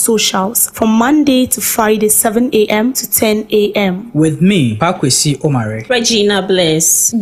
socials from Monday to Friday 7 a.m. to 10 a.m. With me, Pakwesi Omare. Regina Bliss.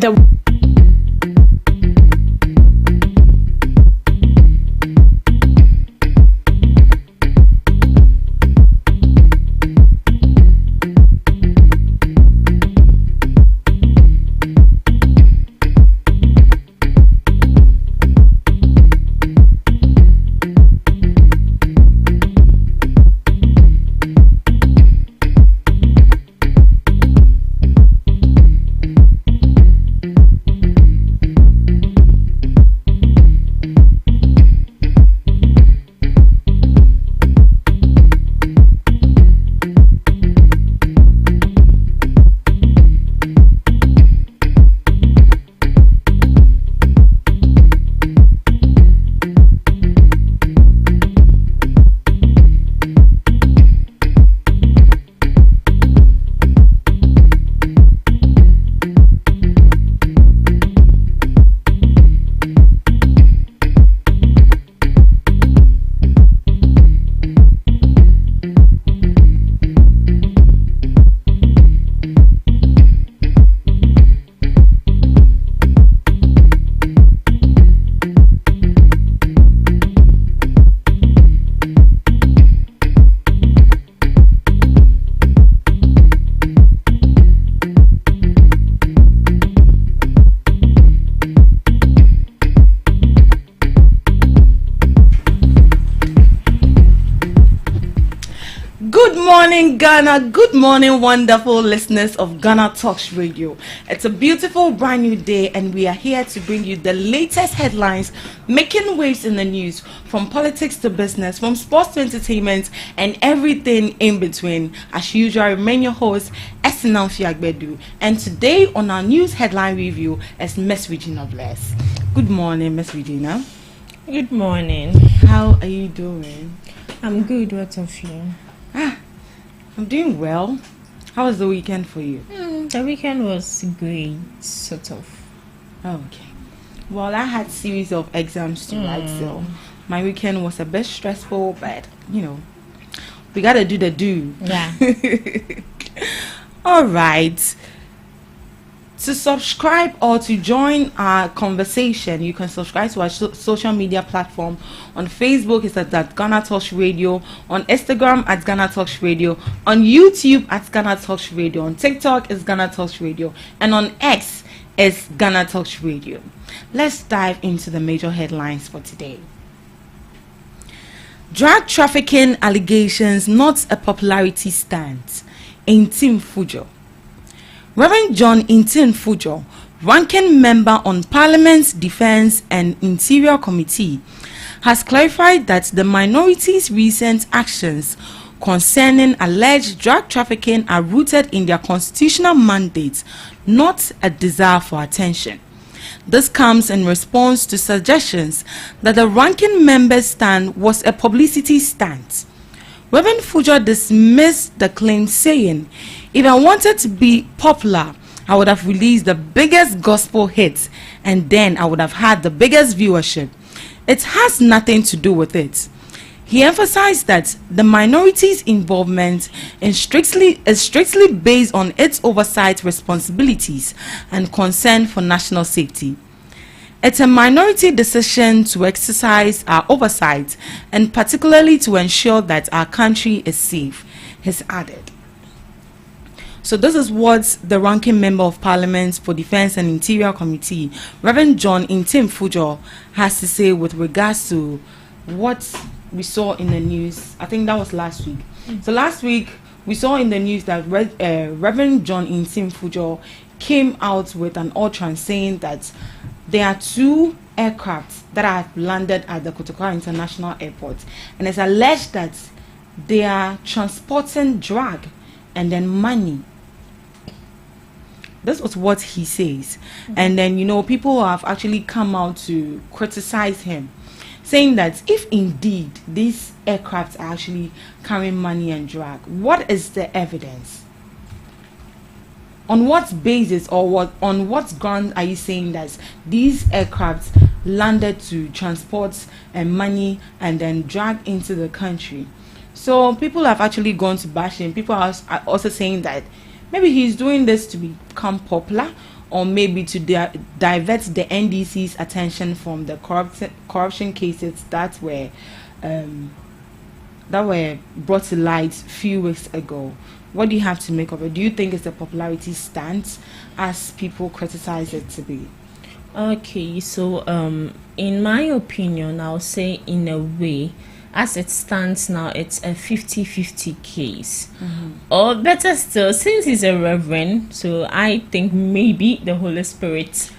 Good morning, Ghana. Good morning, wonderful listeners of GhanaTalks Radio. It's a beautiful brand new day, and we are here to bring you the latest headlines making waves in the news, from politics to business, from sports to entertainment, and everything in between. As usual, I remain your host, Esinam Fiagbedu. And today on our news headline review is Miss Regina Bliss. Good morning, Miss Regina. Good morning. How are you doing? I'm good. What of you? I'm doing well. How was the weekend for you? The weekend was great, sort of. Okay. Well, I had series of exams to write, so my weekend was a bit stressful, but we gotta do the do. Yeah. All right. To subscribe or to join our conversation, you can subscribe to our social media platform. On Facebook, it's at GhanaTalks Radio. On Instagram, at GhanaTalks Radio. On YouTube, at GhanaTalks Radio. On TikTok, it's GhanaTalks Radio. And on X, it's GhanaTalks Radio. Let's dive into the major headlines for today. Drug trafficking allegations not a popularity stunt in Team Fujo. Reverend John Intin Fujo, ranking member on Parliament's Defense and Interior Committee, has clarified that the minority's recent actions concerning alleged drug trafficking are rooted in their constitutional mandate, not a desire for attention. This comes in response to suggestions that the ranking member's stand was a publicity stunt. Reverend Fujo dismissed the claim, saying, "If I wanted to be popular, I would have released the biggest gospel hits, and then I would have had the biggest viewership. It has nothing to do with it." He emphasized that the minority's involvement is strictly based on its oversight responsibilities and concern for national safety. It's a minority decision to exercise our oversight, and particularly to ensure that our country is safe, he's added. So this is what the ranking member of Parliament for Defense and Interior Committee, Reverend John Intim Fujo, has to say with regards to what we saw in the news. I think that was last week. So last week, we saw in the news that Reverend John Intim Fujo came out with an utterance saying that there are two aircrafts that have landed at the Kotoka International Airport, and it's alleged that they are transporting drug and then money. This was what he says. And then, people have actually come out to criticize him, saying that if indeed these aircrafts are actually carrying money and drug, what is the evidence? On what basis or on what ground are you saying that these aircrafts landed to transport money and then drag into the country? So people have actually gone to bash him. People are also saying that maybe he's doing this to become popular, or maybe to divert the NDC's attention from the corruption cases that were brought to light a few weeks ago. What do you have to make of it? Do you think it's a popularity stunt, as people criticize it to be? Okay, so in my opinion, I'll say in a way, as it stands now, it's a 50-50 case. Or better still, since he's a reverend, so I think maybe the Holy Spirit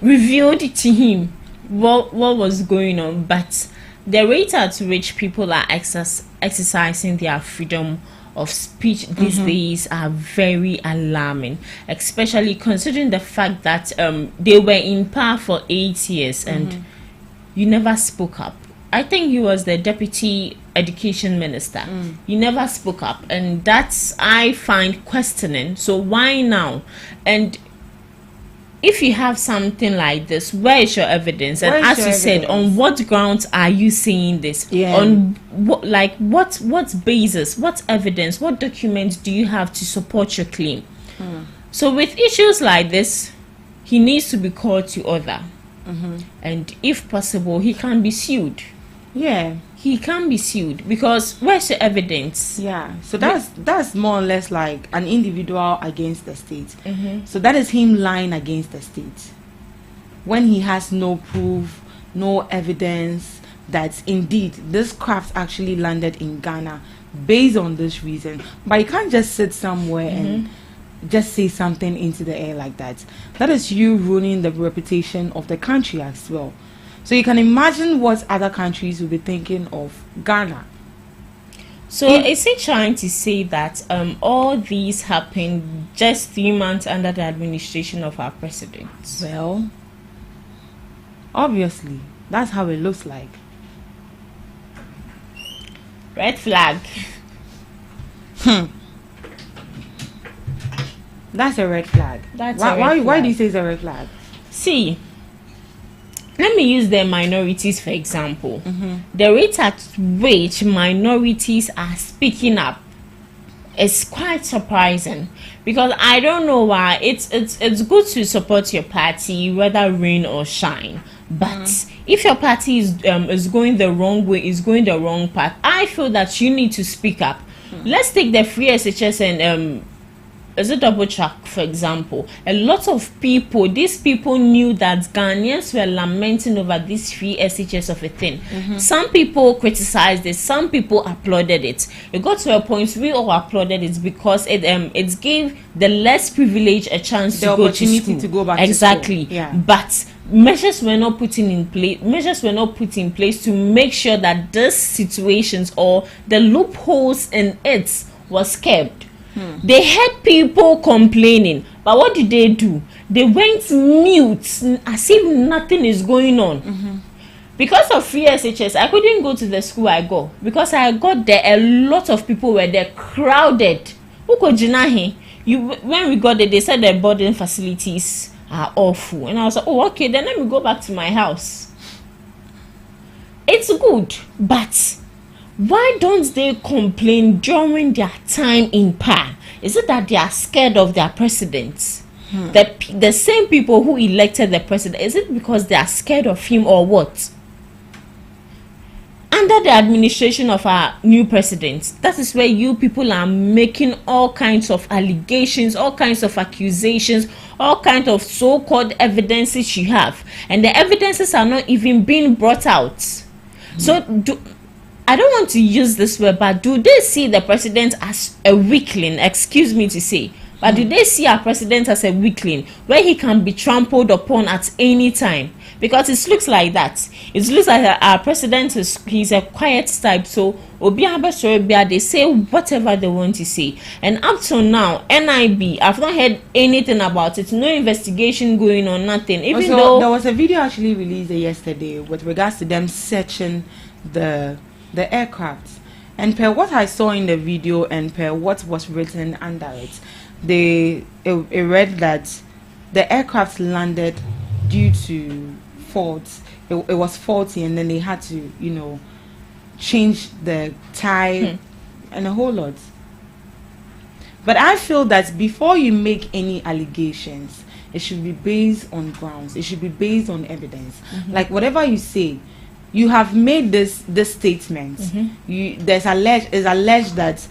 revealed to him what was going on. But the rate at which people are exercising their freedom of speech these days are very alarming, especially considering the fact that they were in power for 8 years and you never spoke up. I think he was the deputy education minister. You never spoke up, and that's I find questioning. So why now? And if you have something like this, where is your evidence? And as you said, on what grounds are you saying this? On what basis, what evidence, what documents do you have to support your claim? So with issues like this, he needs to be called to order, and if possible, he can be sued. He can be sued, because where's the evidence? So that's more or less like an individual against the state. So that is him lying against the state when he has no proof, no evidence that indeed this craft actually landed in Ghana based on this reason. But you can't just sit somewhere and just say something into the air like that. That is you ruining the reputation of the country as well. So you can imagine what other countries will be thinking of Ghana. So is he trying to say that all these happened just 3 months under the administration of our president? Well, obviously, that's how it looks like. Red flag. That's a red flag. Why do you say it's a red flag? See, let me use the minorities for example. The rate at which minorities are speaking up is quite surprising, because I don't know why. It's good to support your party whether rain or shine, but if your party is going the wrong way, is going the wrong path, I feel that you need to speak up. Let's take the free SHS and as a double track, for example. A lot of people, these people knew that Ghanaians were lamenting over this free SHS of a thing. Some people criticized it, some people applauded it. It got to a point we all applauded it because it gave the less privileged a chance to go to school. To go back exactly. To school. But measures were not put in place. Measures were not put in place to make sure that these situations or the loopholes in it was kept. They heard people complaining, but what did they do? They went mute as if nothing is going on. Because of free SHS, I couldn't go to the school I go, because I got there, a lot of people were there, crowded. When we got there, they said the boarding facilities are awful, and I was like, oh, okay, then let me go back to my house. It's good, but why don't they complain during their time in power? Is it that they are scared of their president? The same people who elected the president, is it because they are scared of him or what? Under the administration of our new president, that is where you people are making all kinds of allegations, all kinds of accusations, all kinds of so-called evidences you have, and the evidences are not even being brought out. So I don't want to use this word, but do they see the president as a weakling? Excuse me to say, but do they see our president as a weakling where he can be trampled upon at any time? Because it looks like that. It looks like our president he's a quiet type. So they say whatever they want to say. And up till now, NIB, I've not heard anything about it. No investigation going on, nothing. Even though there was a video actually released yesterday with regards to them searching the aircraft, and per what I saw in the video and per what was written under it, it read that the aircraft landed due to faults. It was faulty, and then they had to change the tie and a whole lot. But I feel that before you make any allegations, it should be based on grounds. It should be based on evidence. Like whatever you say, you have made this statement. It's alleged that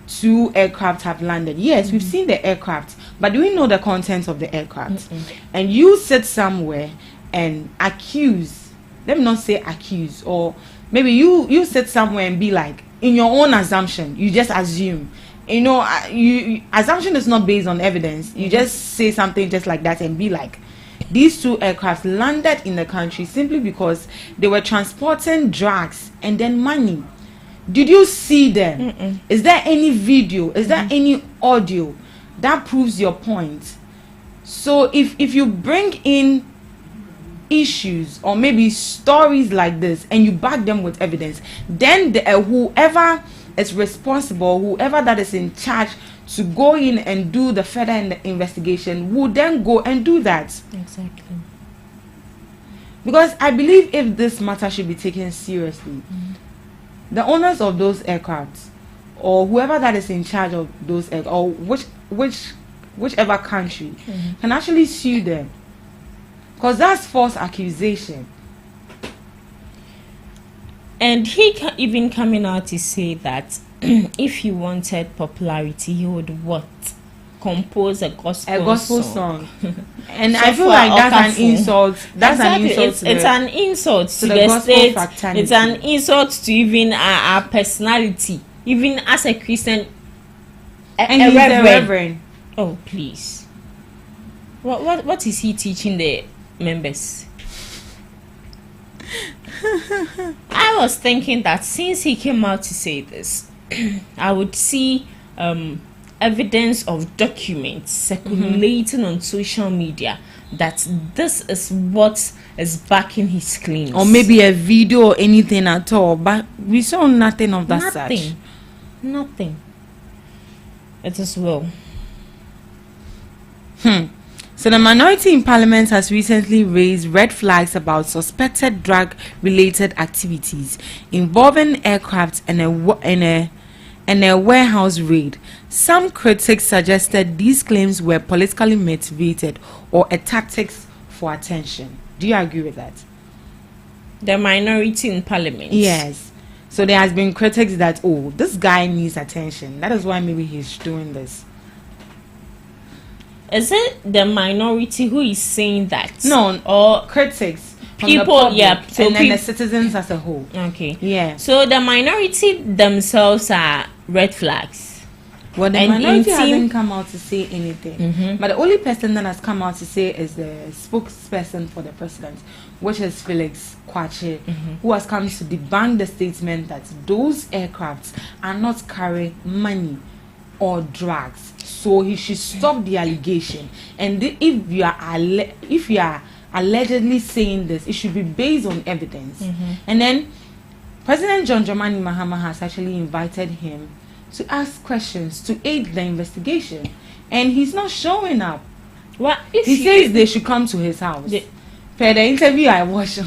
2 aircraft have landed. Yes, we've seen the aircraft, but do we know the contents of the aircraft? And you sit somewhere and accuse. Let me not say accuse, or maybe you sit somewhere and be like, in your own assumption, you just assume. You know, assumption is not based on evidence. You just say something just like that and be like, these 2 aircraft landed in the country simply because they were transporting drugs and then money. Did you see them? Is there any video? Is there any audio that proves your point? So if you bring in issues or maybe stories like this and you back them with evidence, then whoever is responsible, whoever that is in charge to go in and do the further investigation will then go and do that. Exactly. Because I believe if this matter should be taken seriously, the owners of those aircrafts or whoever that is in charge of those or whichever country can actually sue them, because that's false accusation. And he even coming out to say that if he wanted popularity, he would what? Compose a gospel song. And So I feel for like that's Okafor, an insult. That's exactly. an insult. It's an insult to the the gospel state. fraternity. It's an insult to even our personality. Even as a Christian, And he's a reverend. Oh, please. What is he teaching the members? I was thinking that since he came out to say this, I would see evidence of documents circulating on social media that this is what is backing his claims. Or maybe a video or anything at all. But we saw nothing of that such. Nothing. It is well. So the minority in parliament has recently raised red flags about suspected drug-related activities involving aircraft and a warehouse raid. Some critics suggested these claims were politically motivated or a tactics for attention. Do you agree with that? The minority in parliament. Yes. So there has been critics that, oh, this guy needs attention. That is why maybe he's doing this. Is it the minority who is saying that? No, or critics. People, yeah. So and then the citizens as a whole. Okay. Yeah. So the minority themselves are red flags. Well, the And minority in hasn't come out to say anything. But the only person that has come out to say is the spokesperson for the president, which is Felix Kwache, who has come to debunk the statement that those aircrafts are not carrying money or drugs. So he should stop the allegation. And if you are allegedly saying this, it should be based on evidence. And then President John Dramani Mahama has actually invited him to ask questions to aid the investigation, and he's not showing up. What if He says they should come to his house. Per the interview I watched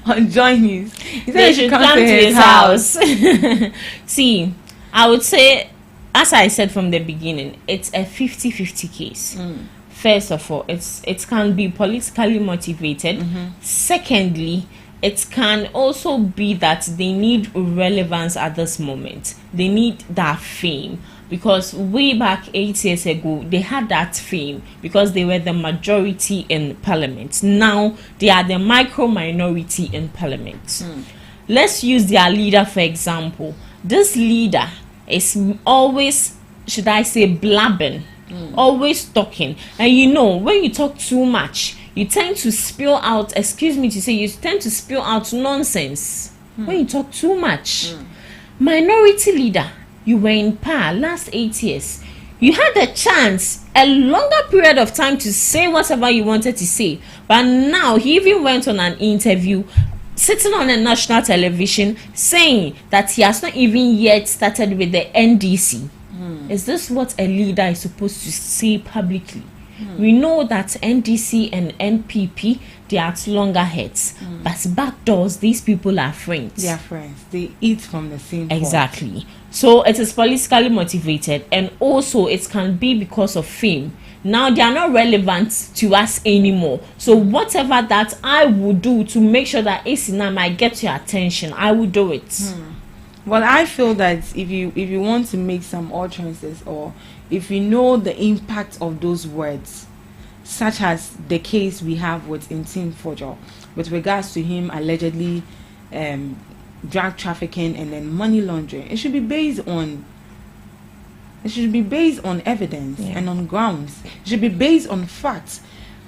on Join News, he said they should come to his house. See, I would say, as I said from the beginning, it's a 50-50 case. First of all, it can be politically motivated. Secondly, it can also be that they need relevance at this moment. They need that fame, because way back 8 years ago they had that fame because they were the majority in parliament. Now they are the micro minority in parliament. Let's use their leader for example. This leader is always, should I say, blabbing, always talking. And you know, when you talk too much, you tend to spill out, excuse me to say, you tend to spill out nonsense when you talk too much. Minority leader, you were in power last 8 years. You had a chance, a longer period of time to say whatever you wanted to say. But now he even went on an interview, sitting on a national television, saying that he has not even yet started with the NDC. Is this what a leader is supposed to say publicly? We know that NDC and NPP, they are at loggerheads, but back doors, these people are friends. They are friends. They eat from the same pot. Exactly. So it is politically motivated, and also it can be because of fame. Now they are not relevant to us anymore. So whatever that I would do to make sure that Asinam might get your attention, I will do it. Well, I feel that if you want to make some utterances, or if you know the impact of those words, such as the case we have with Intim Fojo, with regards to him allegedly drug trafficking and then money laundering, it should be based on evidence and on grounds. It should be based on facts.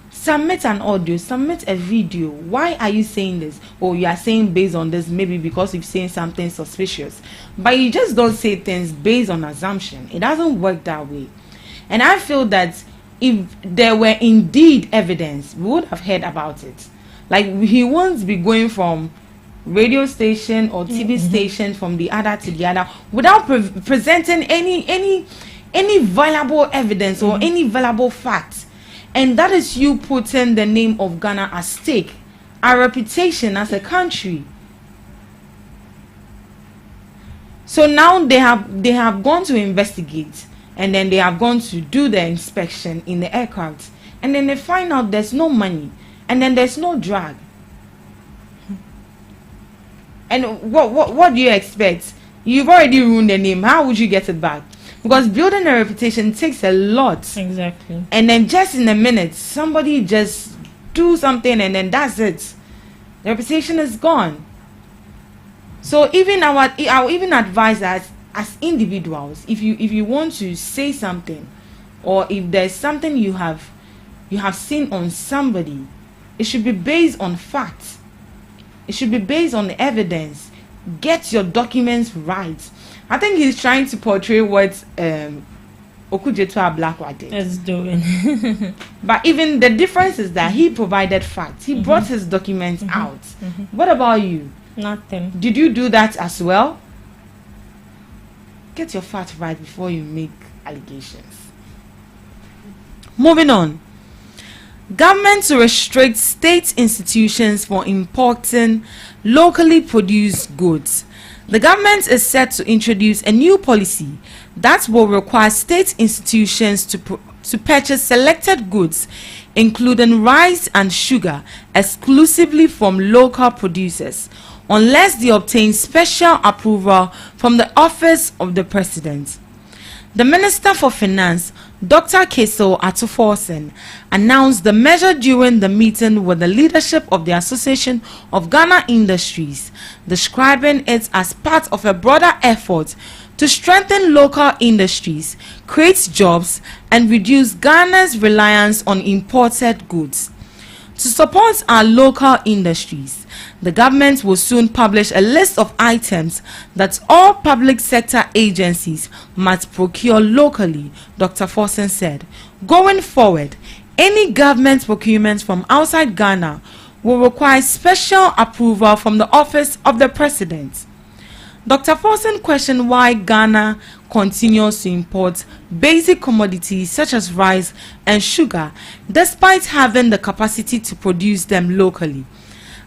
Submit an audio, submit a video. Why are you saying this? Or you are saying based on this, maybe because you're saying something suspicious. But you just don't say things based on assumption. It doesn't work that way. And I feel that if there were indeed evidence, we would have heard about it. Like, he won't be going from radio station or TV station from the other to the other without presenting any valuable evidence or any valuable fact. And that is you putting the name of Ghana at stake, our reputation as a country. So now they have gone to investigate, and then they have gone to do the inspection in the aircraft, and then they find out there's no money, and then there's no drug. And what do you expect? You've already ruined the name. How would you get it back? Because building a reputation takes a lot. Exactly. And then just in a minute, somebody just do something, and then that's it. The reputation is gone. So even I would even advise that as individuals, if you want to say something, or if there's something you have seen on somebody, it should be based on facts. It should be based on evidence. Get your documents right. I think he's trying to portray what Okujetua Blackwade is doing. But even the difference is that he provided facts. He brought his documents out. What about you? Nothing. Did you do that as well? Get your facts right before you make allegations. Moving on. Government to restrict state institutions for importing locally produced goods. The government is set to introduce a new policy that will require state institutions to purchase selected goods, including rice and sugar, exclusively from local producers, unless they obtain special approval from the Office of the President. The Minister for Finance, Dr. Keso Atuforsen, announced the measure during the meeting with the leadership of the Association of Ghana Industries, describing it as part of a broader effort to strengthen local industries, create jobs, and reduce Ghana's reliance on imported goods. To support our local industries, the government will soon publish a list of items that all public sector agencies must procure locally, Dr. Forsen said. Going forward, any government procurement from outside Ghana will require special approval from the Office of the President. Dr. Forsen questioned why Ghana continues to import basic commodities such as rice and sugar, despite having the capacity to produce them locally.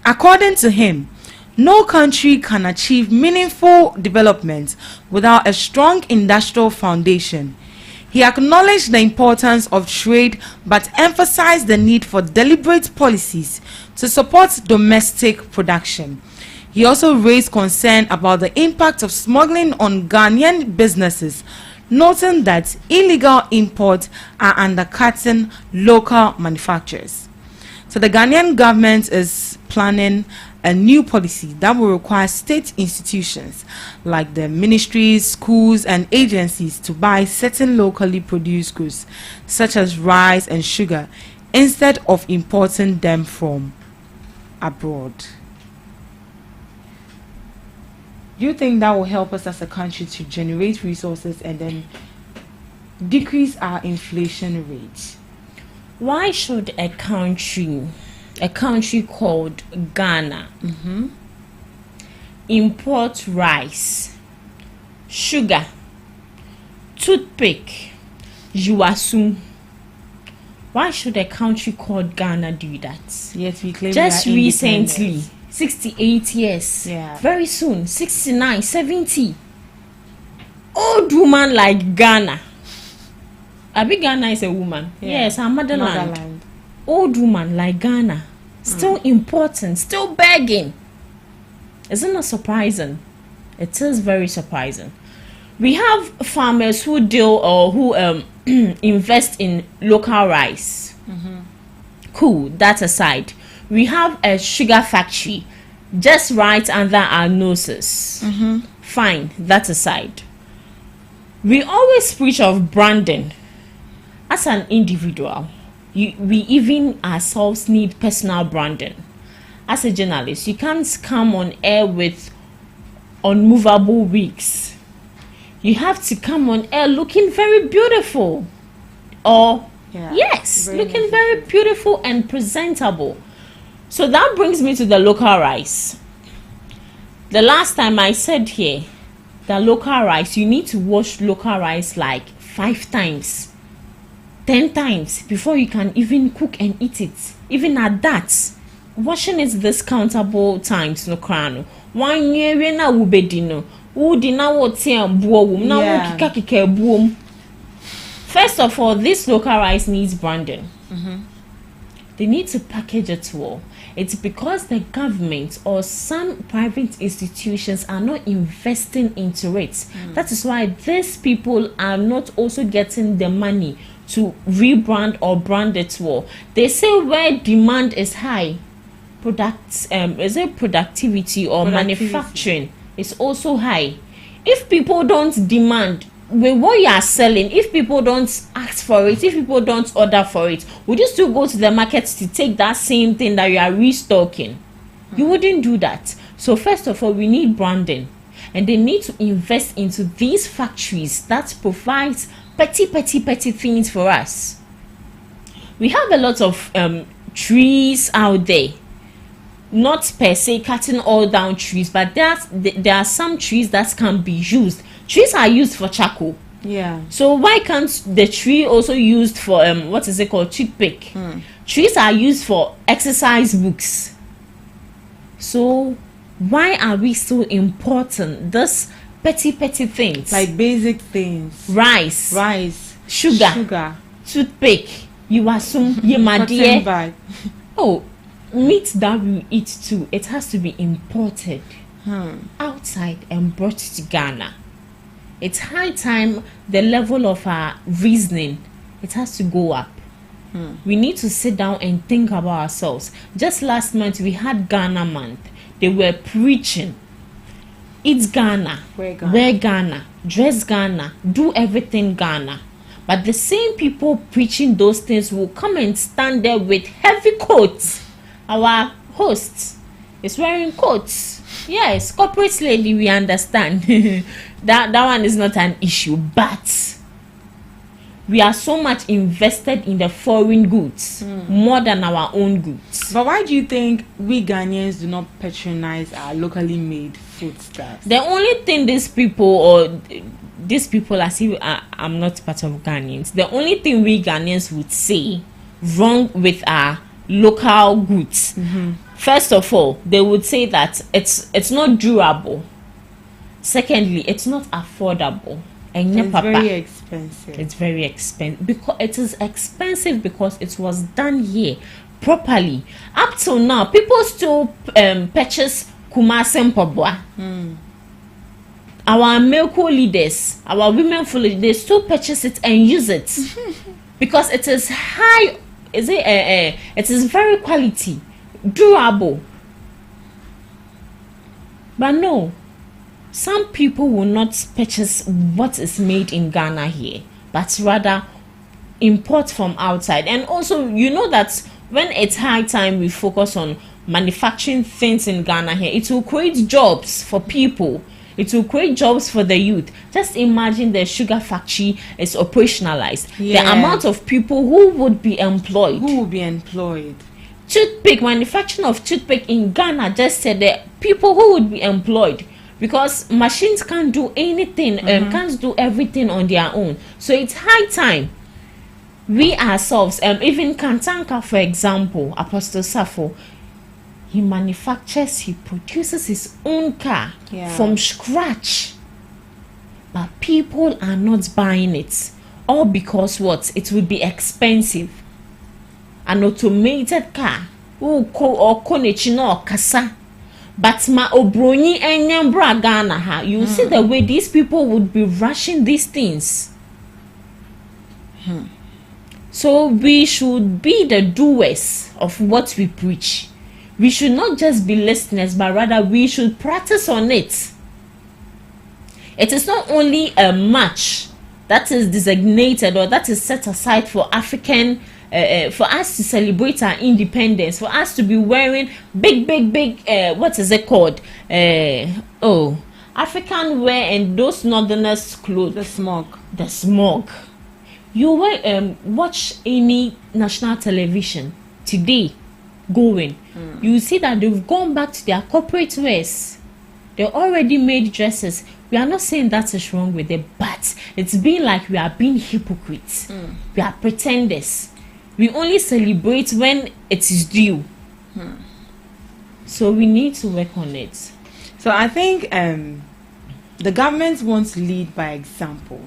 According to him, no country can achieve meaningful development without a strong industrial foundation. He acknowledged the importance of trade but emphasized the need for deliberate policies to support domestic production. He also raised concern about the impact of smuggling on Ghanaian businesses, noting that illegal imports are undercutting local manufacturers. So the Ghanaian government is planning a new policy that will require state institutions like the ministries, schools, and agencies to buy certain locally produced goods, such as rice and sugar, instead of importing them from abroad. Do you think that will help us as a country to generate resources and then decrease our inflation rate? Why should a country called Ghana import rice, sugar, toothpick, juwasu, Why should a country called Ghana do that? Yes, we claim Just we are recently, independent. 68 years. Yeah. Very soon, 69, 70. Old woman like Ghana. Abi Ghana is a woman. Yeah. Yes, our motherland. Old woman like Ghana. Still important, still begging. Isn't that surprising? It is very surprising. We have farmers who deal or who invest in local rice. Cool, that aside. We have a sugar factory just right under our noses. Fine, that aside. We always preach of branding. As an individual, we even ourselves need personal branding. As a journalist, you can't come on air with unmovable wigs. You have to come on air looking very beautiful. Or, yes, looking very beautiful and presentable. So that brings me to the local rice. The last time I said here, the local rice, you need to wash local rice like 5 times, 10 times before you can even cook and eat it. Even at that, washing is this countable times no crano. 1 year na ubedino. Udina wotia buom na kika buom. First of all, this local rice needs branding. They need to package it well. It's because the government or some private institutions are not investing into it. That is why these people are not also getting the money to rebrand or brand it well. They say where demand is high, productivity or manufacturing is also high. If people don't demand with what you are selling, if people don't ask for it, if people don't order for it, would you still go to the market to take that same thing that you are restocking? You wouldn't do that. So first of all, we need branding, and they need to invest into these factories that provides petty things for us. We have a lot of trees out there, not per se cutting all down trees, but there are some trees that can be used. Trees are used for charcoal. Yeah. So why can't the tree also used for what is it called, toothpick? Trees are used for exercise books. So why are we so important this petty things like basic things? Rice, sugar, toothpick. You assume you my dear. Oh, meat that we eat too, it has to be imported outside and brought to Ghana. It's high time the level of our reasoning, it has to go up. We need to sit down and think about ourselves. Just last month we had Ghana month. They were preaching, it's Ghana, wear Ghana, dress Ghana, do everything Ghana. But the same people preaching those things will come and stand there with heavy coats. Our host is wearing coats. Yes, corporate lady, we understand. that one is not an issue, but we are so much invested in the foreign goods more than our own goods. But why do you think we Ghanaians do not patronize our locally made foodstuffs? The only thing these people, as if I'm not part of Ghanaians, the only thing we Ghanaians would say wrong with our local goods, first of all, they would say that it's not durable. Secondly, it's not affordable. And it's very expensive. It's very expensive because it is expensive because it was done here properly. Up till now, people still purchase Kumasi Mpobwa. Our male leaders, our women leaders, they still purchase it and use it because it is high. It is very quality, durable. But no, some people will not purchase what is made in Ghana here, but rather import from outside. And also, you know that when it's high time we focus on manufacturing things in Ghana here, it will create jobs for people. It will create jobs for the youth. Just imagine the sugar factory is operationalized. Yeah. The amount of people who would be employed. Who will be employed? Toothpick, manufacturing of toothpick in Ghana, just said that people who would be employed. Because machines can't do anything, can't do everything on their own. So it's high time we ourselves, even Kantanka, for example, Apostle Safo, he manufactures, he produces his own car from scratch, but people are not buying it, all because what? It would be expensive. An automated car, or konechino or kasa, but ma obroni enyambra Ghana ha. You see the way these people would be rushing these things. So we should be the doers of what we preach. We should not just be listeners, but rather we should practice on it. It is not only a march that is designated or that is set aside for African, for us to celebrate our independence, for us to be wearing big, what is it called? African wear and those northerners clothes. The smog. You will watch any national television today going. You see that they've gone back to their corporate wears. They already made dresses. We are not saying that is wrong with it, but it's been like we are being hypocrites. We are pretenders. We only celebrate when it is due. So we need to work on it. So I think the government wants to lead by example,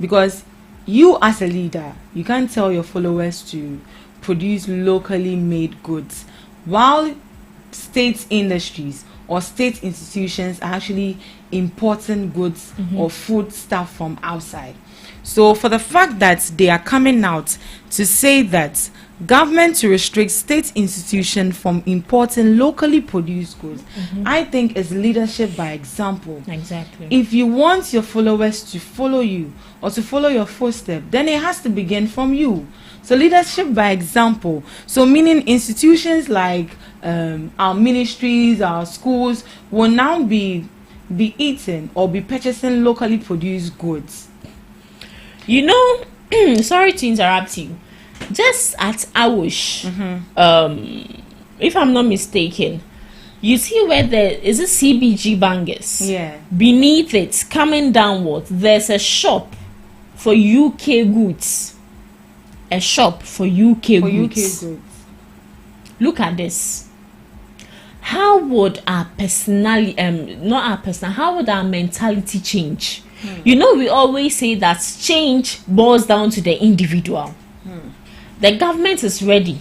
because you as a leader, you can't tell your followers to produce locally made goods while state industries or state institutions are actually importing goods or food stuff from outside. So for the fact that they are coming out to say that government to restrict state institutions from importing locally produced goods, I think is leadership by example. Exactly. If you want your followers to follow you or to follow your footsteps, then it has to begin from you. So leadership by example. So meaning institutions like our ministries, our schools will now be eating or be purchasing locally produced goods. You know, sorry to interrupt you. Just at Awish, if I'm not mistaken, you see where there is a CBG bangers. Yeah. Beneath it, coming downward, there's a shop for UK goods. A shop for UK goods. Look at this. How would our personality, how would our mentality change? You know, we always say that change boils down to the individual. The government is ready,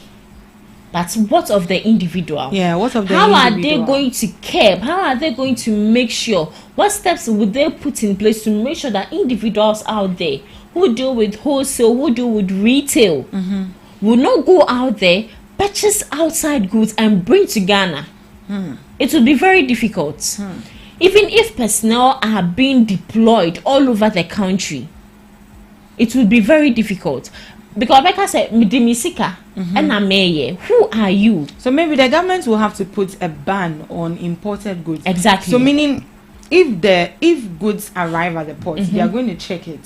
but what of the individual? Yeah, what of the How individual? are they going to curb? How are they going to make sure? What steps would they put in place to make sure that individuals out there who deal with wholesale, who deal with retail, will not go out there, purchase outside goods and bring to Ghana? It will be very difficult. Even if personnel are being deployed all over the country, it will be very difficult. Because like I said, Midimisika and Ameye, who are you? So maybe the government will have to put a ban on imported goods. Exactly. So meaning if goods arrive at the port, they are going to check it.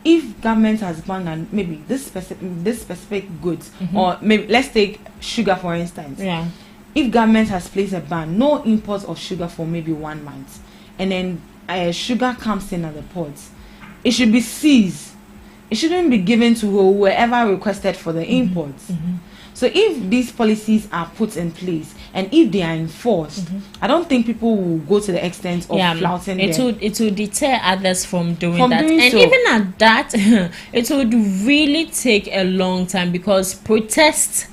If government has banned on maybe this specific goods, or maybe let's take sugar for instance. Yeah. If government has placed a ban, no import of sugar for maybe 1 month, and then sugar comes in at the port, it should be seized. It shouldn't be given to whoever requested for the imports. So if these policies are put in place and if they are enforced, I don't think people will go to the extent of flouting them. It will deter others from doing that. Doing and so. Even at that, it would really take a long time, because protests,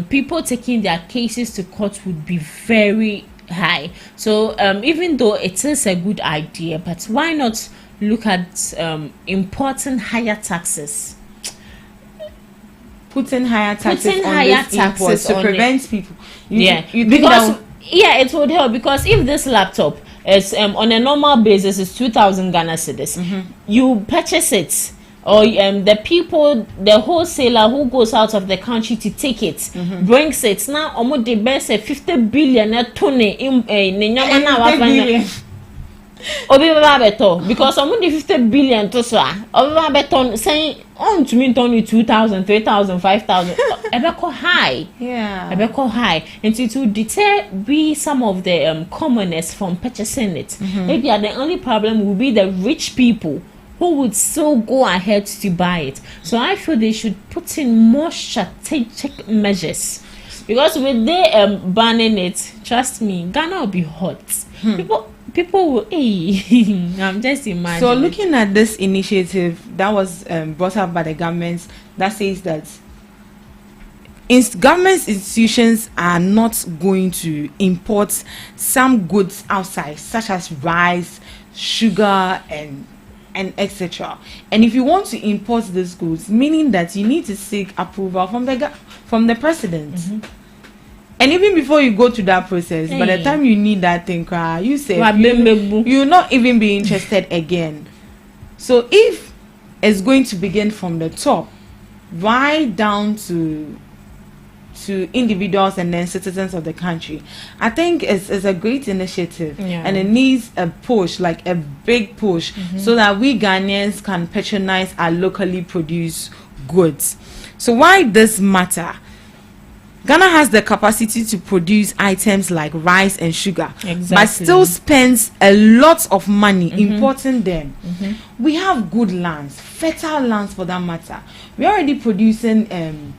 people taking their cases to court would be very high. So even though it is a good idea, but why not look at importing higher taxes? Putting higher taxes Putting on higher these imports taxes to on prevent people. You think because it would help, because if this laptop is on a normal basis is 2,000 Ghana cedis, you purchase it, or the wholesaler who goes out of the country to take it, brings it now almost the best 50 billion Obi baba beto, because someone the 50 billion to so obi baba beto saying on to me only 2,000, 3,000, 5,000 ebeko high. Ebeko high, and it will deter some of the commoners from purchasing it. Maybe the only problem will be the rich people who people would still go ahead to buy it. So I feel they should put in more strategic measures, because with they banning it, trust me, Ghana will be hot. People will, hey, I'm just imagining. So looking at this initiative that was brought up by the government, that says that government institutions are not going to import some goods outside, such as rice, sugar, and etc. And if you want to import these goods, meaning that you need to seek approval from the president. And even before you go to that process, by the time you need that thing, you say you'll not even be interested again. So if it's going to begin from the top, right down to individuals and then citizens of the country, I think it's a great initiative, and it needs a push, like a big push, so that we Ghanaians can patronize our locally produced goods. So why this matter? Ghana has the capacity to produce items like rice and sugar, but still spends a lot of money importing them. We have good lands, fertile lands for that matter. We're already producing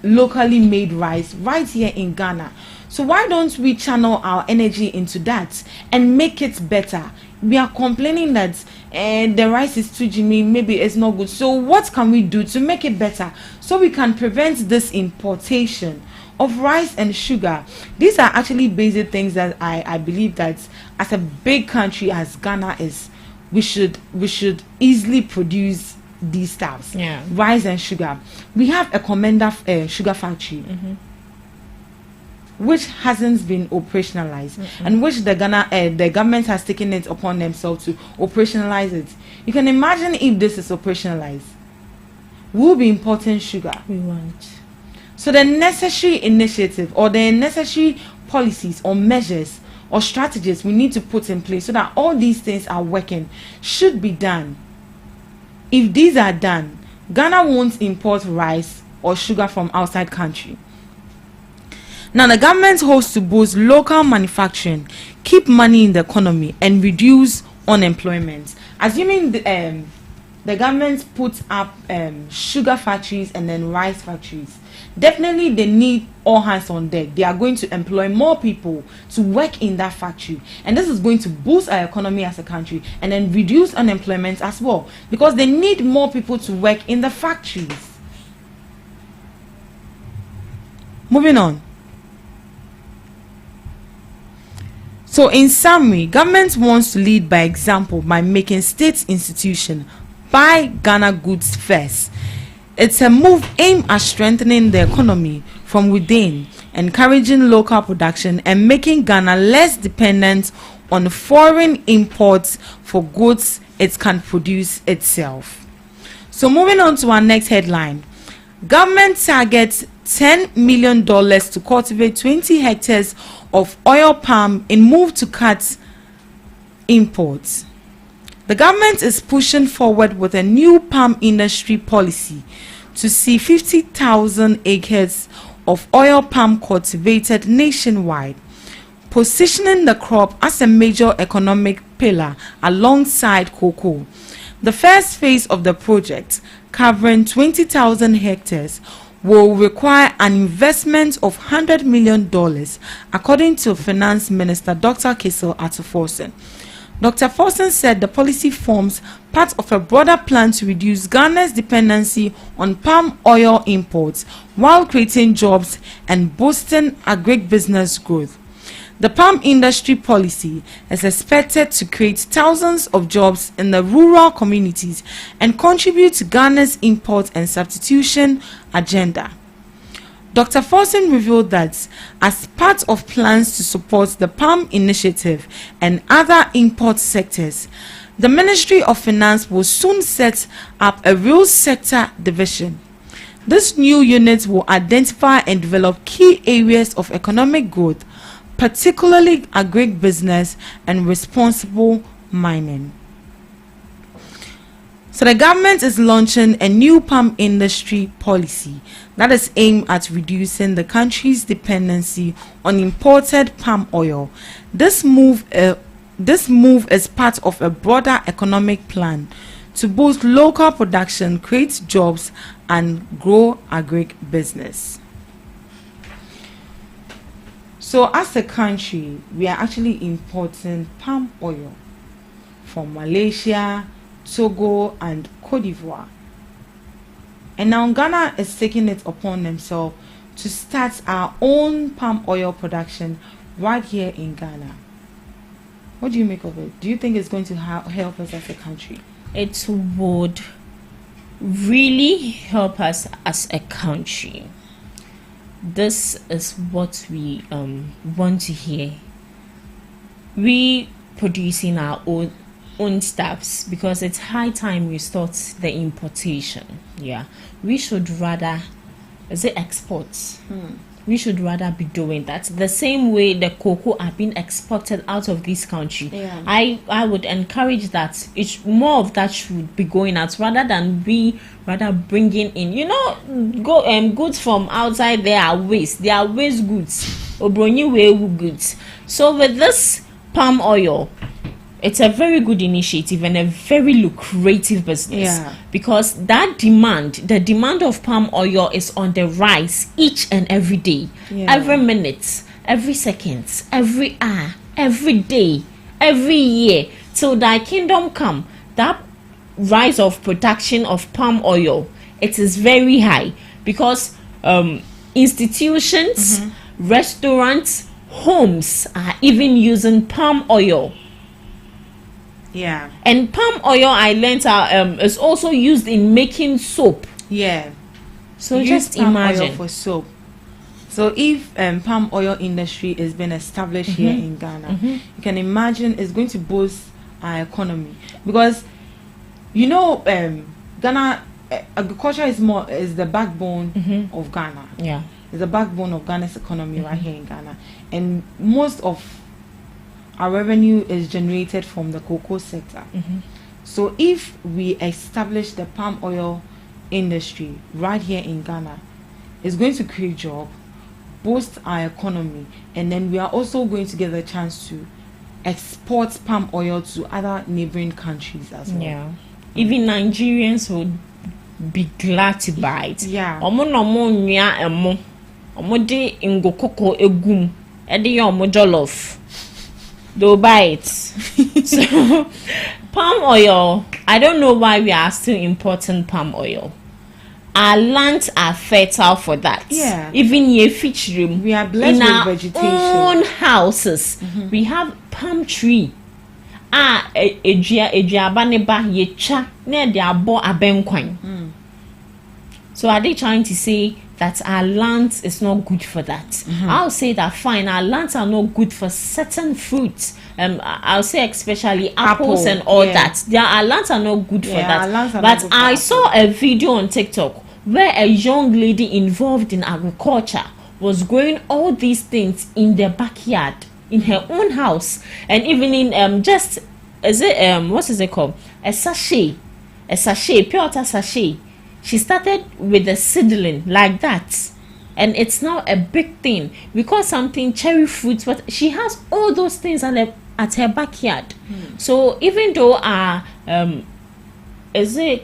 locally made rice right here in Ghana. So why don't we channel our energy into that and make it better? We are complaining that the rice is too Jimmy, maybe it's not good. So what can we do to make it better so we can prevent this importation of rice and sugar? These are actually basic things that I believe that as a big country as Ghana is, we should easily produce these stuffs, rice and sugar. We have a Commander sugar factory, which hasn't been operationalized, and which the government has taken it upon themselves to operationalize it. You can imagine if this is operationalized, we'll be importing sugar. We want. So the necessary initiative or the necessary policies or measures or strategies we need to put in place so that all these things are working should be done. If these are done, Ghana won't import rice or sugar from outside country. Now the government hopes to boost local manufacturing, keep money in the economy, and reduce unemployment. Assuming the government puts up sugar factories and then rice factories, definitely they need all hands on deck. They are going to employ more people to work in that factory, and this is going to boost our economy as a country and then reduce unemployment as well, because they need more people to work in the factories. Moving on. So in summary, government wants to lead by example by making state institutions buy Ghana goods first. It's a move aimed at strengthening the economy from within, encouraging local production, and making Ghana less dependent on foreign imports for goods it can produce itself. So moving on to our next headline. Government targets $10 million to cultivate 20 hectares of oil palm in move to cut imports. The government is pushing forward with a new palm industry policy to see 50,000 acres of oil palm cultivated nationwide, positioning the crop as a major economic pillar alongside cocoa. The first phase of the project, covering 20,000 hectares, will require an investment of $100 million, according to Finance Minister Dr. Kisel Atuforsen. Dr. Forsen said the policy forms part of a broader plan to reduce Ghana's dependency on palm oil imports while creating jobs and boosting agribusiness growth. The palm industry policy is expected to create thousands of jobs in the rural communities and contribute to Ghana's import and substitution agenda. Dr. Forsen revealed that as part of plans to support the palm initiative and other import sectors, the Ministry of Finance will soon set up a real sector division. This new unit will identify and develop key areas of economic growth, particularly agribusiness and responsible mining. So the government is launching a new palm industry policy that is aimed at reducing the country's dependency on imported palm oil. This move is part of a broader economic plan to boost local production, create jobs, and grow agribusiness. So as a country, we are actually importing palm oil from Malaysia, Togo, and Cote d'Ivoire. And now Ghana is taking it upon themselves to start our own palm oil production right here in Ghana. What do you make of it? Do you think it's going to help us as a country? It would really help us as a country. This is what we want to hear. We producing our own stuffs, because it's high time we start the importation. Yeah, we should rather exports. We should rather be doing that the same way the cocoa are being exported out of this country. Yeah. I would encourage that more of that should be going out rather than bringing in, goods from outside. They are waste goods, obronyi goods. So with this palm oil, it's a very good initiative and a very lucrative business, because the demand of palm oil is on the rise each and every day, every minute, every second, every hour, every day, every year, till thy kingdom come. That rise of production of palm oil, it is very high, because institutions, restaurants, homes are even using palm oil. Yeah. And palm oil, I learned, is also used in making soap. Yeah. So You just use palm imagine. oil for soap. So if palm oil industry is being established here in Ghana, you can imagine it's going to boost our economy, because Ghana agriculture is the backbone of Ghana. Yeah. It's the backbone of Ghana's economy right here in Ghana, and most of our revenue is generated from the cocoa sector. So if we establish the palm oil industry right here in Ghana, it's going to create job, boost our economy, and then we are also going to get the chance to export palm oil to other neighboring countries as well. Yeah. Even Nigerians would be glad to buy it. Yeah. Omo nwa emo. Omo de ngo cocoa egum. Ede yo omo jollof. They'll buy it. So palm oil, I don't know why we are still importing palm oil. Our lands are fertile for that. Yeah. Even here featuring, We are blessed in with our vegetation. own houses, we have palm tree. Ejiaba neba yecha ne de abo abenkwan. So are they trying to say that our land is not good for that? I'll say that fine, our lands are not good for certain fruits. I'll say especially apples and all that. Our lands are not good for our lands that. are not But good for I apple. saw a video on TikTok where a young lady involved in agriculture was growing all these things in their backyard, in her own house, and even in what is it called? A sachet, pure water sachet. She started with a seedling like that, and it's now a big thing. We call something cherry fruits, but she has all those things at her backyard. So even though our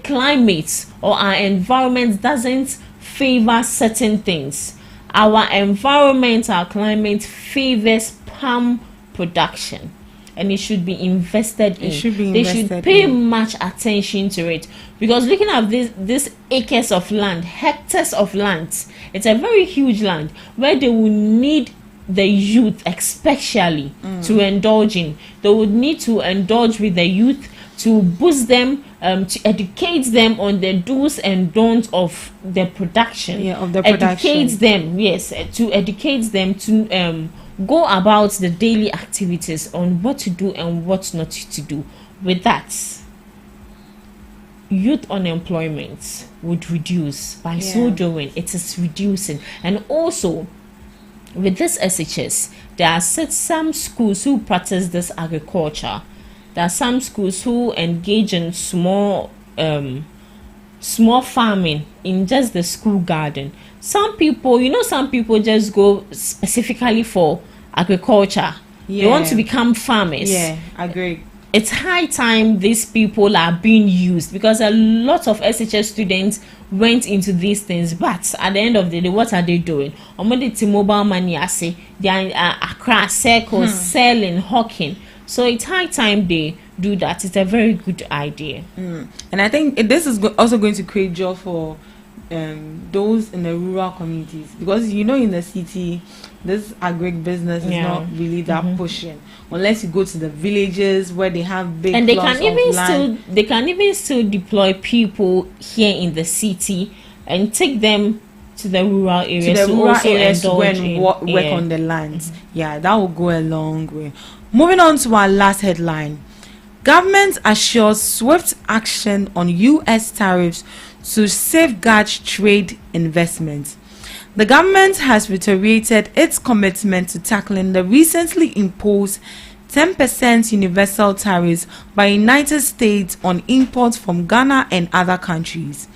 climate or our environment doesn't favor certain things, our environment, our climate favors palm production, and it should be invested in. They should pay much attention to it, because looking at this acres of land, hectares of land, it's a very huge land where they will need the youth especially to indulge in. They would need to indulge with the youth to boost them, to educate them on the do's and don'ts of the production. Yeah, of the production. To educate them to go about the daily activities on what to do and what not to do. With that, youth unemployment would reduce. By so doing, it is reducing. And also, with this SHS, there are some schools who practice this agriculture. There are some schools who engage in small farming in just the school garden. Some people just go specifically for agriculture. They want to become farmers. Yeah, I agree. it's high time these people are being used, because a lot of SHS students went into these things, but at the end of the day, what are they doing? Omodi mobile money, I say they are across circles, selling, hawking. So it's high time they do that. It's a very good idea. And I think this is also going to create job for those in the rural communities, because in the city this agribusiness is not really that pushing, unless you go to the villages where they have big, and they can even still deploy people here in the city and take them to the rural areas to work on the lands. That will go a long way. Moving on to our last headline. Government assures swift action on US tariffs to safeguard trade investments. The government has reiterated its commitment to tackling the recently imposed 10% universal tariffs by the United States on imports from Ghana and other countries.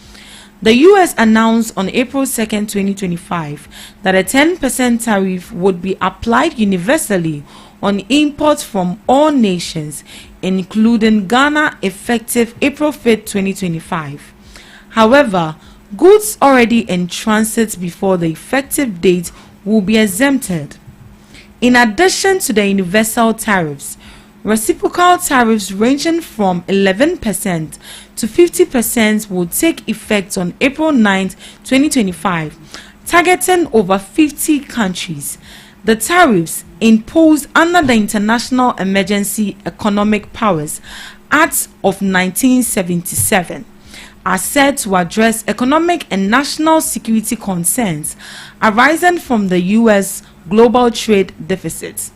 The US announced on April 2, 2025, that a 10% tariff would be applied universally on imports from all nations, including Ghana, effective April 5, 2025. However, goods already in transit before the effective date will be exempted. In addition to the universal tariffs, reciprocal tariffs ranging from 11% to 50% will take effect on April 9, 2025, targeting over 50 countries. The tariffs imposed under the International Emergency Economic Powers Act of 1977 are said to address economic and national security concerns arising from the U.S. global trade deficit.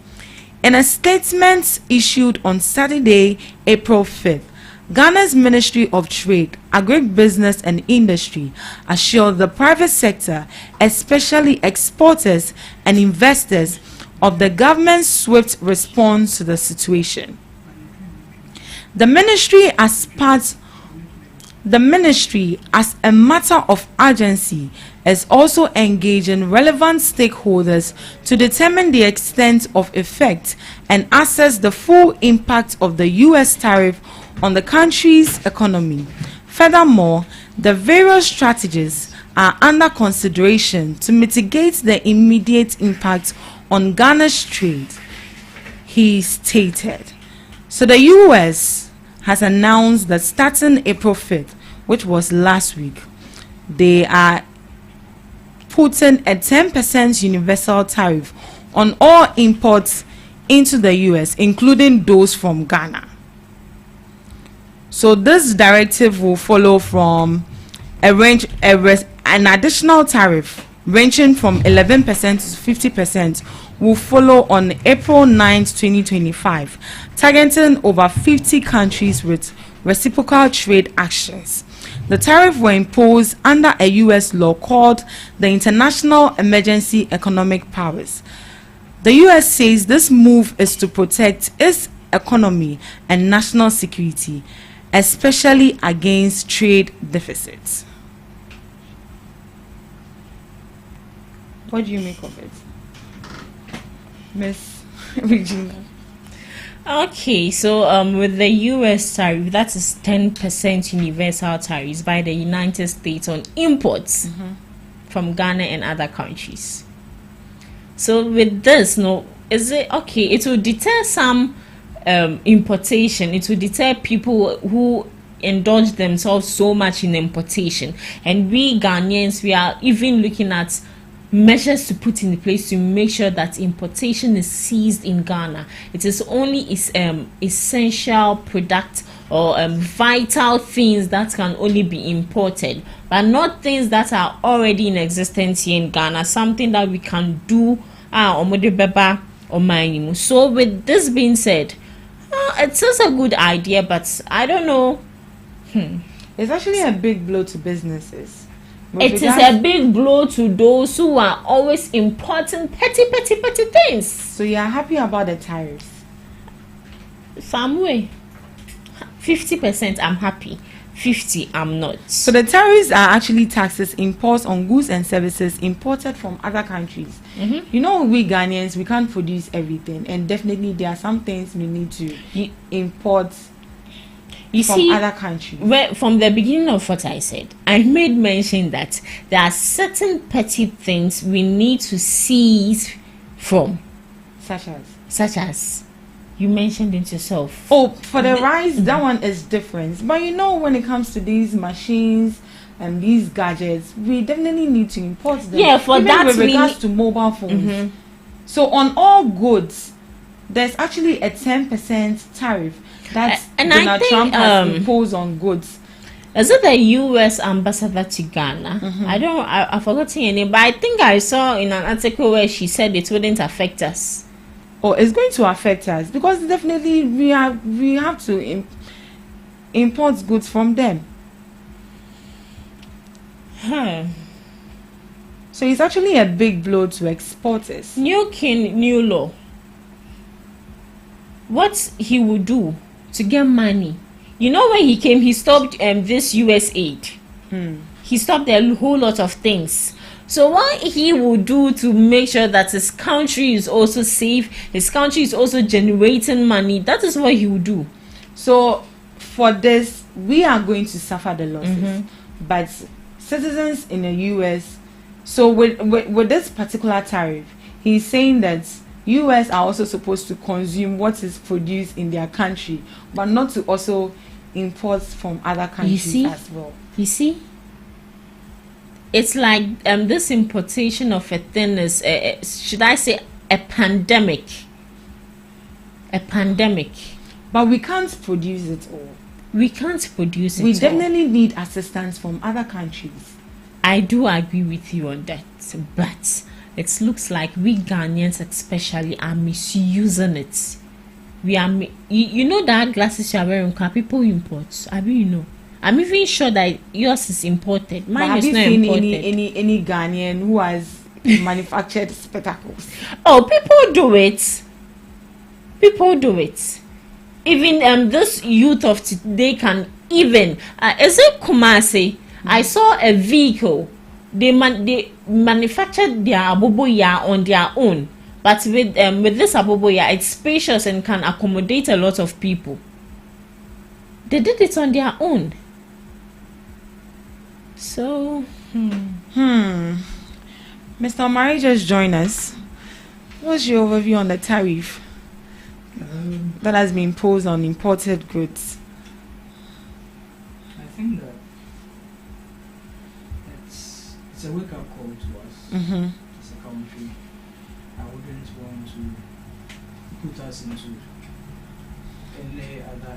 In a statement issued on Saturday, April 5th, Ghana's Ministry of Trade, Agribusiness and Industry assured the private sector, especially exporters and investors, of the government's swift response to the situation. The ministry, as a matter of urgency, is also engaging relevant stakeholders to determine the extent of effect and assess the full impact of the U.S. tariff on the country's economy. Furthermore, the various strategies are under consideration to mitigate the immediate impact on Ghana's trade, he stated. So the U.S. has announced that starting April 5th, which was last week, they are putting a 10% universal tariff on all imports into the U.S., including those from Ghana. So this directive will follow from an additional tariff ranging from 11% to 50% will follow on April 9, 2025, targeting over 50 countries with reciprocal trade actions. The tariff were imposed under a U.S. law called the International Emergency Economic Powers. The U.S. says this move is to protect its economy and national security, especially against trade deficits. What do you make of it, Miss Regina? Okay, so with the US tariff, that is 10% universal tariffs by the United States on imports from Ghana and other countries. So with this, is it okay? It will deter some importation. It will deter people who indulge themselves so much in importation. And we Ghanaians, we are even looking at measures to put in place to make sure that importation is ceased in Ghana. It is only essential product or vital things that can only be imported, but not things that are already in existence here in Ghana, something that we can do. So with this being said, it's just a good idea, but I don't know. It's actually a big blow to businesses. It is a big blow to those who are always importing petty things. So you are happy about the tariffs? Some way. 50% I'm happy, 50 I'm not. So the tariffs are actually taxes imposed on goods and services imported from other countries, You know, we Ghanaians, we can't produce everything, and definitely there are some things we need to import from other countries. From the beginning of what I said, I made mention that there are certain petty things we need to cease from, such as you mentioned it yourself. Oh, for the rice, that one is different. But you know, when it comes to these machines and these gadgets, we definitely need to import them. Yeah, for even that with regards to mobile phones. So on all goods, there's actually a 10% tariff that Donald Trump has imposed on goods. Is it the U.S. ambassador to Ghana? I've forgotten her name, but I think I saw in an article where she said it wouldn't affect us. Oh, it's going to affect us because definitely we have to import goods from them. So it's actually a big blow to exporters. New king, new law. What he would do to get money? You know, when he came, he stopped this U.S. aid. He stopped a whole lot of things. So what he will do to make sure that his country is also safe, his country is also generating money, that is what he will do. So for this, we are going to suffer the losses. But citizens in the U.S., so with this particular tariff, he's saying that U.S. are also supposed to consume what is produced in their country, but not to also import from other countries as well. You see? It's like this importation of a thing is, should I say, a pandemic. A pandemic. But we can't produce it all. We can't produce it all. We definitely need assistance from other countries. I do agree with you on that, but it looks like we Ghanaians especially are misusing it. We are, you know that glasses you are wearing, people import. I mean, you know. I'm even sure that yours is imported. Mine is not imported. Have you seen any Ghanaian who has manufactured spectacles? Oh, people do it. People do it. Even this youth of today can even. Is it Kumasi? I saw a vehicle. They manufactured their aboboya on their own, but with this aboboya, it's spacious and can accommodate a lot of people. They did it on their own. So, Mr. Omari just joined us. What's your overview on the tariff that has been imposed on imported goods? I think that it's a wake-up call to us as a country. I wouldn't want to put us into any other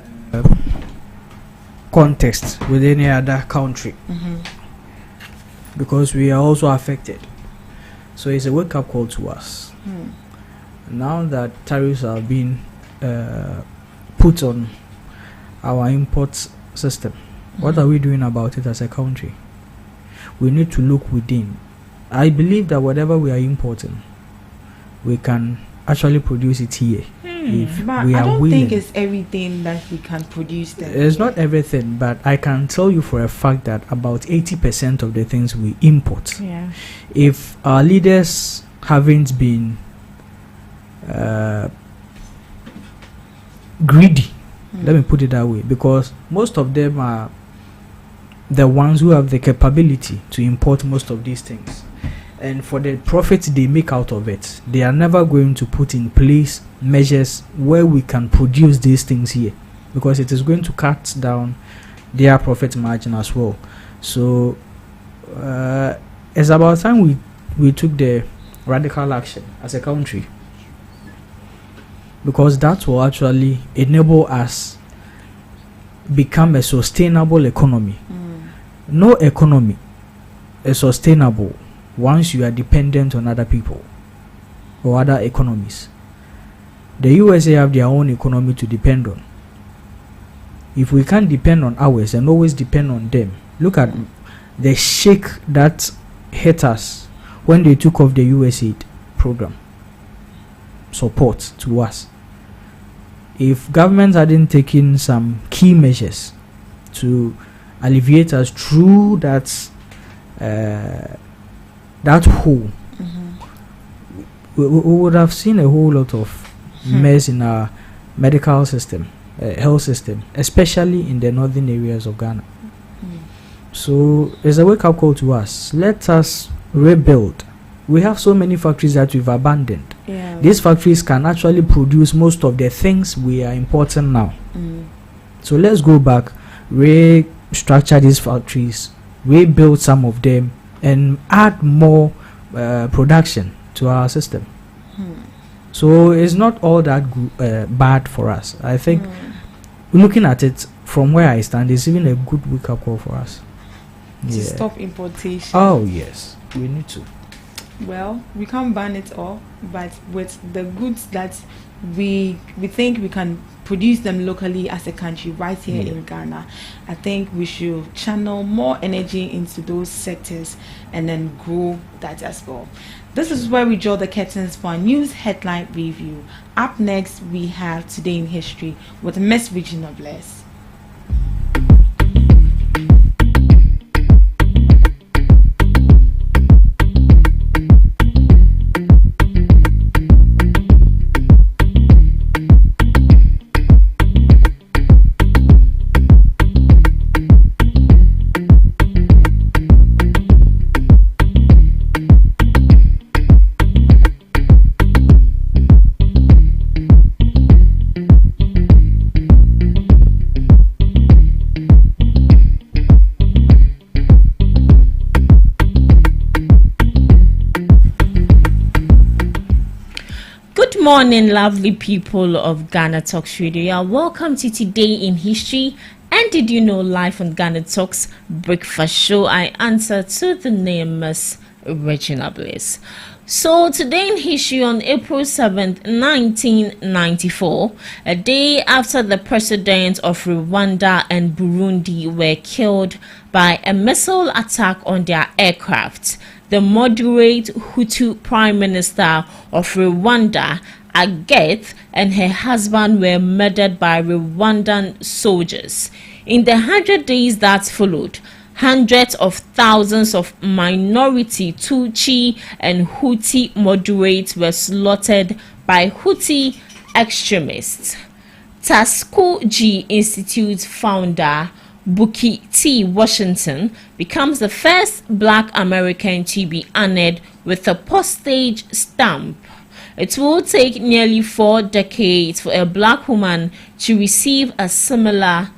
context with any other country because we are also affected. So it's a wake-up call to us. Now that tariffs are being put on our import system, what are we doing about it as a country? We need to look within. I believe that whatever we are importing, we can actually produce it here. If but we I are don't willing. think it's everything that we can produce there. It's not everything, but I can tell you for a fact that about 80% of the things we import, if our leaders haven't been greedy, let me put it that way, because most of them are the ones who have the capability to import most of these things, and for the profit they make out of it, they are never going to put in place measures where we can produce these things here, because it is going to cut down their profit margin as well. So it's about time we took the radical action as a country, because that will actually enable us become a sustainable economy. No economy is sustainable once you are dependent on other people or other economies. The USA have their own economy to depend on. If we can't depend on ours and always depend on them, look at the shake that hit us when they took off the USA program support to us. If governments hadn't taken some key measures to alleviate us through that hole, we would have seen a whole lot of mess in our medical system, health system, especially in the northern areas of Ghana. So it's a wake-up call to us. Let us rebuild. We have so many factories that we've abandoned. These factories can actually produce most of the things we are importing now. So let's go back, restructure these factories, rebuild some of them, and add more production to our system. So it's not all that bad for us. I think looking at it from where I stand, it's even a good wake-up call for us. To stop importation. Oh yes, we need to. Well, we can't ban it all, but with the goods that we think we can produce them locally as a country right here in Ghana, I think we should channel more energy into those sectors and then grow that as well. This is where we draw the curtains for our news headline review. Up next, we have Today in History with Miss Regina Bless. Good morning, lovely people of GhanaTalks Radio. Welcome to Today in History. And did you know, live on GhanaTalks breakfast show, I answer to the name Miss Regina Bliss. So today in history, on April 7th, 1994, a day after the presidents of Rwanda and Burundi were killed by a missile attack on their aircraft, the moderate Hutu Prime Minister of Rwanda, Agathe, and her husband were murdered by Rwandan soldiers. In the 100 days that followed, hundreds of thousands of minority Tutsi and Hutu moderates were slaughtered by Hutu extremists. Tuskegee Institute founder Booker T. Washington becomes the first Black American to be honored with a postage stamp. It will take nearly 4 decades for a Black woman to receive a similar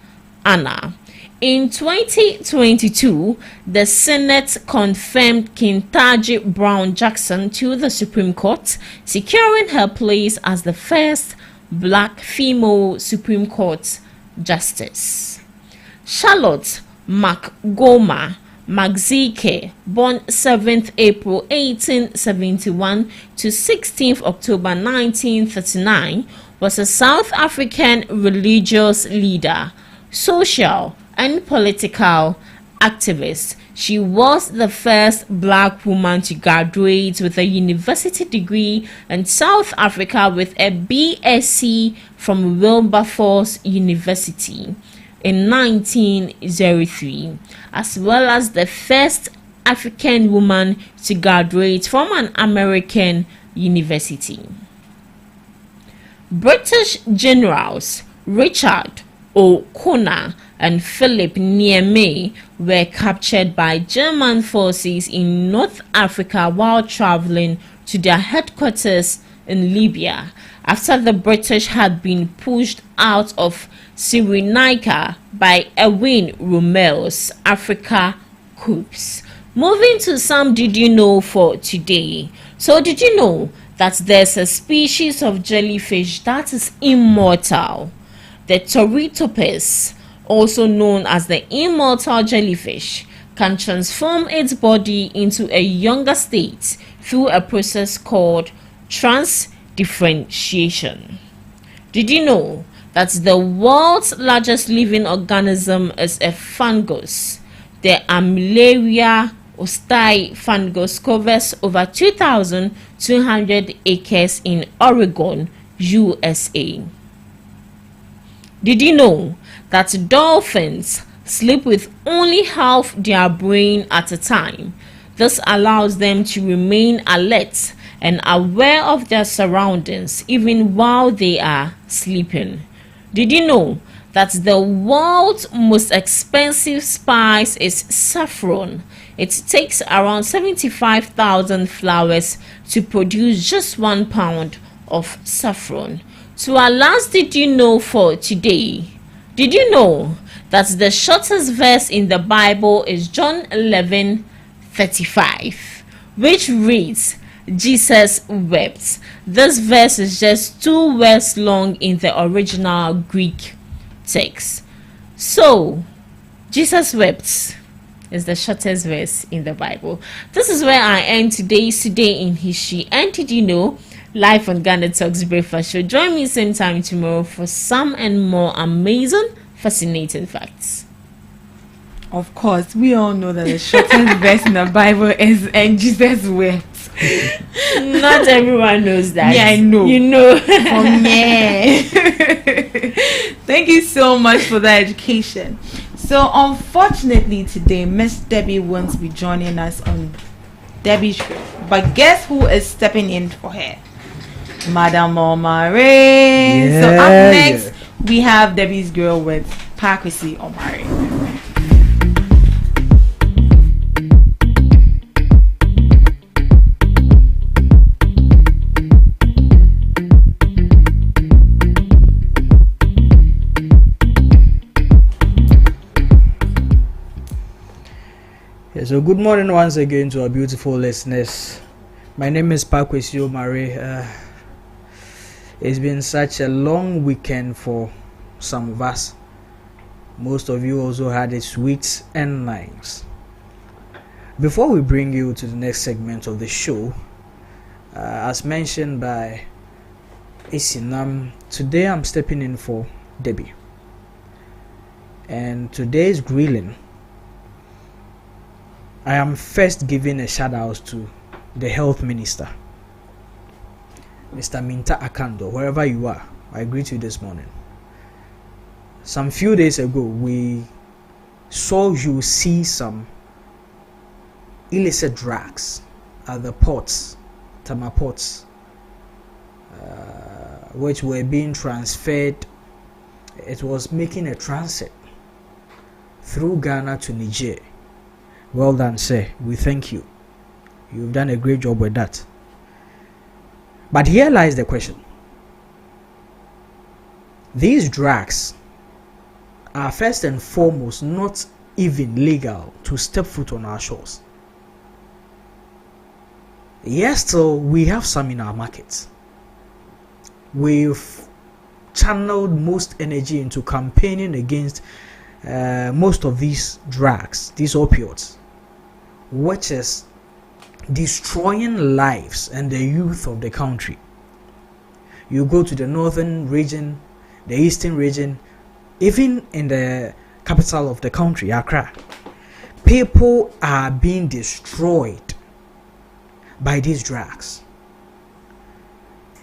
honor. In 2022, the Senate confirmed Ketanji Brown Jackson to the Supreme Court, securing her place as the first Black female Supreme Court justice. Charlotte McGoma Magzike, born 7th April 1871 to 16th October 1939, was a South African religious leader, social and political activist. She was the first Black woman to graduate with a university degree in South Africa with a BSc from Wilberforce University in 1903, as well as the first African woman to graduate from an American university. British generals Richard O'Connor and Philip Niamey were captured by German forces in North Africa while traveling to their headquarters in Libya after the British had been pushed out of Cyrenaica by Erwin Rommel's Africa Corps. Moving to some did you know for today. So did you know that there's a species of jellyfish that is immortal? The Torritopus, also known as the immortal jellyfish, can transform its body into a younger state through a process called transdifferentiation. Did you know that the world's largest living organism is a fungus? The Armillaria ostae fungus covers over 2,200 acres in Oregon, USA. Did you know that dolphins sleep with only half their brain at a time? This allows them to remain alert and aware of their surroundings even while they are sleeping. Did you know that the world's most expensive spice is saffron? It takes around 75,000 flowers to produce just 1 pound of saffron. So our last did you know for today. Did you know that the shortest verse in the Bible is John 11:35, which reads, Jesus wept. This verse is just 2 words long in the original Greek text. So, Jesus wept is the shortest verse in the Bible. This is where I end today's Today in History. And did you know, live on GhanaTalks Breakfast Show. Join me same time tomorrow for some and more amazing, fascinating facts. Of course, we all know that the shortest verse in the Bible is and Jesus wept. Not everyone knows that. Yeah, I know. You know. Yeah. Thank you so much for that education. So, unfortunately, today, Miss Debbie won't be joining us on Debbie's show. But guess who is stepping in for her? Madam Omare. Yeah, So, up next, we have Debbie's girl with Pakwesi Omare. So good morning once again to our beautiful listeners. My name is Pakwesi Omare. It's been such a long weekend for some of us. Most of you also had it sweet and nice. Before we bring you to the next segment of the show, as mentioned by Isinam, today I'm stepping in for Debbie. And today's grilling, I am first giving a shout out to the health minister, Mr. Minta Akando, wherever you are. I greet you this morning. Some few days ago, we saw you see some illicit drugs at the ports, Tama ports, which were being transferred. It was making a transit through Ghana to Niger. Well done, sir. We thank you. You've done a great job with that. But here lies the question. These drugs are first and foremost not even legal to step foot on our shores. Yes, still we have some in our markets. We've channeled most energy into campaigning against most of these drugs, these opioids, which is destroying lives and the youth of the country. You go to the northern region, the eastern region, even in the capital of the country, Accra, people are being destroyed by these drugs.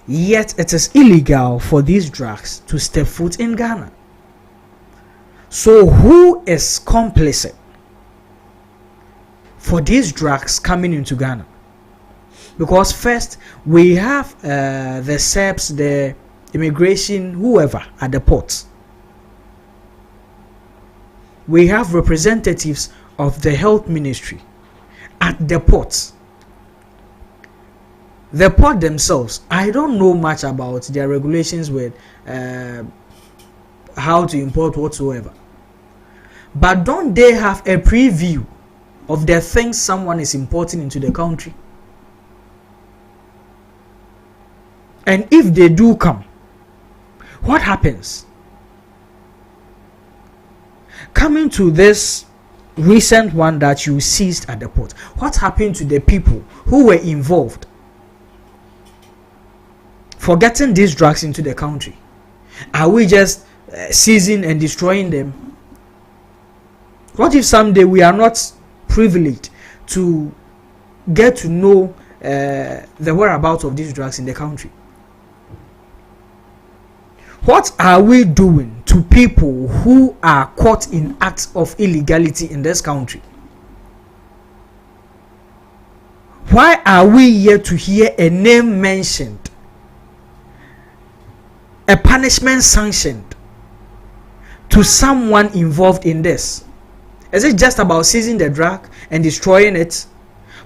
Yet it is illegal for these drugs to step foot in Ghana. So who is complicit for these drugs coming into Ghana? Because first we have the SEPs, the immigration, whoever at the ports. We have representatives of the health ministry at the ports. The port themselves, I don't know much about their regulations with how to import whatsoever. But don't they have a preview of the things someone is importing into the country? And if they do come, what happens? Coming to this recent one that you seized at the port, what happened to the people who were involved for getting these drugs into the country? Are we just seizing and destroying them? What if someday we are not privileged to get to know the whereabouts of these drugs in the country? What are we doing to people who are caught in acts of illegality in this country? Why are we yet to hear a name mentioned, a punishment sanctioned to someone involved in this? Is it just about seizing the drug and destroying it?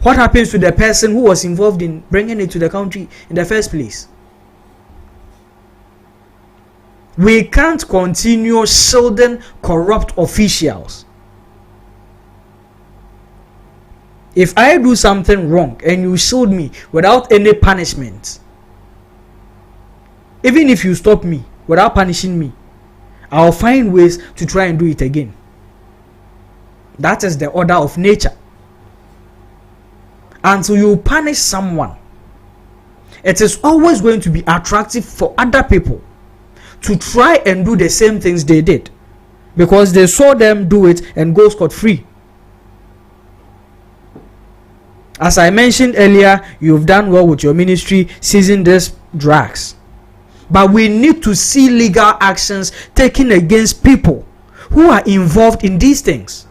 What happens to the person who was involved in bringing it to the country in the first place? We can't continue shielding corrupt officials. If I do something wrong and you shield me without any punishment, even if you stop me without punishing me, I'll find ways to try and do it again. That is the order of nature. Until you punish someone, it is always going to be attractive for other people to try and do the same things they did, because they saw them do it and go scot-free. As I mentioned earlier, you've done well with your ministry seizing these drugs, but we need to see legal actions taken against people who are involved in these things.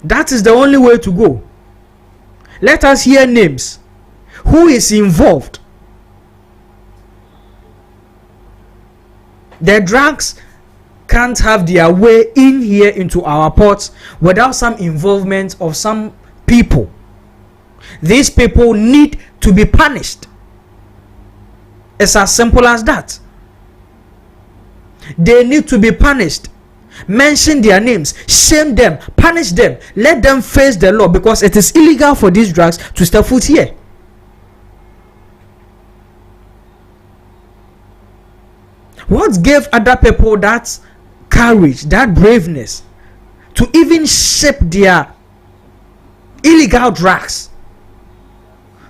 That is the only way to go. Let us hear names. Who is involved? The drugs can't have their way in here into our ports without some involvement of some people. These people need to be punished. It's as simple as that. They need to be punished. Mention their names, shame them, punish them, let them face the law, because it is illegal for these drugs to step foot here. What gave other people that courage, that braveness to even ship their illegal drugs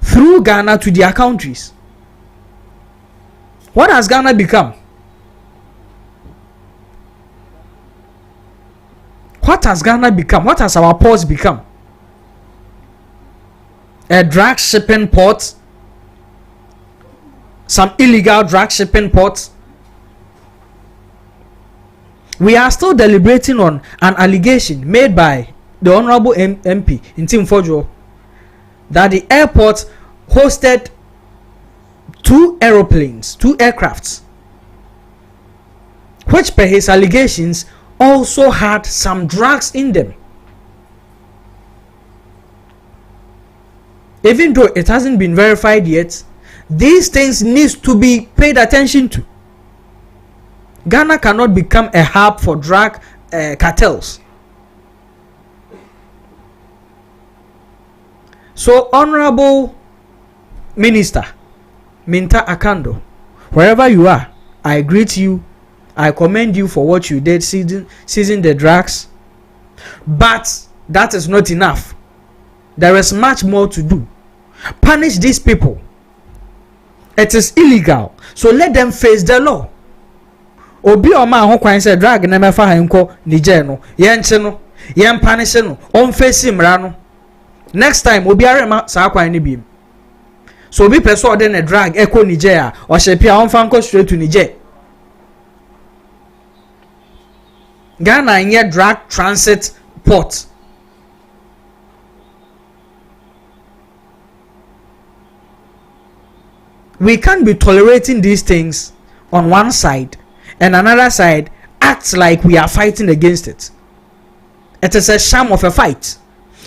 through Ghana to their countries? What has Ghana become? What has Ghana become? What has our ports become? A drug shipping port? Some illegal drug shipping ports? We are still deliberating on an allegation made by the Honorable MP in Tim Fojo that the airport hosted two aircrafts, which per his allegations also had some drugs in them. Even though it hasn't been verified yet, these things need to be paid attention to. Ghana cannot become a hub for drug cartels. So, Honorable Minister Minta Akando, wherever you are, I greet you. I commend you for what you did, seizing the drugs. But that is not enough. There is much more to do. Punish these people. It is illegal, so let them face the law. Obi oma ho kwan say drug na mefa ha nko Niger no ye nche no ye mpanish no on face mra no. Next time obi arema sa kwan ni biem. So obi person ode na drug eko Niger a o shepia on fa nko straight to Niger. Ghana nye drug transit port. We can't be tolerating these things on one side and another side acts like we are fighting against it. It is a sham of a fight.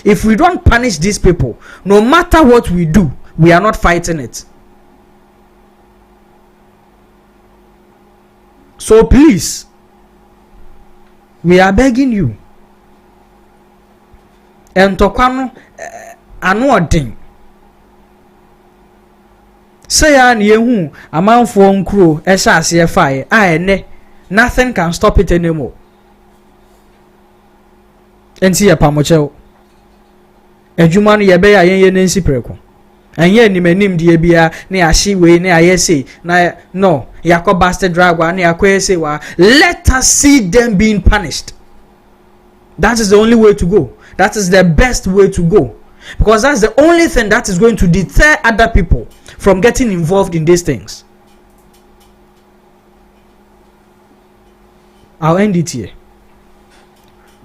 If we don't punish these people, no matter what we do, we are not fighting it. So please, we are begging you. And Tokwano anodin. Say an yehu a man for crew SRCFI ne nothing can stop it anymore. And see a pamocho. A Juman yabe a yen nancy preco. And yen ni menim de bia ne a she way ne a say na no Yako bastard dragwa ne a say wa. Let us see them being punished. That is the only way to go. That is the best way to go. Because that's the only thing that is going to deter other people from getting involved in these things. I'll end it here.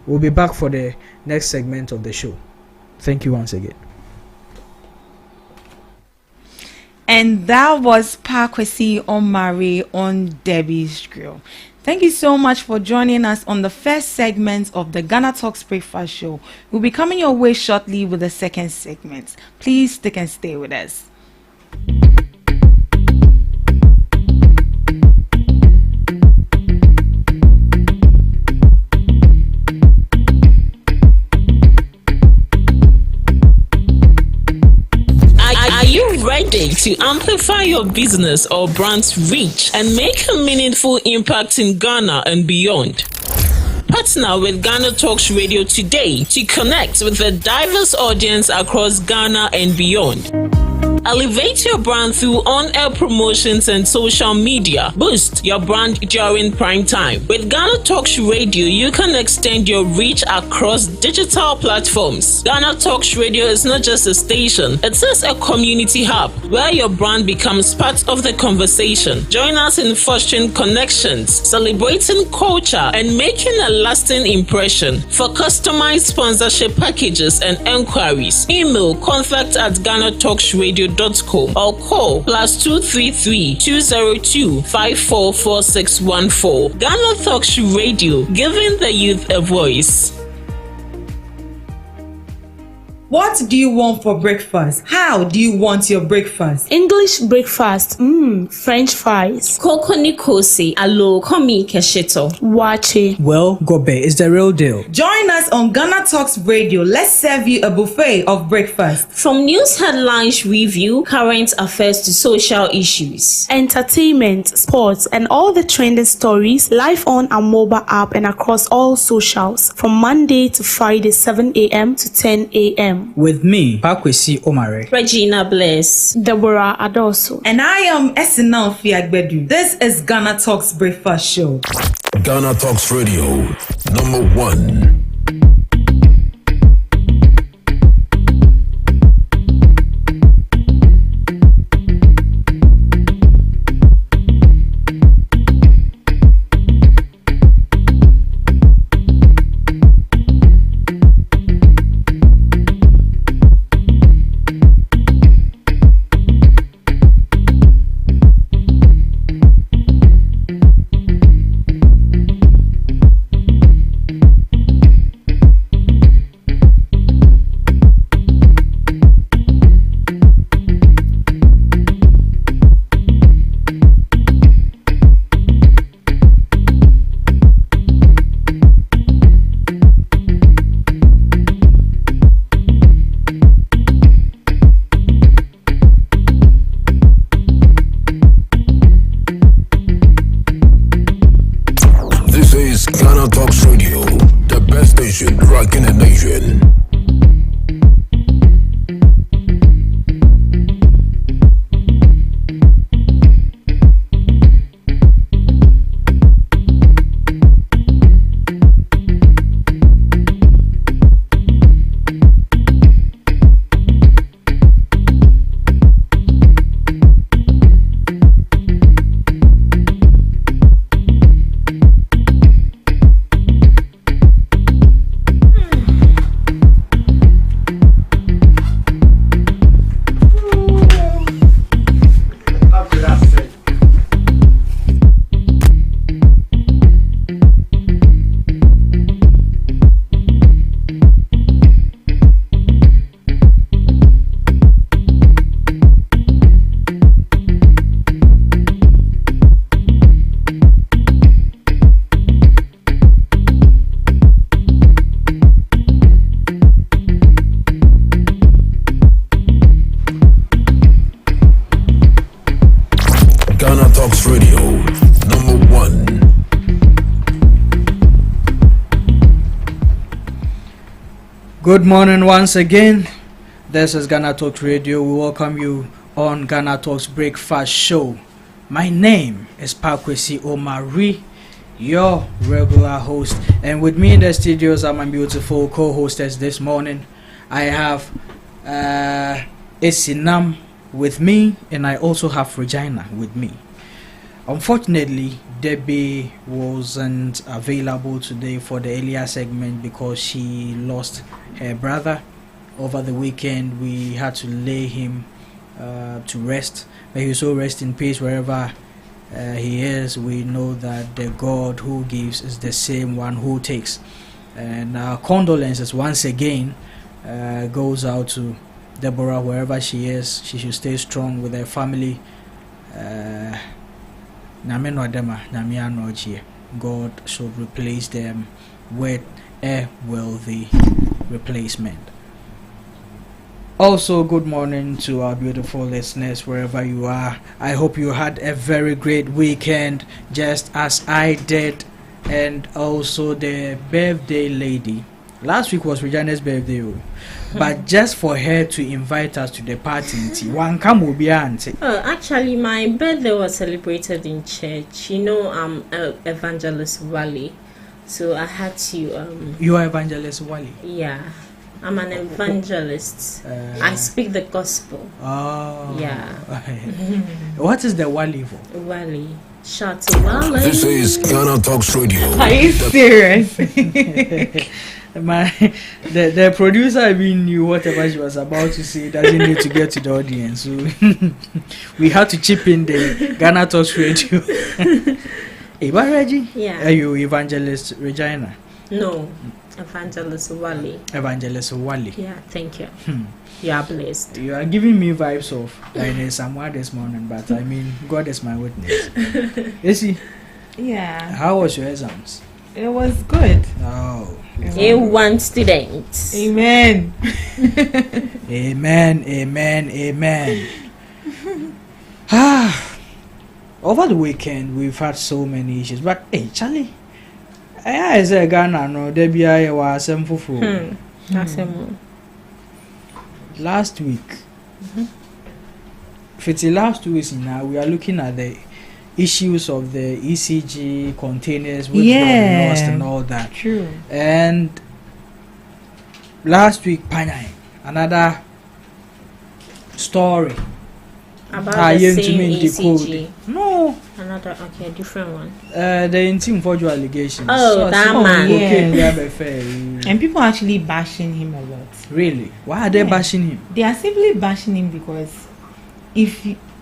We'll be back for the next segment of the show. Thank you once again. And that was Pakwesi Omari on Debbie's Grill. Thank you so much for joining us on the first segment of the Ghana Talks Breakfast Show. We'll be coming your way shortly with the second segment. Please stick and stay with us. Are you ready to amplify your business or brand's reach and make a meaningful impact in Ghana and beyond? Partner with GhanaTalks Radio today to connect with a diverse audience across Ghana and beyond. Elevate your brand through on-air promotions and social media. Boost your brand during prime time. With GhanaTalks Radio, you can extend your reach across digital platforms. GhanaTalks Radio is not just a station, it is a community hub where your brand becomes part of the conversation. Join us in fostering connections, celebrating culture, and making a lasting impression. For customized sponsorship packages and enquiries, email contact@GhanaTalksRadio.com or call +233 202 544614. GhanaTalks Radio, giving the youth a voice. What do you want for breakfast? How do you want your breakfast? English breakfast, French fries, Koko Nikosi, alo komi kesheto. wache. Well, Gobe is the real deal. Join us on Ghana Talks Radio. Let's serve you a buffet of breakfast. From news headlines review, current affairs to social issues. Entertainment, sports, and all the trending stories live on our mobile app and across all socials from Monday to Friday, 7 a.m. to 10 a.m. With me, Pakwesi Omari. Regina Bless. Deborah Adoso. And I am Esinal Fiagbedu. This is Ghana Talks Breakfast Show. Ghana Talks Radio, #1. Ghana Talks Radio, the best station rocking the nation. Talks Radio, #1. Good morning once again. This is Ghana Talks Radio. We welcome you on Ghana Talks Breakfast Show. My name is Pakwesi Omari, your regular host, and with me in the studios are my beautiful co-hostess this morning. I have Esinam with me, and I also have Regina with me. Unfortunately, Debbie wasn't available today for the earlier segment because she lost her brother over the weekend. We had to lay him to rest. May he so rest in peace wherever he is. We know that the God who gives is the same one who takes. And our condolences once again goes out to Deborah wherever she is. She should stay strong with her family. God should replace them with a wealthy replacement. Also, good morning to our beautiful listeners wherever you are. I hope you had a very great weekend, just as I did. And also the birthday lady. Last week was Regina's birthday, but just for her to invite us to the party, one come will be auntie. Actually, my birthday was celebrated in church. You know, I'm Evangelist Wally, so I had to. You are Evangelist Wally? Yeah, I'm an evangelist. I speak the gospel. Oh. Yeah. What is the Wally for? Wally. Shout to Wally. This is GhanaTalks Radio. Are you serious? The producer even knew whatever she was about to say doesn't need to get to the audience, so we had to chip in the GhanaTalks Radio. Hey, but Reggie, Yeah. Are you Evangelist Regina? No, Evangelist Wally. Evangelist Wally. Yeah, thank you. You are blessed. You are giving me vibes of somewhere this morning, but I mean, God is my witness. You see, Yeah, how was your exams? it was good. Oh, A1 student. Amen. amen, amen, amen. Over the weekend, we've had so many issues, but hey, Charlie, I say Ghana, no, there be a was some fufu. That's a more. Last week, for the last 2 weeks now, we are looking at the issues of the ECG containers which got lost and all that. True. And last week, Panay, another story. About the same ECG. No, Another, okay, different one. the intim forgery allegations. Oh, that some man. cocaine Yeah. there be fair. And people are actually bashing him a lot. Really? Why are they Yeah. bashing him? They are simply bashing him because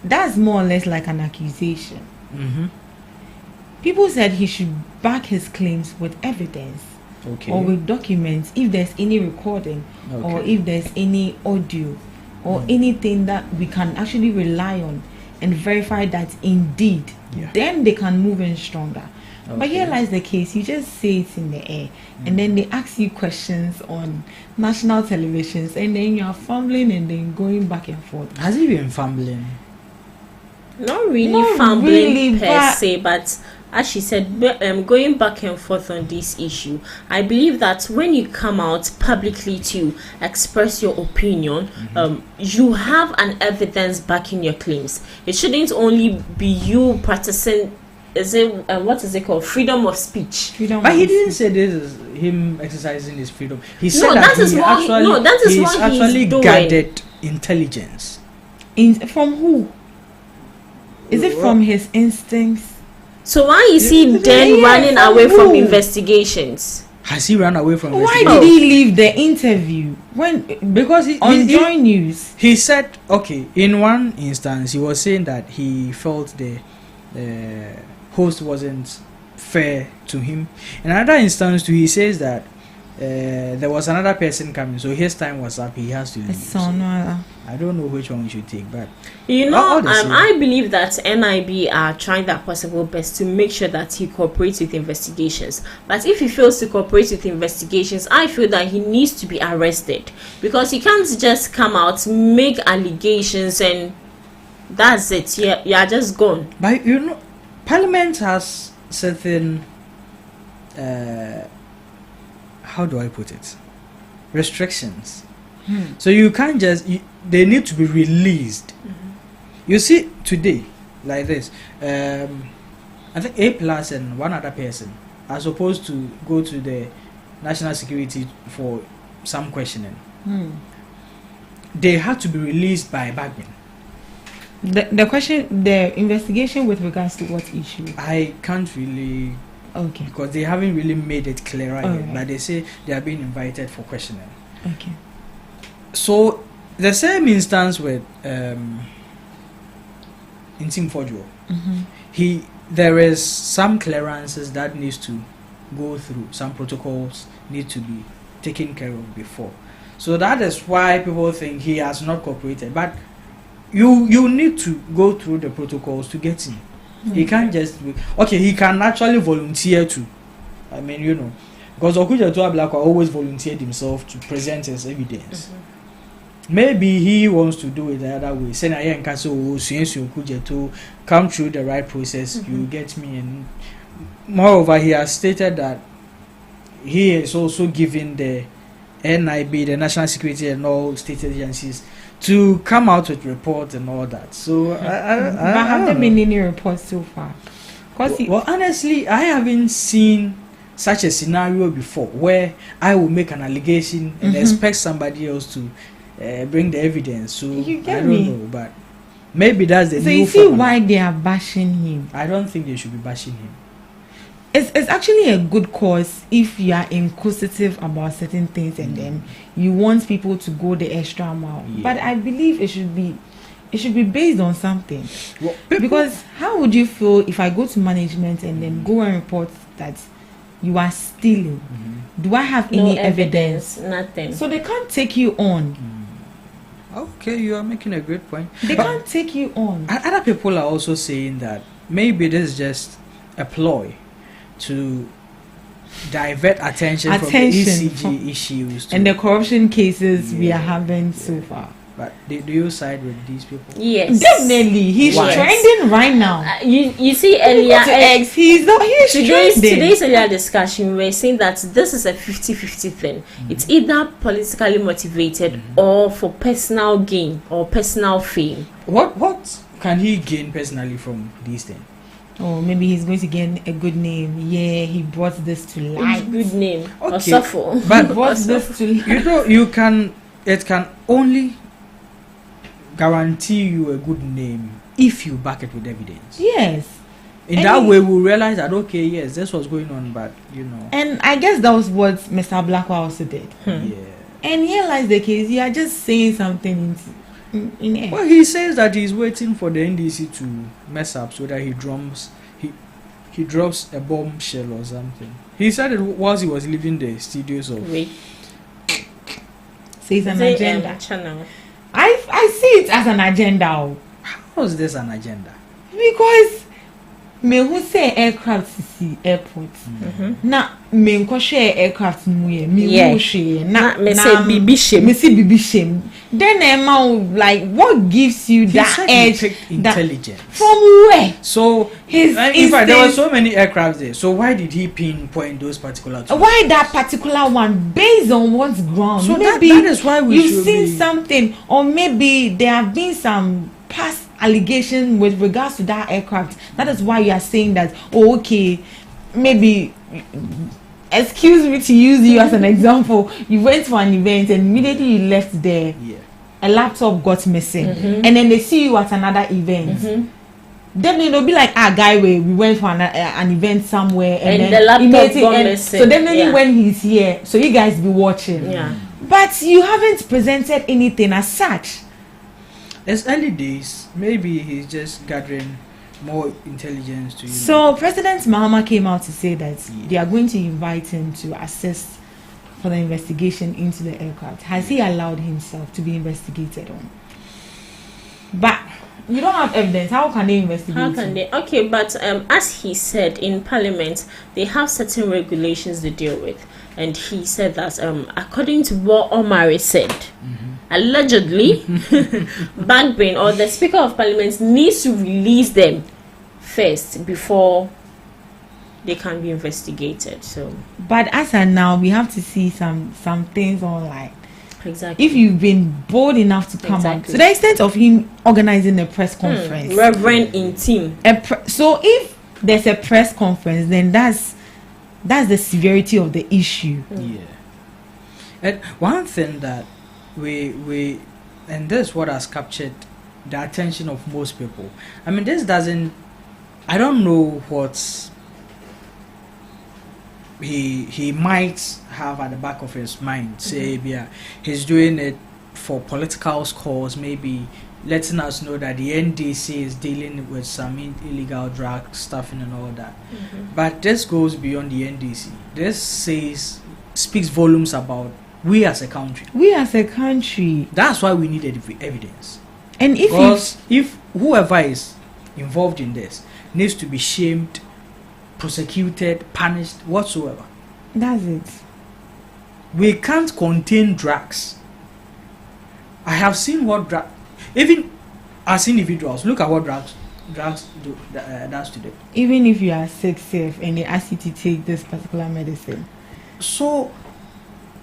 that's more or less like an accusation. Mm-hmm. People said he should back his claims with evidence Okay. or with documents if there's any recording or Okay. if there's any audio or anything that we can actually rely on and verify that indeed, Yeah. then they can move in stronger. But here Okay. lies the case, you just say it in the air and then they ask you questions on national televisions and then you are fumbling and then going back and forth. Has he been fumbling? Not really Not fumbling really, per but- se, but as she said, going back and forth on this issue, I believe that when you come out publicly to express your opinion, you have an evidence backing your claims. It shouldn't only be you practicing. What is it called? Freedom of speech. Freedom But he of didn't speech. say this is him exercising his freedom. He said No, that that is he what actually, that is he's what he's actually doing. gathered intelligence. From who? Is it from his instincts? So why is he then Yeah, running from away from who? Has investigations? he run away from Why investigation? did he leave the interview Because on Joy News? he said, okay, in one instance, he was saying that he felt the host wasn't fair to him. In another instance, too, he says that there was another person coming, so his time was up. He has to leave. So I don't know which one we should take, but You know, all the same. I believe that NIB are trying their possible best to make sure that he cooperates with investigations. But if he fails to cooperate with investigations, I feel that he needs to be arrested, because he can't just come out, make allegations, and that's it. You are just gone. But you know, Parliament has certain, how do I put it, restrictions. So you can't just, they need to be released. You see, today, like this, I think A plus and one other person are supposed to go to the national security for some questioning. They had to be released by Bagman. The investigation with regards to what issue? I can't really, Okay. because they haven't really made it clearer yet, Alright. but they say they are being invited for questioning. Okay. So the same instance with Intim Fojo. There is some clearances that needs to go through, some protocols need to be taken care of before. So that is why people think he has not cooperated. But you need to go through the protocols to get in. He can't just he can actually volunteer to. I mean, you know, because Okuja Black always volunteered himself to present his evidence. Maybe he wants to do it the other way. Say I can to come through the right process, you get me. And moreover, he has stated that he is also giving the NIB, the National Security and all state agencies, to come out with reports and all that. So, but have there been any reports so far? Well, honestly, I haven't seen such a scenario before where I will make an allegation and expect somebody else to bring the evidence. So I don't know, but maybe that's the. So new you see formula. why they are bashing him? I don't think they should be bashing him. It's actually a good cause if you are inquisitive about certain things and then you want people to go the extra mile. Yeah. But I believe it should be based on something. Well, Because how would you feel if I go to management and then go and report that you are stealing? Do I have No any evidence? Nothing. So they can't take you on. Okay, you are making a great point. They But can't take you on. other people are also saying that maybe this is just a ploy to divert attention from the ECG issues And the corruption cases we are having so far. But do you side with these people? Yes. Definitely. He's Yes. trending right now. You see earlier. He's trending. Today's earlier discussion, we were saying that this is a 50-50 thing. It's either politically motivated or for personal gain or personal fame. What can he gain personally from these things? Oh, maybe he's going to get a good name. Yeah, he brought this to light. Good name. Okay. Or suffer. But Brought this to light. it can only guarantee you a good name if you back it with evidence. Yes. In that way, we'll realize that, okay, yes, this was going on, but, you know. And I guess that was what Mr. Blackwell also did. Yeah. And here lies the case. You are just saying something in air. Well, he says that he's waiting for the NDC to mess up so that he drops a bombshell or something. He said it whilst he was leaving the studios of. Wait. So it's an agenda. Channel. I see it as an agenda. How is this an agenda? Because me who say aircraft see airport. Na me nko share aircraft mu ye. Me who share. Na me say bibi shame. Me say bibi shame. Then Emma, like, what gives you He that said edge? he picked intelligence. From where? So, His in fact, there were instincts- so many aircrafts there. So why did he pinpoint those particular two? Why that particular one? Based on what's ground. So maybe that is why we you've should seen be- something, or maybe there have been some past allegation with regards to that aircraft. That is why you are saying that. Oh, okay, maybe. Excuse me to use you as an example. You went for an event and immediately you left there. Yeah. A laptop got missing, and then they see you at another event. Then they'll be like, guy, we went for an event somewhere, and then the laptop immediately- got and missing. so definitely Yeah. when he's here, so you guys be watching. Yeah. But you haven't presented anything as such. It's early days. Maybe he's just gathering more intelligence to you. So President Mahama came out to say that they are going to invite him to assist for the investigation into the aircraft. Has he allowed himself to be investigated on? But you don't have evidence. How can they investigate? How can him? they? Okay, but as he said in Parliament, they have certain regulations to deal with, and he said that according to what Omar said, allegedly, Bankbrain or the Speaker of Parliament needs to release them first before they can be investigated. So But as and now, we have to see some things online. exactly. If you've been bold enough to come out, Exactly. to the extent of him organizing a press conference, Reverend in team. so if there's a press conference, then that's the severity of the issue. Yeah. And one thing that we and this is what has captured the attention of most people. I mean, this doesn't. I don't know what he might have at the back of his mind. Say, yeah, he's doing it for political scores, maybe letting us know that the NDC is dealing with some illegal drug stuff and all that. But this goes beyond the NDC. This speaks volumes about we as a country. We as a country. That's why we need evidence. And if whoever is involved in this needs to be shamed, prosecuted, punished, whatsoever. That's it. We can't contain drugs. I have seen what even as individuals, look at what drugs do does to them. Even if you are sick, safe, and they ask you to take this particular medicine. So,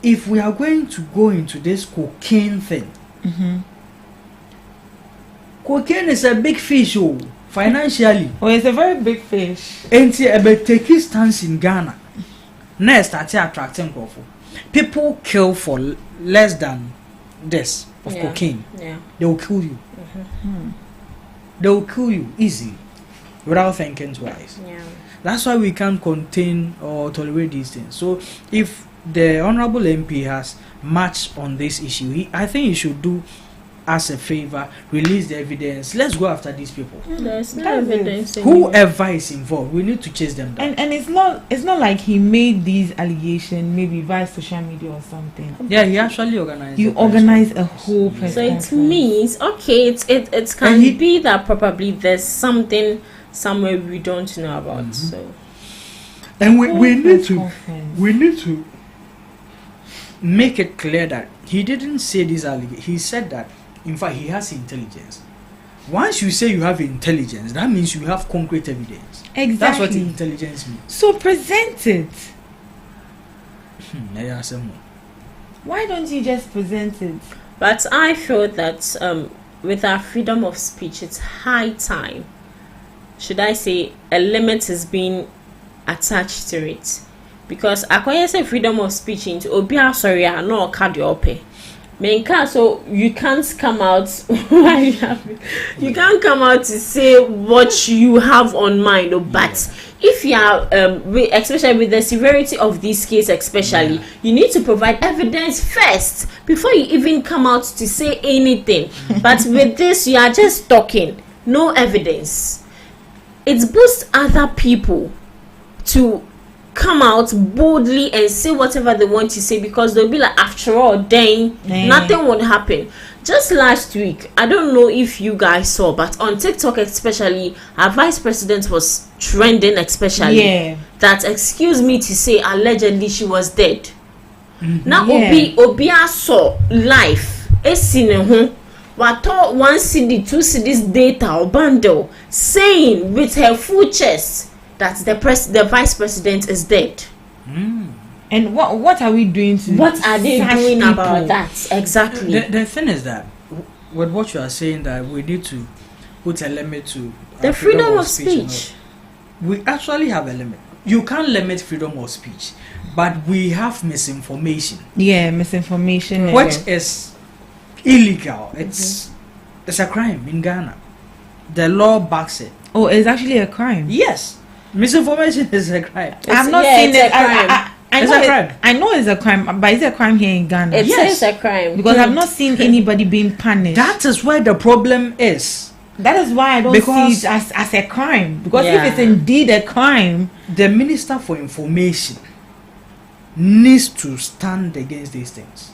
if we are going to go into this cocaine thing, cocaine is a big fish, financially. Oh, it's a very big fish. And take his stance in Ghana. Next, start attracting people. People kill for less than this of cocaine. Yeah. They will kill you. They will kill you easily without thinking twice. Yeah. That's why we can't contain or tolerate these things. So if the honorable MP has much on this issue, I think he should do us a favor, release the evidence. Let's go after these people. There's no evidence. Whoever is involved, we need to chase them down. And it's not like he made these allegations maybe via social media or something. Yeah, he actually organized. You organize a whole press So it conference. means it can be that probably there's something somewhere we don't know about. So and we need to make it clear that he didn't say these allegations. He said that in fact he has intelligence. Once you say you have intelligence, that means you have concrete evidence. Exactly. That's what intelligence means. So present it. Why don't you just present it? but I feel that with our freedom of speech, it's high time, should I say, a limit is being attached to it. Because I say freedom of speech into Obia sorry, I know cardio. So you can't come out you can't come out to say what you have on mind, but if you are especially with the severity of this case, especially you need to provide evidence first before you even come out to say anything. But with this, you are just talking, no evidence. It boosts other people to come out boldly and say whatever they want to say, because they'll be like, after all, then nothing would happen. Just last week, I don't know if you guys saw, but on TikTok especially, our vice president was trending, especially that, excuse me to say, allegedly she was dead. Now Obia saw life what 1 CD 2 CDs data or bundle saying with her full chest that the vice president is dead. And what are we doing to what are they doing people about that? Exactly. The thing is that with what you are saying, that we need to put a limit to the freedom of speech. We actually have a limit. You can't limit freedom of speech, but we have misinformation. Misinformation, which is illegal. It's a crime in Ghana. The law backs it. Oh, it's actually a crime. Yes. Misinformation is a crime. I've not seen it. I know it's a crime, but it's a crime here in Ghana. It is a crime because I've not seen anybody being punished. That is where the problem is. That is why I don't see it as a crime. Because if it's indeed a crime, the Minister for Information needs to stand against these things,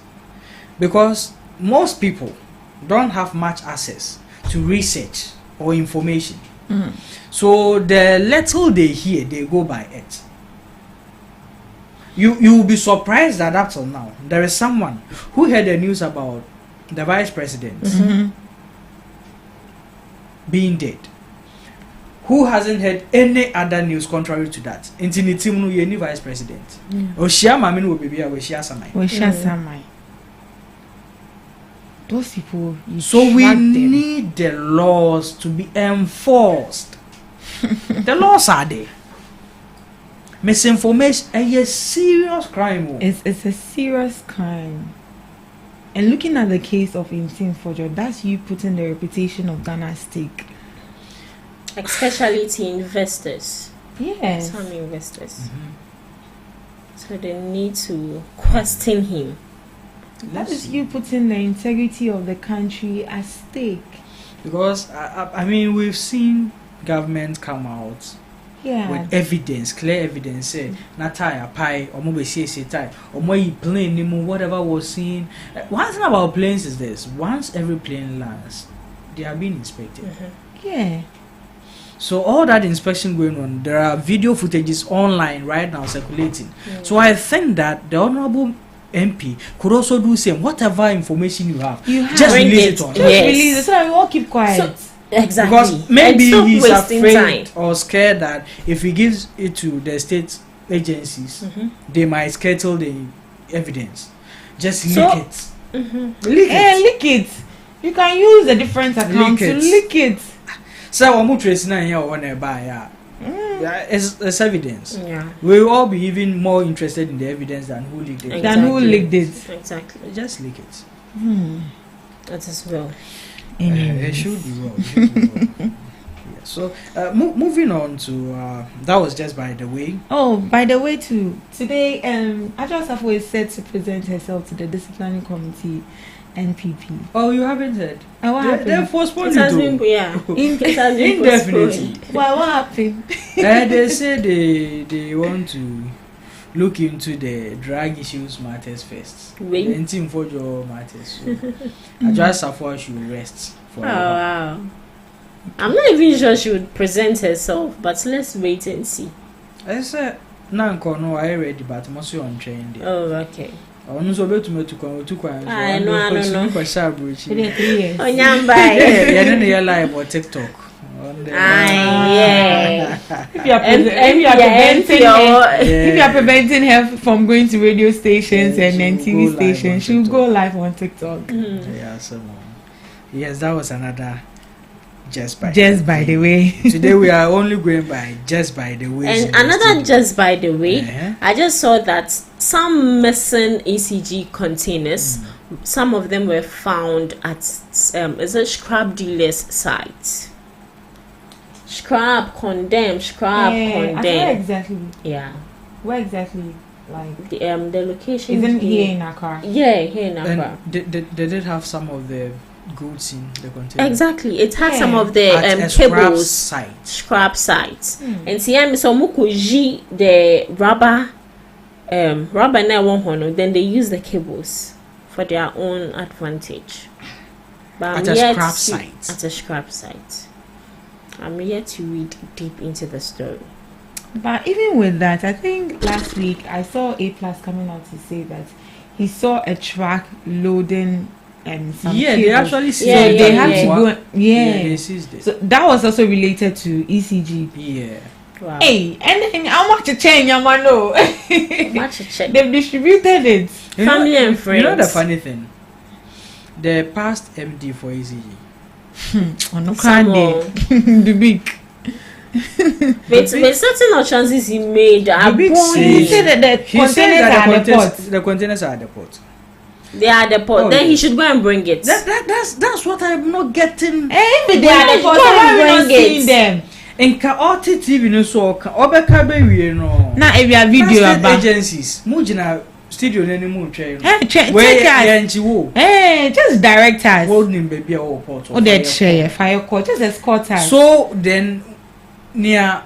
because most people don't have much access to research or information. So the little they hear, they go by it. You will be surprised that up till now there is someone who heard the news about the vice president being dead, who hasn't heard any other news contrary to that. Intinitimu yeni vice president. Oshia maminu will be oshia samai. Those people. So we need the laws to be enforced. The laws are there. Misinformation is a serious crime. It's a serious crime. And looking at the case of Intim Fojo, that's you putting the reputation of Ghana at stake. Especially to investors. Yes. Some investors. So they need to question him. That is you putting the integrity of the country at stake. Because I mean, we've seen government come out with evidence, clear evidence. Say, Nataya pie or maybe say tie or more plane, whatever was seen. One thing about planes is this: once every plane lands, they are being inspected. Yeah. So all that inspection going on, there are video footages online right now circulating. So I think that the honorable MP could also do same. Whatever information you have just release it on. Just release it so that we all keep quiet. Exactly. Because maybe he's afraid time. or scared that if he gives it to the state agencies, they might schedule the evidence. Just leak it. Leak it. Leak it. You can use a different account to leak it. So I'm tracing here on a buy. It's evidence. Yeah. We'll all be even more interested in the evidence than who leaked it. Exactly. Than who leaked it. Exactly. Just leak it. That is well. It should be well. Yeah. So moving on to that was just by the way. Oh, by the way, too. Today, Ajwa Safo is set to present herself to the disciplining committee. NPP. Oh, you haven't heard? What happened? They're postponed it. Has been, yeah. It has been indefinitely. Well, what happened? They say they want to look into the drug issues matters first. And team for your matters. So Ajwa Safo should rest for wow. I'm not even sure she would present herself, but let's wait and see. I said, no, I ready, but I'm also on train there. Oh, okay. I want to to come. I know. Oh, you're live on TikTok. Yeah. If you are preventing her from going to radio stations and then TV stations, she will go live on TikTok. Yeah, so yes, that was another just by the way. Today we are only going by just by the way. And another just by the way, I just saw that some missing ECG containers, some of them were found at is a scrap dealer's site. Scrap condemn. Where exactly? Yeah. Where exactly? Like the location isn't here in Accra? Yeah, here in Accra. They did have some of the goods in the container. Exactly, it had some of the cables. Scrap sites. And see, so mukuji the rubber na one then they use the cables for their own advantage. But at a scrap site. I'm yet to read deep into the story. But even with that, I think last week I saw A+ coming out to say that he saw a truck loading some cables. They actually see they have to go. They seized it. So that was also related to ECG. Yeah. Wow. Hey, and how much a change, Yamano? Much a check. They've distributed it. Family and friends. You know the funny thing? The past MD for ECG. The big. But certain chances he made are he said that the containers are at the port. They are the port. Then he should go and bring it. That's what I'm not getting. If they are the port, why are we not seeing them? In Kaoti TV no so Obeka be no. Na if you video about agencies, mujina studio nani mu twa. Just directors. Hold him baby or port. Oh, that share fire call, just escort us. So then near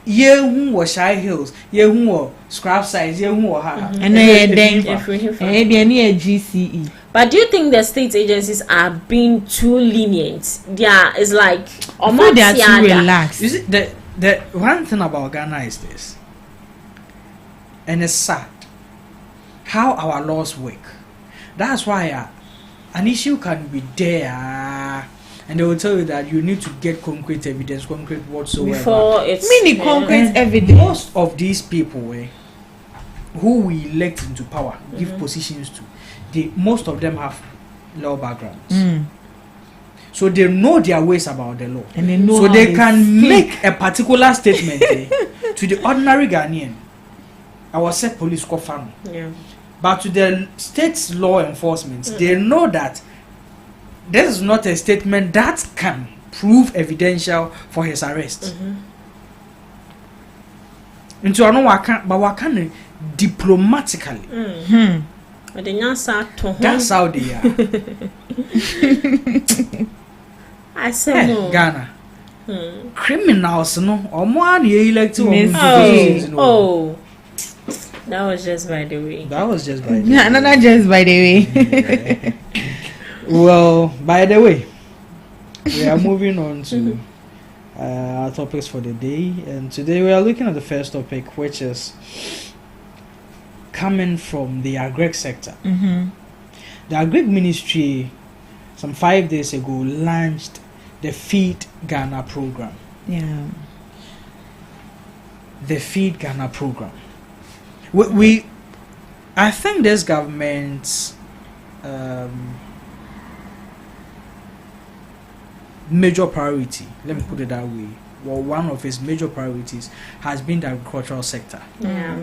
ye who was Shy Hills, ye who was scrap size, ye who ha. And then near GCE. But do you think the state agencies are being too lenient? Yeah, it's like they are too relaxed. You see, the one thing about Ghana is this, and it's sad how our laws work. That's why an issue can be there, and they will tell you that you need to get concrete evidence, concrete whatsoever. Before it's concrete evidence. Most of these people who we elect into power, give positions to, most of them have law backgrounds. So they know their ways about the law. And they know so they can make a particular statement to the ordinary Ghanaian. I was said police kofano. Yeah. But to the state's law enforcement, they know that this is not a statement that can prove evidential for his arrest. Into I know but what can diplomatically That's how they are. I said no. Ghana. Criminals, no. Or more elect to Oh, that was just by the way. That was just by the way. Yeah, not just by the way. Well, by the way, we are moving on to our topics for the day, and today we are looking at the first topic, which is coming from the agri sector. The agri ministry some 5 days ago launched the Feed Ghana program. Yeah. The Feed Ghana program. I think this government's major priority, let me put it that way, well, one of its major priorities has been the agricultural sector. Yeah.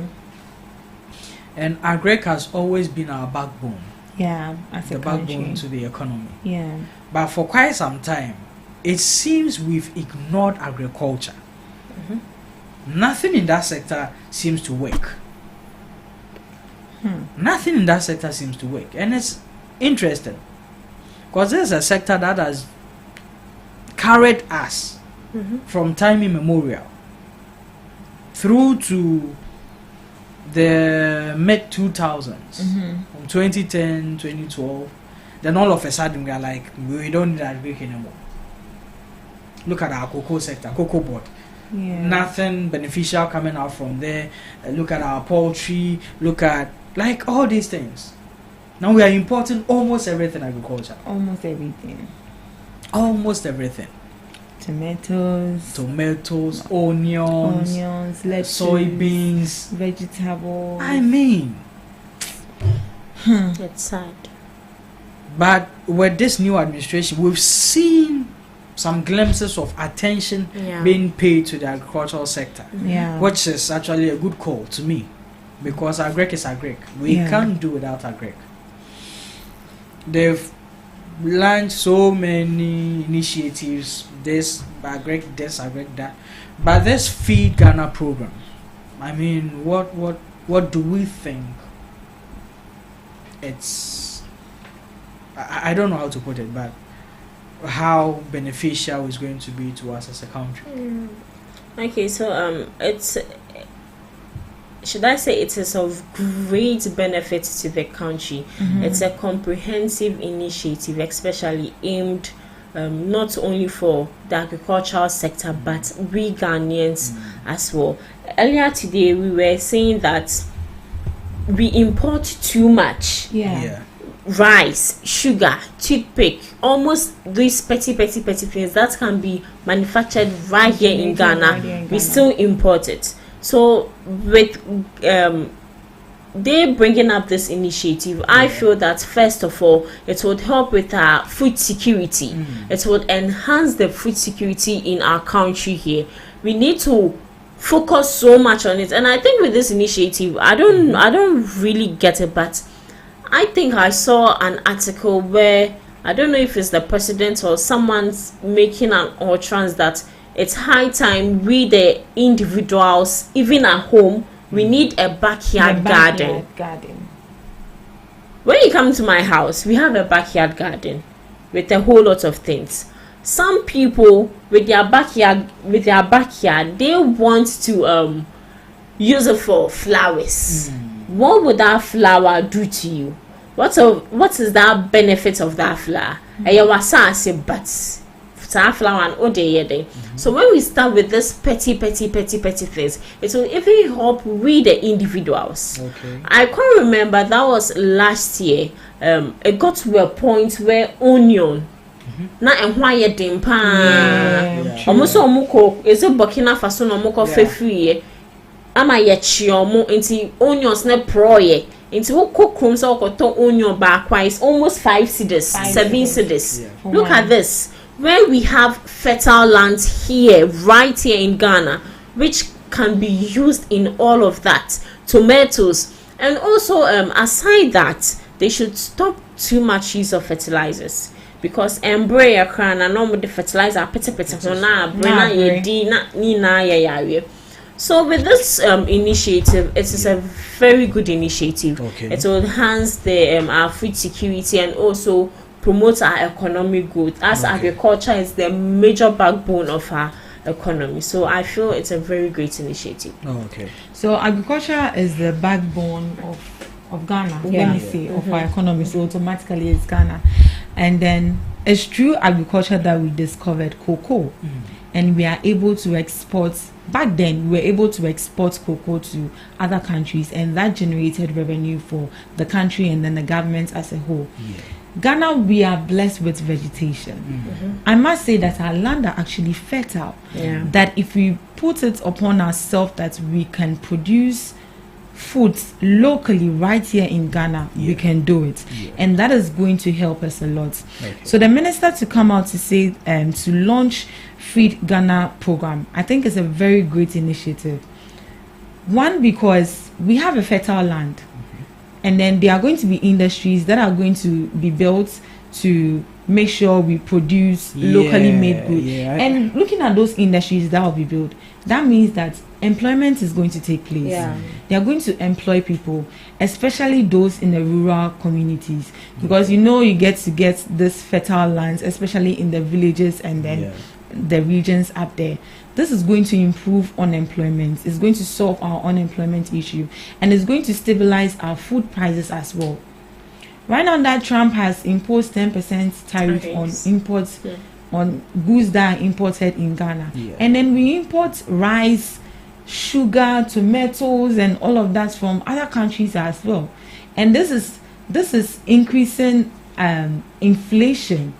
And agri has always been our backbone. Yeah, as the a country. Backbone to the economy. Yeah. But for quite some time, it seems we've ignored agriculture. Nothing in that sector seems to work. Nothing in that sector seems to work. And it's interesting, because there's a sector that has carried us from time immemorial through to the mid 2000s, from 2010, 2012. Then all of a sudden we are like, we don't need agri anymore. Look at our cocoa sector, cocoa board. Yeah. Nothing beneficial coming out from there. Look at our poultry. Look at like all these things. Now we are importing almost everything agriculture. Almost everything. Almost everything. Tomatoes, onions, lettuce, soybeans, vegetables. I mean, It's sad. but with this new administration, we've seen some glimpses of attention being paid to the agricultural sector, which is actually a good call to me, because agri is agri. We can't do without agri. They've launched so many initiatives, this agri, that, but this Feed Ghana program, I mean, what do we think? It's I don't know how to put it, but how beneficial it's going to be to us as a country. Okay, so it's, should I say, it is of great benefit to the country. It's a comprehensive initiative, especially aimed not only for the agricultural sector, but we Ghanaians as well. Earlier today, we were saying that we import too much. Rice, sugar, toothpick, almost these petty things that can be manufactured right here in Ghana, we still import it. So with they bringing up this initiative, I feel that first of all, it would help with our food security. It would enhance the food security in our country here. We need to focus so much on it, and I think with this initiative, I don't really get it, but I think I saw an article where, I don't know if it's the president or someone's making an utterance that it's high time we, the individuals, even at home, we need a backyard garden. When you come to my house, we have a backyard garden with a whole lot of things. Some people with their backyard, they want to use it for flowers. What would that flower do to you? What is that benefit of that flower? So when we start with this petty things, it will even help we the individuals. I can't remember, that was last year. It got to a point where onion na enhwa dem pa almost omuko is it Burkina Faso no omuko fefie ama ye chiomo nti onions na proye nti wo kokrom so okoto onion ba is almost 5 cedis, 7 cedis. Look at this, where we have fertile lands here, right here in Ghana, which can be used in all of that. Tomatoes, and also aside that, they should stop too much use of fertilizers, because embrace crana no the fertilizer pete na brena ye di na ni na ya. So with this initiative, it is a very good initiative. Okay. It will enhance the our food security and also promote our economic growth, as agriculture is the major backbone of our economy. So I feel it's a very great initiative. Okay. So agriculture is the backbone of Ghana, let me say, of our economy. So automatically it's Ghana. And then it's through agriculture that we discovered cocoa. And we are able to export. Back then, we were able to export cocoa to other countries, and that generated revenue for the country and then the government as a whole. Ghana, we are blessed with vegetation. I must say that our land are actually fertile. That if we put it upon ourselves that we can produce foods locally right here in Ghana, we can do it. And that is going to help us a lot. So the minister to come out to say to launch Feed Ghana program, I think is a very great initiative. One, because we have a fertile land, and then there are going to be industries that are going to be built to make sure we produce locally made goods. And looking at those industries that will be built, that means that employment is going to take place. They are going to employ people, especially those in the rural communities, because you get to get this fertile lands, especially in the villages and then the regions up there. This is going to improve unemployment. It's going to solve our unemployment issue, and it's going to stabilize our food prices as well. Right now, that Trump has imposed 10% tariff on imports on goods that are imported in Ghana, and then we import rice, sugar, tomatoes, and all of that from other countries as well. And this is increasing inflation.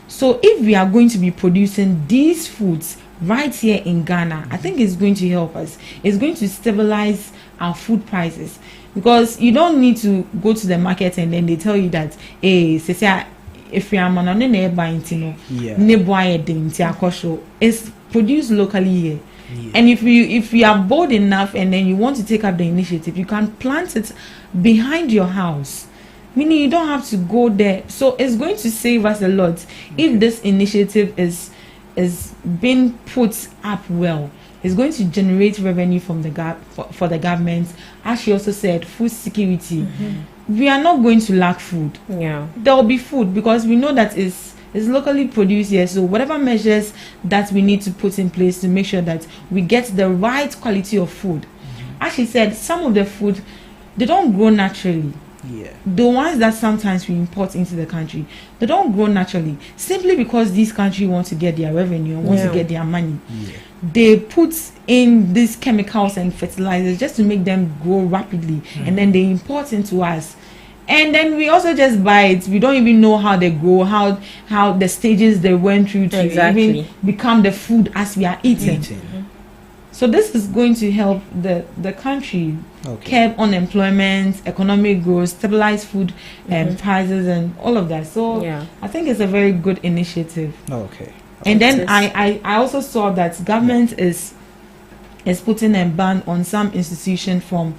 So if we are going to be producing these foods right here in Ghana, I think it's going to help us. It's going to stabilize our food prices, because you don't need to go to the market and then they tell you that, hey, if you are it's produced locally here. And if you are bold enough and then you want to take up the initiative, you can plant it behind your house, meaning you don't have to go there. So it's going to save us a lot if this initiative is being put up well. It's going to generate revenue from the for the government. As she also said, food security. We are not going to lack food. There will be food, because we know that it's locally produced here. So whatever measures that we need to put in place to make sure that we get the right quality of food. As she said, some of the food, they don't grow naturally. The ones that sometimes we import into the country, they don't grow naturally, simply because these countries want to get their revenue and want to get their money. They put in these chemicals and fertilizers just to make them grow rapidly, and then they import into us, and then we also just buy it. We don't even know how they grow, how the stages they went through to even become the food as we are eating. So this is going to help the country curb unemployment, economic growth, stabilize food prices and all of that. So I think it's a very good initiative. And then I also saw that government is putting a ban on some institutions from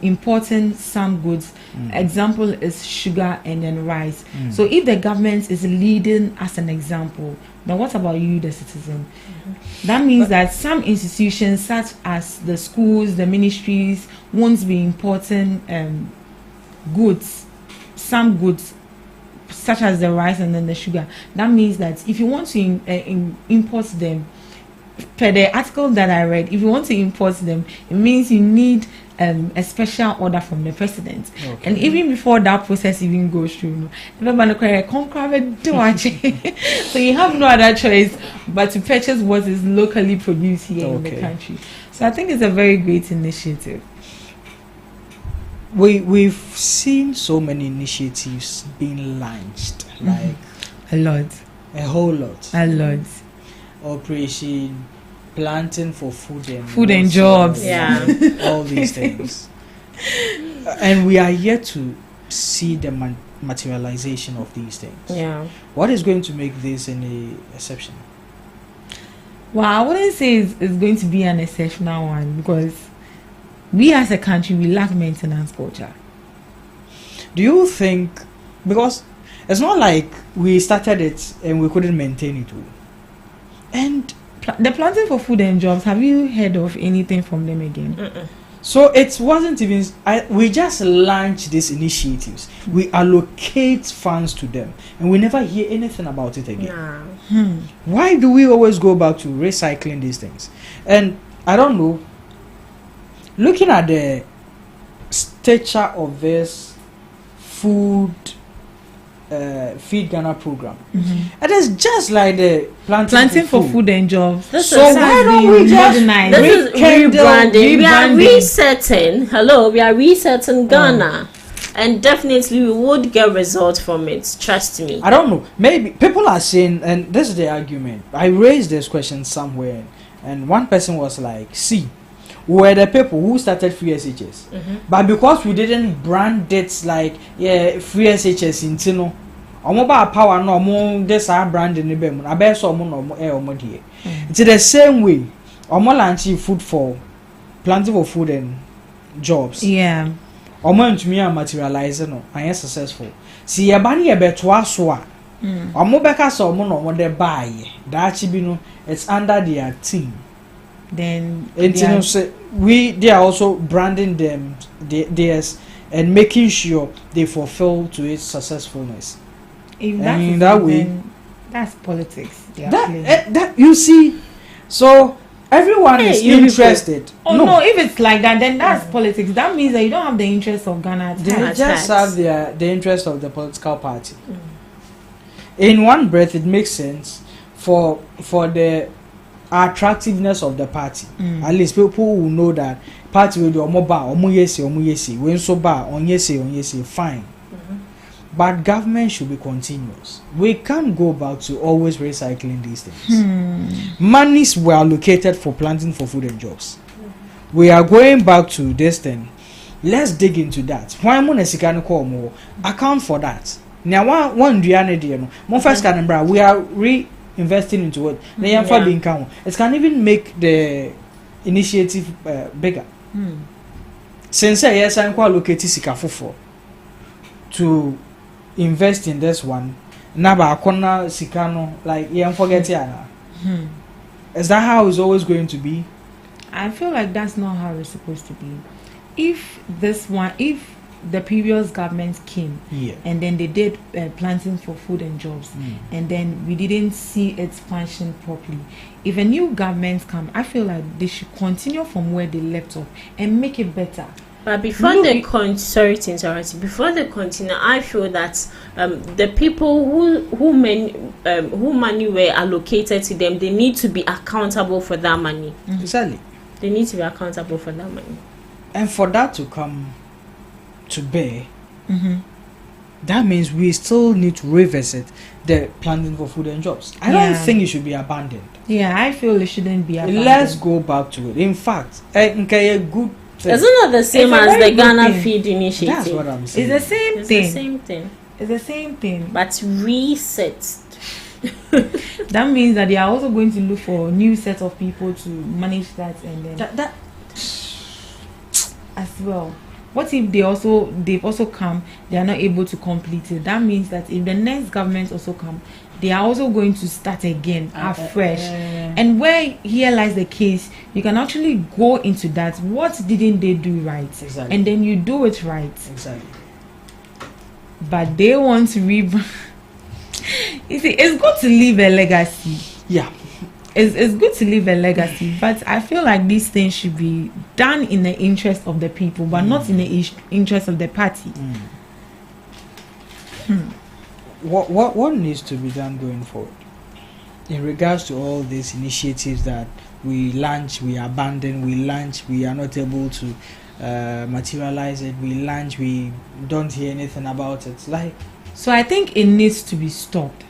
importing some goods. Example is sugar and then rice. So if the government is leading as an example, then what about you, the citizen? That means that some institutions, such as the schools, the ministries, won't be importing goods, some goods, such as the rice and then the sugar. That means that if you want to import them, per the article that I read, if you want to import them, it means you need a special order from the president. And even before that process even goes through, so you have no other choice but to purchase what is locally produced here in the country. So I think it's a very great initiative. We've seen so many initiatives being launched, like a whole lot. Operation Planting for Food and Jobs. All these things. And we are yet to see the materialization of these things. What is going to make this any exception? Well, I wouldn't say it's going to be an exceptional one, because we as a country, we lack maintenance culture. Do you think, because it's not like we started it and we couldn't maintain it, and the planting for food and jobs. Have you heard of anything from them again? So it wasn't even. We just launched these initiatives. We allocate funds to them, and we never hear anything about it again. Why do we always go back to recycling these things? And I don't know. Looking at the stature of this food Feed Ghana program, it is just like the planting for food and jobs. So why don't we just this is rebranding? We are resetting. Hello, we are resetting Ghana, and definitely we would get results from it. Trust me. I don't know. Maybe people are saying, and this is the argument. I raised this question somewhere, and one person was like, "See, we were the people who started free SHS, but because we didn't brand it like free SHS in Tino, omoba power no mo this our brand in the bem. I bet so no here. It's the same way. Omo launching food for planting for food and jobs. Yeah. Omo ntumi a materialize no, and successful. See ya bani ebetwa so a. Omo beka so omo de buy. That chibi no, it's under their team. Then they are also branding them theirs and making sure they fulfill to its successfulness. If that in that way, that's politics. That you see, so everyone is interested. No, if it's like that, then that's politics. That means that you don't have the interest of Ghana. They just have the interest of the political party. In one breath, it makes sense for the attractiveness of the party. At least people will know that party will do omo yesi when so ba on yesi fine. But government should be continuous. We can't go back to always recycling these things. Monies were allocated for planting for food and jobs. We are going back to this thing. Let's dig into that. Why mo nesikano call more? Account for that. Now one reality no. First can we are investing into it. It can even make the initiative bigger. Since yes, I'm quite located Sikafufo to invest in this one. Naba Kona Sikano, like forget Is that how it's always going to be? I feel like that's not how it's supposed to be. If the previous government came and then they did planting for food and jobs and then we didn't see its function properly, if a new government come, I feel like they should continue from where they left off and make it better. But before they continue, I feel that the people who money were allocated to them, they need to be accountable for that money. Exactly. They need to be accountable for that money. And for that to come to bear, that means we still need to revisit the planting for food and jobs. I don't think it should be abandoned. Yeah, I feel it shouldn't be abandoned. Let's go back to it. In fact, a good thing. It's not the same as the Ghana Feed Initiative. That's what I'm saying. It's the same thing. It's the same thing. But reset. That means that they are also going to look for a new set of people to manage that and then that as well. What if they've also come, they are not able to complete it? That means that if the next government also come, they are also going to start again afresh. And where here lies the case, you can actually go into that. What didn't they do right? Exactly. And then you do it right. Exactly. But they want to You see, it's good to leave a legacy. Yeah. It's good to leave a legacy, but I feel like these things should be done in the interest of the people, but not in the interest of the party. What needs to be done going forward in regards to all these initiatives that we launch, we abandon, we launch, we are not able to materialize it, we launch, we don't hear anything about it? So I think it needs to be stopped.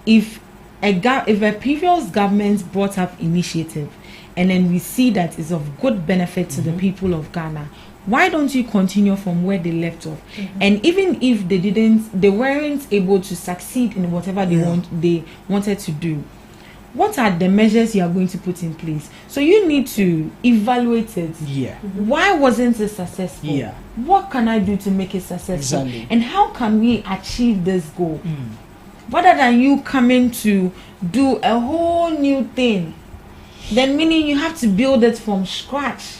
If a previous government brought up initiative and then we see that it's of good benefit to the people of Ghana, why don't you continue from where they left off? And even if they weren't able to succeed in whatever they wanted to do, what are the measures you are going to put in place? So you need to evaluate it. Why wasn't it successful? What can I do to make it successful? Exactly. And how can we achieve this goal? rather than you coming to do a whole new thing, then meaning you have to build it from scratch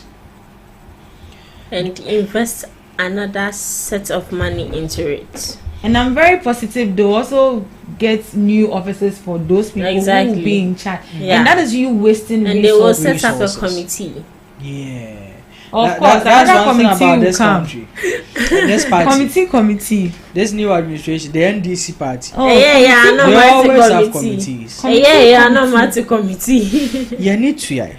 and invest another set of money into it. And I'm very positive they'll also get new officers for those people who will be in charge. Yeah. And that is you wasting and resources. they will set up a committee. Yeah. Of course, that's another one thing committee about will this come. country. This party, Committee. this new administration, the NDC party. Oh, I know. They always have Committee. committees. I know. Matter committee. You need to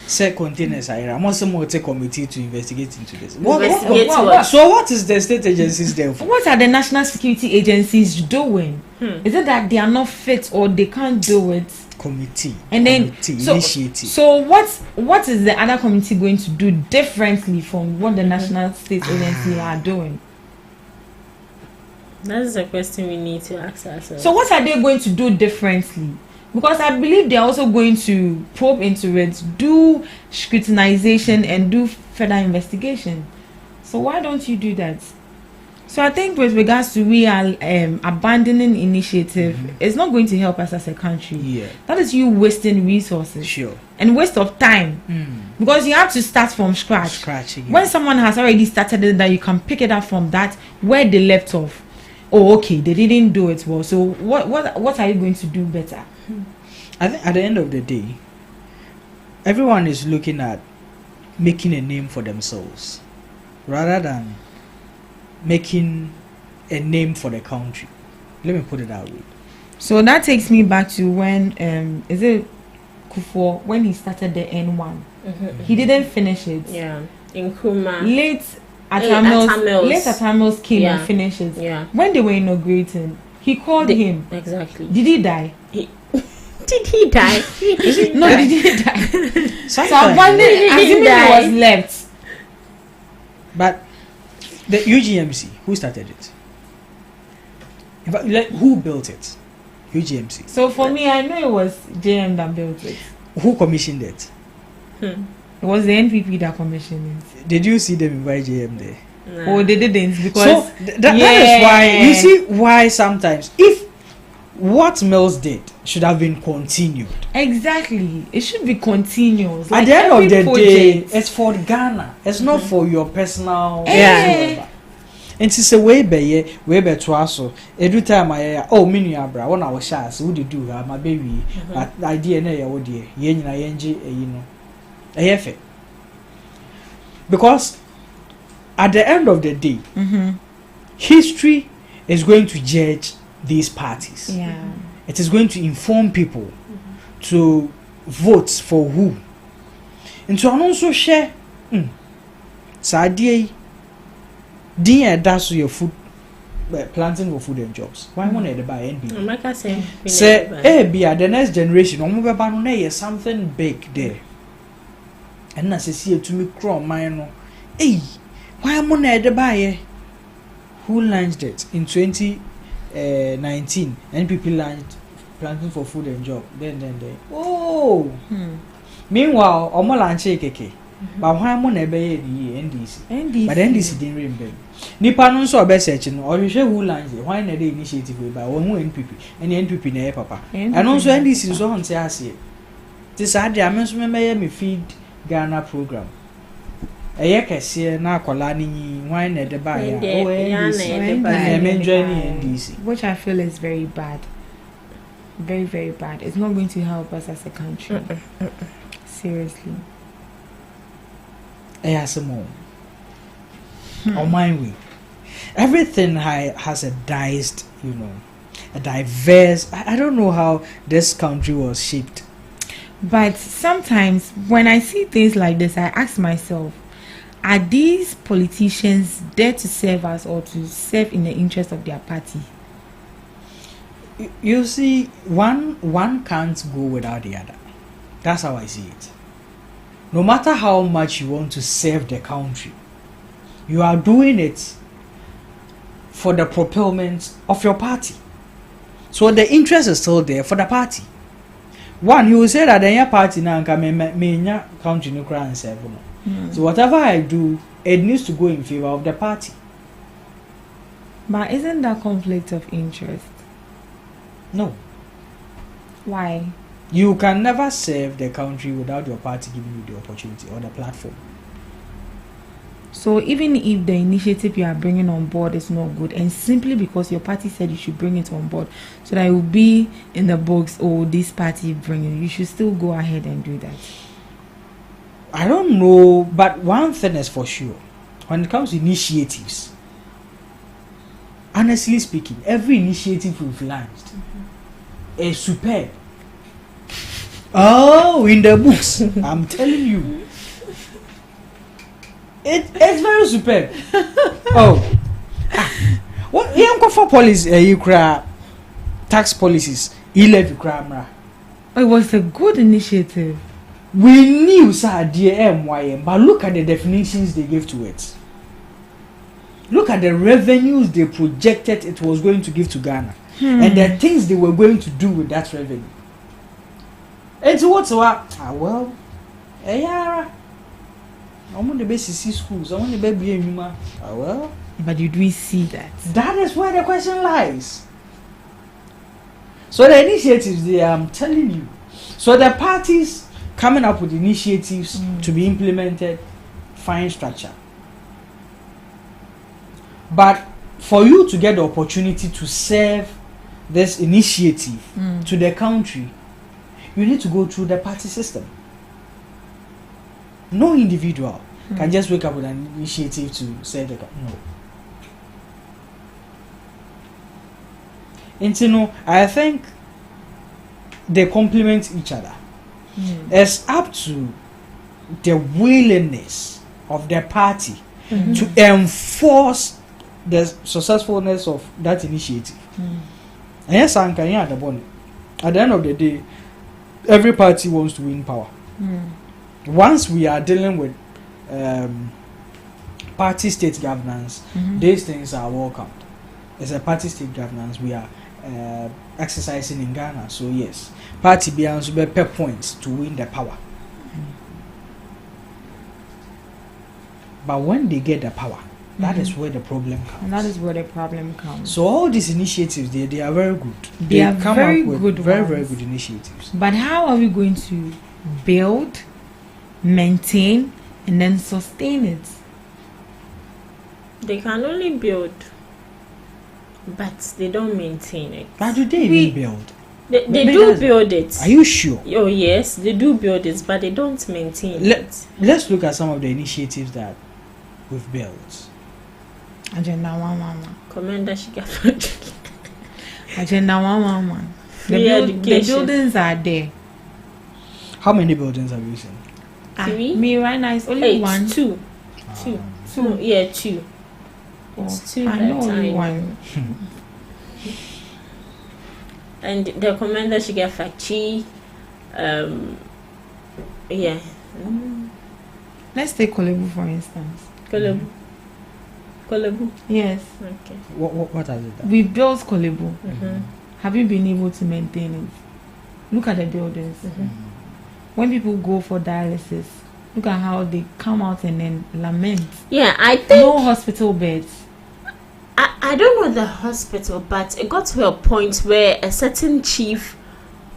say containers. I'm also more take committee to investigate into this. Investigate what? So what is the state agencies there for? What are the national security agencies doing? Is it that they are not fit or they can't do it? Committee. And then initiative. So what is the other committee going to do differently from what the national state agency are doing? That's a question we need to ask ourselves. So what are they going to do differently? Because I believe they're also going to probe into it, do scrutinization and do further investigation. So why don't you do that? So I think with regards to we are abandoning initiative, it's not going to help us as a country. Yeah. That is you wasting resources. Sure. And waste of time. Because you have to start from scratch. Again. When someone has already started it, that you can pick it up from that where they left off. Oh, okay, they didn't do it well. So what are you going to do better? I think at the end of the day, everyone is looking at making a name for themselves rather than making a name for the country. Let me put it that way. So that takes me back to when is it Kufuor, when he started the N1. He didn't finish it. Yeah. In Kuma. Late Atamils came and finished it. Yeah. When they were inaugurating, he called him. Exactly. Did he die? Did he die? No, did he die? So Sometimes- assuming he was left. But the UGMC, who started it? In fact, like, who built it? UGMC. So for me, I know it was JM that built it. Who commissioned it? It was the NPP that commissioned it. Did you see them invite JM there? Oh, they didn't because So that is why you see why sometimes if what Mills did should have been continued. Exactly, it should be continuous. At the end of the day, it's for Ghana. It's not for your personal. Yeah. And it's a way be to us. Every time I mini abra when I was shy, so would do my baby. But idea na ya wodi yen na yenji eyefe. Because at the end of the day, history is going to judge these parties. Yeah. It is going to inform people to vote for who. And to also share Sadie dear that's your food planting for food and jobs. Why won't they buy NB? Say be the next generation on something big there. And as I see it to me crow mine. Hey, why am I the buyer? Who launched it in 2019? NPP launched planting for food and job. Then. Oh. Meanwhile, Omo launch keke. But why am I the NDC? But NDC didn't remember. Nipa no so be search no. Or you who launched it? Why not the initiative by one NPP? And NPP na papa. And also NDC so on say ase. This Saturday I mention me feed Ghana program. Eye kese na akola ni why na de ba ya NDC, which I feel is very bad, very very bad. It's not going to help us as a country. Seriously. Some on my way, everything has a diverse. I don't know how this country was shaped. But sometimes when I see things like this, I ask myself, are these politicians there to serve us or to serve in the interest of their party? You see, one can't go without the other. That's how I see it. No matter how much you want to serve the country, you are doing it for the propelment of your party. So the interest is still there for the party. One, you will say that the party now can me country no crown serve. So whatever I do, it needs to go in favor of the party. But isn't that conflict of interest? No. Why? You can never serve the country without your party giving you the opportunity or the platform. So even if the initiative you are bringing on board is not good, and simply because your party said you should bring it on board, so that it will be in the books, oh, this party bringing, you should still go ahead and do that. I don't know, but one thing is for sure. When it comes to initiatives, honestly speaking, every initiative we've launched is superb. Oh, in the books, I'm telling you. It's very superb. Oh. What young for policy you cry tax policies, e-levy cramra. It was a good initiative. We knew sir DMYM, but look at the definitions they gave to it. Look at the revenues they projected it was going to give to Ghana. And the things they were going to do with that revenue. And so what's what? Well, yeah. I want the basic schools. I want the baby in Yuma. Well, But did we see that? that is where the question lies. So the initiatives there, I'm telling you. So the parties coming up with initiatives to be implemented, fine structure. But for you to get the opportunity to serve this initiative to the country, you need to go through the party system. No individual can just wake up with an initiative to serve the country. No. And you know, I think they complement each other. It's up to the willingness of the party to enforce the successfulness of that initiative. And yes, at the end of the day, every party wants to win power. Once we are dealing with party state governance, these things are welcomed. As a party state governance, we are exercising in Ghana. So yes, party belongs to per points to win the power. But when they get the power, that is where the problem comes. And that is where the problem comes. So all these initiatives, they are very good. They are come very up with good very, ones. very good initiatives. But how are we going to build, maintain, and then sustain it? They can only build, but they don't maintain it. But do they even build? They Maybe do that's- build it. Are you sure? Oh yes, they do build it, but they don't maintain it. Let's look at some of the initiatives that we've built. Agenda 111. Commander Shigafat. Agenda 111. Free The education. buildings are there. How many buildings have you seen? Three? Me right now it's only one. Two. No, yeah, two. It's two I know that only I one. And the commander Shigafat. Yeah. Let's take Kolebu for instance. Kolebu. Kolebu. Yes. Okay. What has it done? We built Kolebu. Have you been able to maintain it? Look at the buildings. When people go for dialysis, look at how they come out and then lament. Yeah, I think No hospital beds. I don't know the hospital, but it got to a point where a certain chief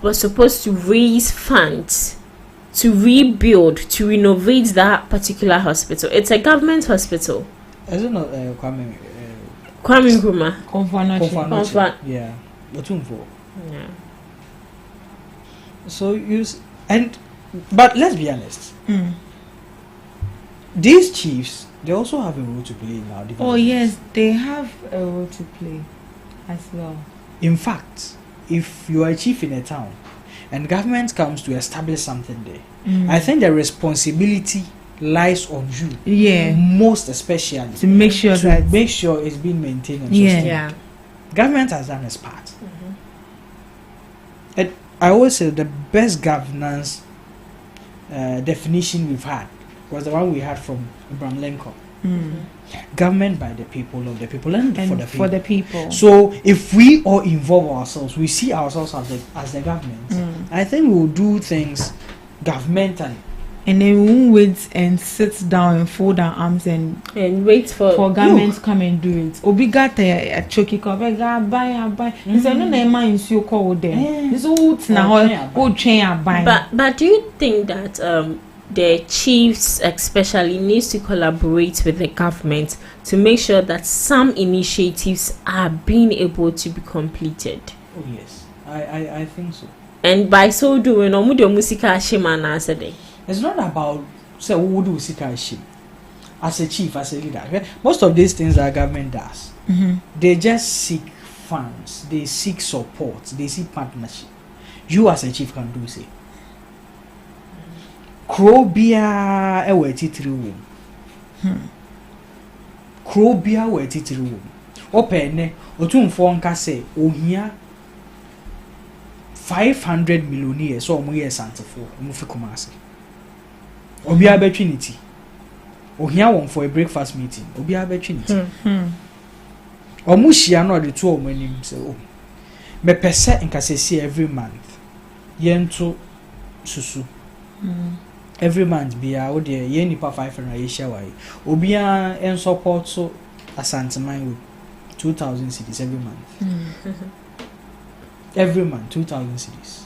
was supposed to raise funds to rebuild, to renovate that particular hospital. It's a government hospital. Is it not Kwame Kwame Nkrumah. Konfanoche. Konfa- Yeah. Otumfo. Yeah. So but let's be honest. These chiefs, they also have a role to play in our development. Oh yes, they have a role to play as well. In fact, if you are a chief in a town and government comes to establish something there, I think the responsibility lies on you. Yeah. Most especially To make sure that make sure it's being maintained and Yeah. sustained. Yeah. Government has done its part. And I always say the best governance definition we've had was the one we had from Abraham Lincoln. Government by the people, of the people, and for the people. So if we all involve ourselves, we see ourselves as the government. I think we will do things governmentally and then we won't wait and sit down and fold our arms and wait for government to come and do it. Obi got a choky cover, buy. It's no name in so called them. It's all now old chain buy. But do you think that the chiefs especially needs to collaborate with the government to make sure that some initiatives are being able to be completed? Oh yes, I think so. And by so doing, it's not about say who would do sikashi as a chief, as a leader. Okay? Most of these things that government does, they just seek funds, they seek support, they seek partnership. You as a chief can do say. Krobia ewe titiri wo. Krobia we titiri wo. Opene otumfo nka say ohia 500 million so omo ye santefo omo fi Kumasi. Obi abetwinity. Ohia won for a breakfast meeting. Obi abetwinity. Omo hia no de to omo anim say oh. Me pese nka say every month. Yento susu. Every month bia wo de ye nipa 500 ye share wai. Obi en support so asanteman with 2,000 cedis every month. Every month 2,000 cedis.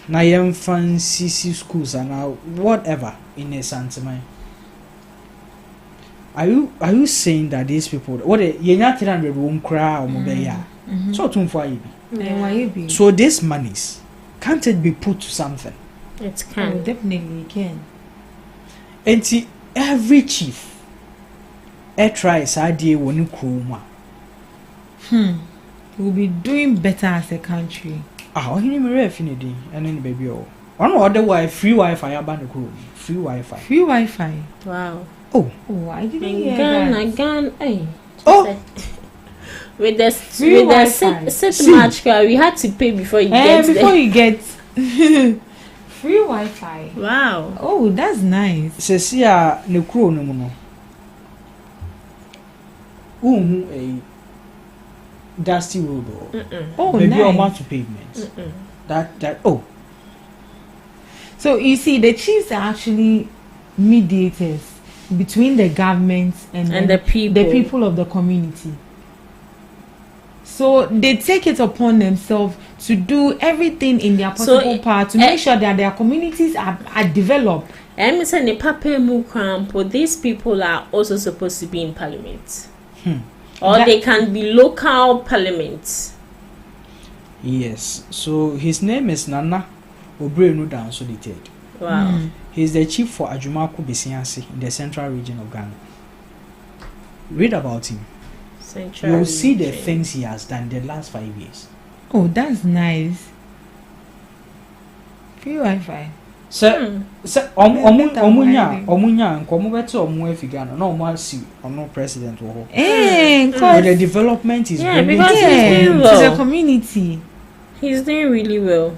Na yem fancy schools and whatever in a santeman. Are you saying that these people what ye not 300 won cry or mobeya? So tumfo ayi. So these monies can't it be put to something? It can. Oh, definitely can. And see, every chief tries idea when you chroma. We'll be doing better as a country. He never refinity and then baby. One otherwise free Wi-Fi about the crew. Free Wi-Fi. Free Wi-Fi. Wow. Oh, I didn't hear that. Again, hey. Oh. With the sit match we had to pay before you get before you get free Wi-Fi. Wow. Oh, that's nice. Sesia ne kro no no. A dusty road. Oh, maybe nice. on to pavement. That oh. So you see, the chiefs are actually mediators between the government and the people of the community. So they take it upon themselves to do everything in their possible part to make sure that their communities are developed. And these people are also supposed to be in parliament. Or they can be local parliaments. Yes. So his name is Nana Obrenu Danso Detailed. Wow. He's the chief for Ajumaku Besiansi in the central region of Ghana. Read about him. You'll see the things he has done the last 5 years. Oh, that's nice. Free Wi-Fi. Sir, omunya nkomo beto omu efigano no omu si ono president wo ho. But the development is because he's doing well to the community. He's doing really well.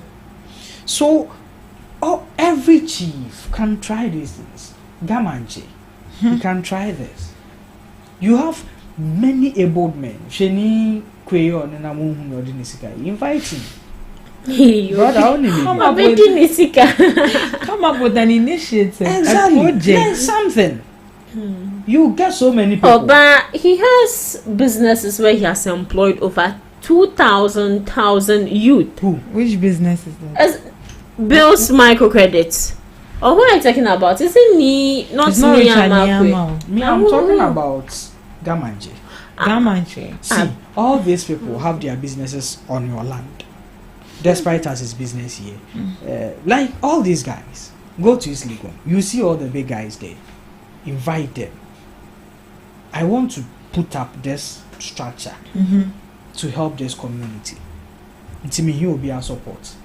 So every chief can try these things. Gamanche, you can try this. You have many able men. Sheni Kweyo and Namu Nodinisika. Invite him. Come up with an initiative. Exactly. A project. Something. You get so many people. But he has businesses where he has employed over 2,000 youth. Who? Which business is that? As Bill's microcredits. Or what are you talking about? Isn't he not me? I'm talking about Gamanje. Gamanje. See, all these people have their businesses on your land. Despite as his business here. Like all these guys, go to his legal. You see all the big guys there. Invite them. I want to put up this structure to help this community. To me, he will be our support.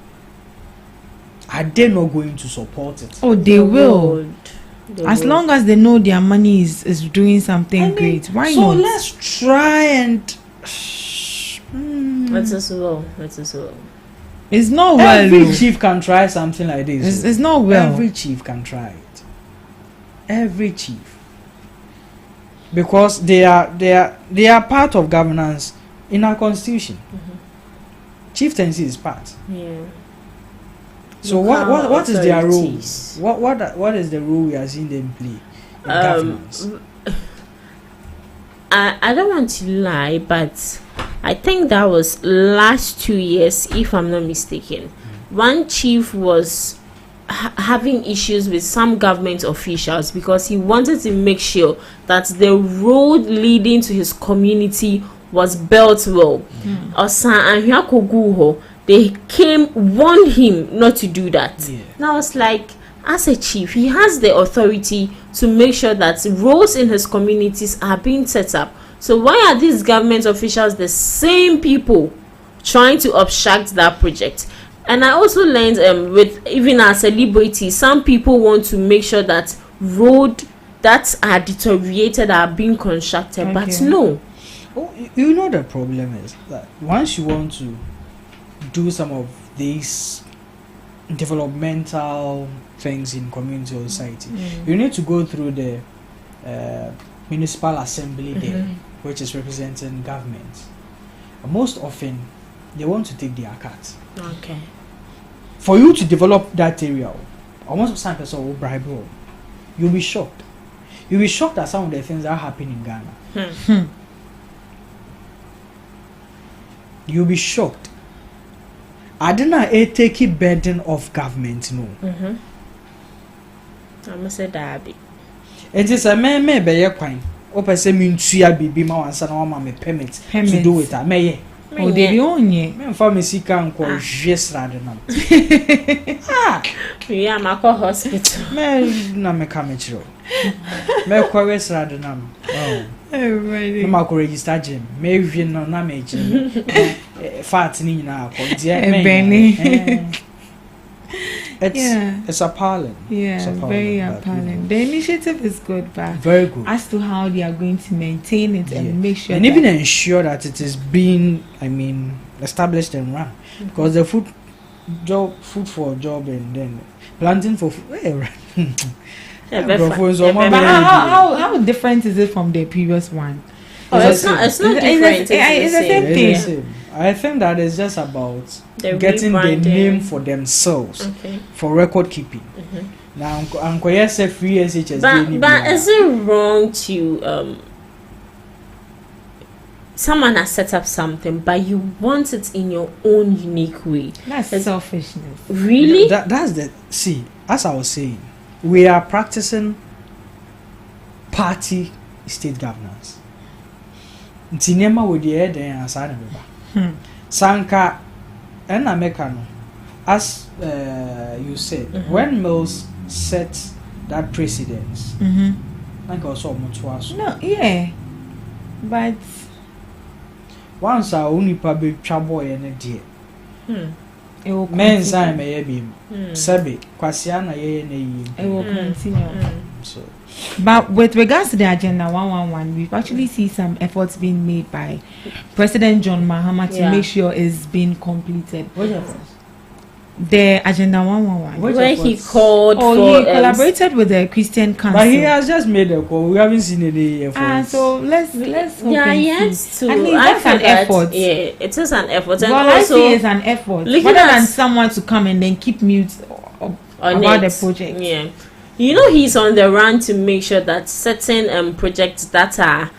Are they not going to support it? Oh, they will. As long as they know their money is doing something great. Why not? So let's try and Let's as well. It's not well. Every chief can try something like this. It's not well. Every chief can try it. Every chief. Because they are part of governance in our constitution. Chieftaincy is part. Yeah. So local what is their role? authorities. What is the role we are seeing them play in governance? I don't want to lie, but I think that was last 2 years, if I'm not mistaken. One chief was having issues with some government officials because he wanted to make sure that the road leading to his community was built well. Osan and Hyakoguho, they warned him not to do that. Yeah. And I was like, as a chief, he has the authority to make sure that roads in his communities are being set up. So why are these government officials the same people trying to obstruct that project? And I also learned with even as a celebrity, some people want to make sure that roads that are deteriorated are being constructed, but no. Oh, you know the problem is that once you want to do some of these developmental things in community or society, you need to go through the municipal assembly there, which is representing government. Most often, they want to take their cut. Okay. For you to develop that area, almost some person will bribe you. You'll be shocked. You'll be shocked at some of the things that are happening in Ghana. You'll be shocked. I don't know a take a burden of government, no. I must say that. It is a man may be a quine. Open say me to be my answer or my permit to do it. I may. Oh, they own ye. Men for me seek and call just rather than. Yeah, my hospital. Me na me come through. Me queries rather than. Oh. Everybody. Ma ko register gym. Me wie no na me gym. Fat ni na ko dia Benny. It's appalling. Yeah, it's very but, appalling. The initiative is good, but very good. as to how they are going to maintain it and make sure and even ensure that it is being, established and run, because the food for a job and then planting for food. How different is it from the previous one? It's not different. It's the same thing. I think that is just about the getting the rebranding. name for themselves, for record keeping. Now, Uncle yes, free SHS. But is it wrong to someone has set up something, but you want it in your own unique way? That's selfishness. Really? That's the as I was saying, we are practicing party state governance. Tinema with the head and asana Sanka and Americano, as you said, when Mills set that precedence, like also Mutuas. No, yeah, but once I only public trouble and a dear. Men's I may be Sabi, Quasiana, it will continue. So. But with regards to the Agenda 111, we've actually seen some efforts being made by President John Mahama to make sure it's being completed. What efforts? The Agenda 111. Where he called for... he collaborated with the Christian Council. But he has just made a call. We haven't seen any efforts. So let's hope and see. to... I mean, that's an effort. Yeah, it is an effort. And well, also, I see it's an effort. Rather than someone to come and then keep mute about the project. Yeah. You know, he's on the run to make sure that certain projects that are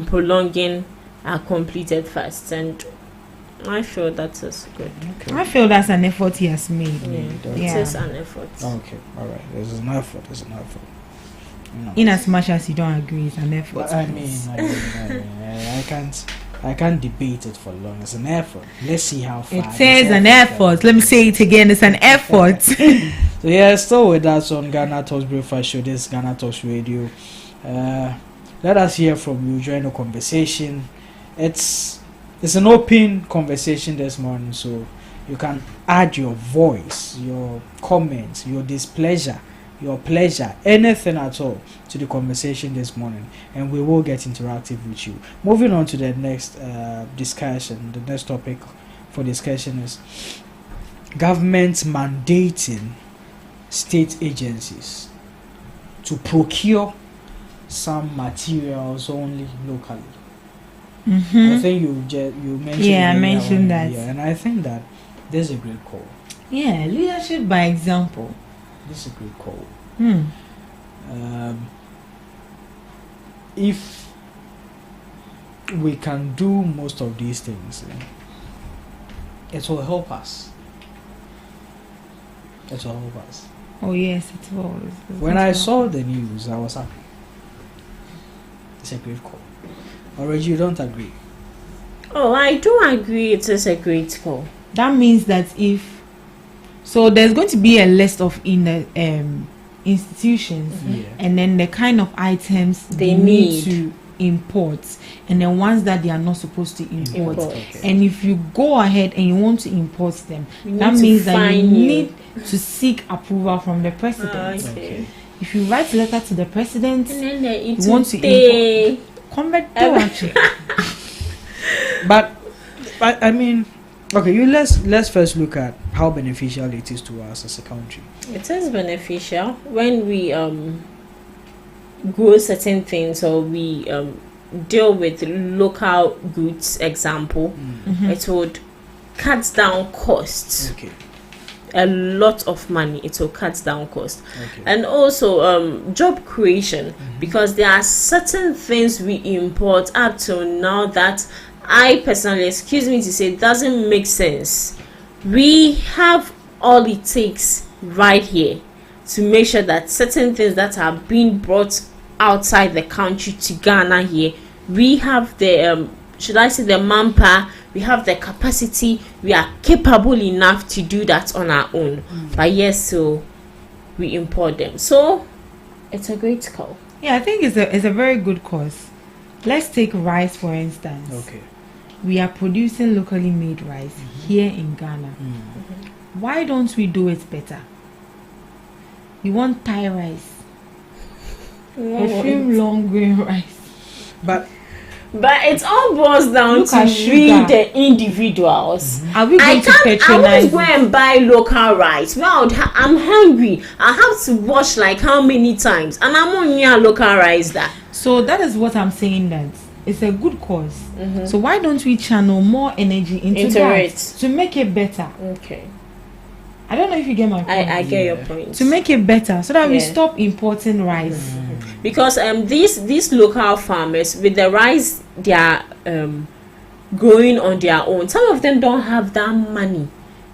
prolonging are completed first, and I feel that is good. Okay. I feel that's an effort he has made. It is an effort. Okay, all right. There's an effort. No. In as much as you don't agree, it's an effort. But I can't debate it for long. It's an effort. Let's see how far. It is an effort. Let me say it again. It's an effort. So yeah, still with us on Ghana Talks Breakfast Show. This is Ghana Talks Radio. Let us hear from you. Join the conversation. It's an open conversation this morning, so you can add your voice, your comments, your displeasure, your pleasure, anything at all to the conversation this morning, and we will get interactive with you. Moving on to the next discussion. The next topic for discussion is government mandating state agencies to procure some materials only locally. I think you mentioned. Yeah, I mentioned that. Yeah, and I think that there's a great call. Yeah, leadership by example. This is a great call. Hmm. If we can do most of these things, it will help us. It will help us. Oh yes, it was. When I saw the news, I was happy. It's a great call. Already, you don't agree? Oh, I do agree. It is a great call. That means that if so, there's going to be a list of institutions, and then the kind of items They need need. to import, and the ones that they are not supposed to import. Okay. And if you go ahead and you want to import them, We that need to means that you fine you. need to seek approval from the president. Okay. If you write a letter to the president, And then it you want to import. Convert actually. But I mean, okay. Let's first look at how beneficial it is to us as a country. It is beneficial when we grow certain things, or we deal with local goods. Example, it would cut down costs. Okay. A lot of money. It will cut down cost. Okay. And also job creation, because there are certain things we import up till now that I personally, excuse me to say, doesn't make sense. We have all it takes right here to make sure that certain things that are being brought outside the country to Ghana here, we have the should I say the manpower, we have the capacity, we are capable enough to do that on our own. But yes, so we import them. So it's a great call. Yeah, I think it's a very good cause. Let's take rice for instance. Okay. We are producing locally made rice here in Ghana. Why don't we do it better? We want Thai rice, extreme long grain rice. But it all boils down Look to at we sugar. the individuals. Are we going to I patronize won't go and buy local rice. Well, I'm hungry. I have to wash like how many times, and I'm on your local rice that. So that is what I'm saying, that it's a good cause. So why don't we channel more energy into that it. to make it better? Okay, I don't know if you get my point. I get your point. To make it better so that we Yeah. stop importing rice. Because these local farmers, with the rice they are growing on their own, some of them don't have that money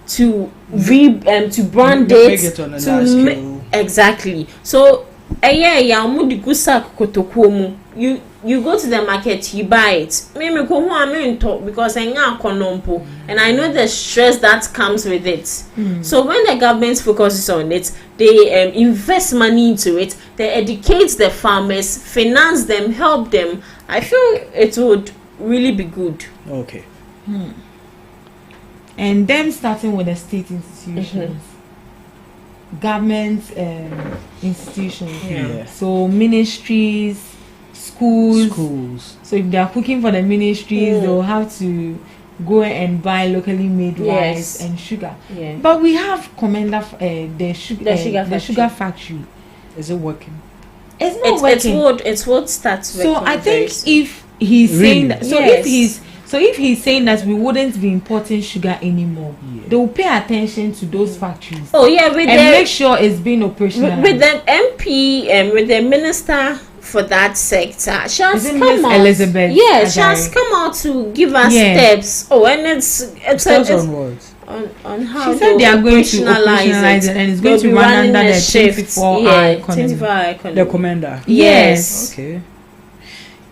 to to brand Make it it on a to large ma- scale. exactly. So you go to the market, you buy it. Because and I know the stress that comes with it. So when the government focuses on it, they invest money into it, they educate the farmers, finance them, help them. I feel it would really be good. okay. And them starting with the state institutions, government institutions. Yeah. So ministries, schools. So if they are cooking for the ministries, they'll have to go and buy locally made rice Yes. and sugar. Yeah. But we have Commander the sugar factory. Is it working? It's not working. It's what starts So working I very think soon. if he's saying that, Yes. if he's saying that we wouldn't be importing sugar anymore, Yeah. they will pay attention to those factories Oh yeah, with and the make sure it's being operational. with the MP and with the minister for that sector, she has Is it come Miss out. Elizabeth Yes, she has Ajari? come out to give us Yes. steps. Oh, and it's Steps on what? on how She said they are going to operationalize it and it's going They'll to be run running under a the shift. 24-hour economy. 24-hour economy. The commander. Yes. Okay.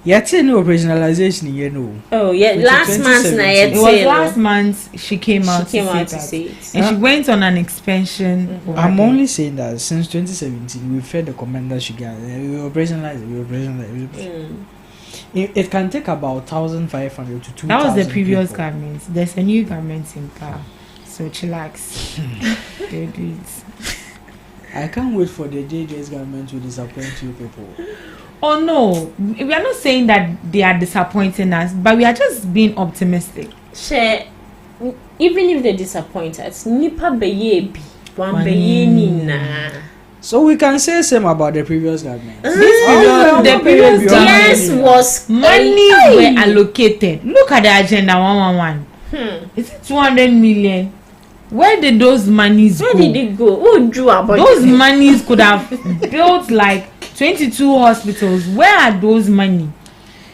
Yet no operationalization, you know. Oh yeah, Which last is month na 2017. It was last month she came out She came to say out to that. say it. And she went on an expansion. over I'm there. only saying that since 2017, we've fed the commander sugar. We operationalize it. It can take about 1,500 to 2,000. That was the previous people. government. There's a new government in power. So chillax. They do it. I can't wait for the day this government to disappoint you people. Oh no, we are not saying that they are disappointing us, but we are just being optimistic. Share, even if they disappoint us, nipa beye bi, wan Wan beye ni. ni na. So we can say same about the previous government. The previous Yes, government, was money Hey. were allocated. Look at the agenda 111. Is it 200 million? Where did those monies Where go? did it go? Who drew about Those it? monies could have built like 22 hospitals. Where are those money?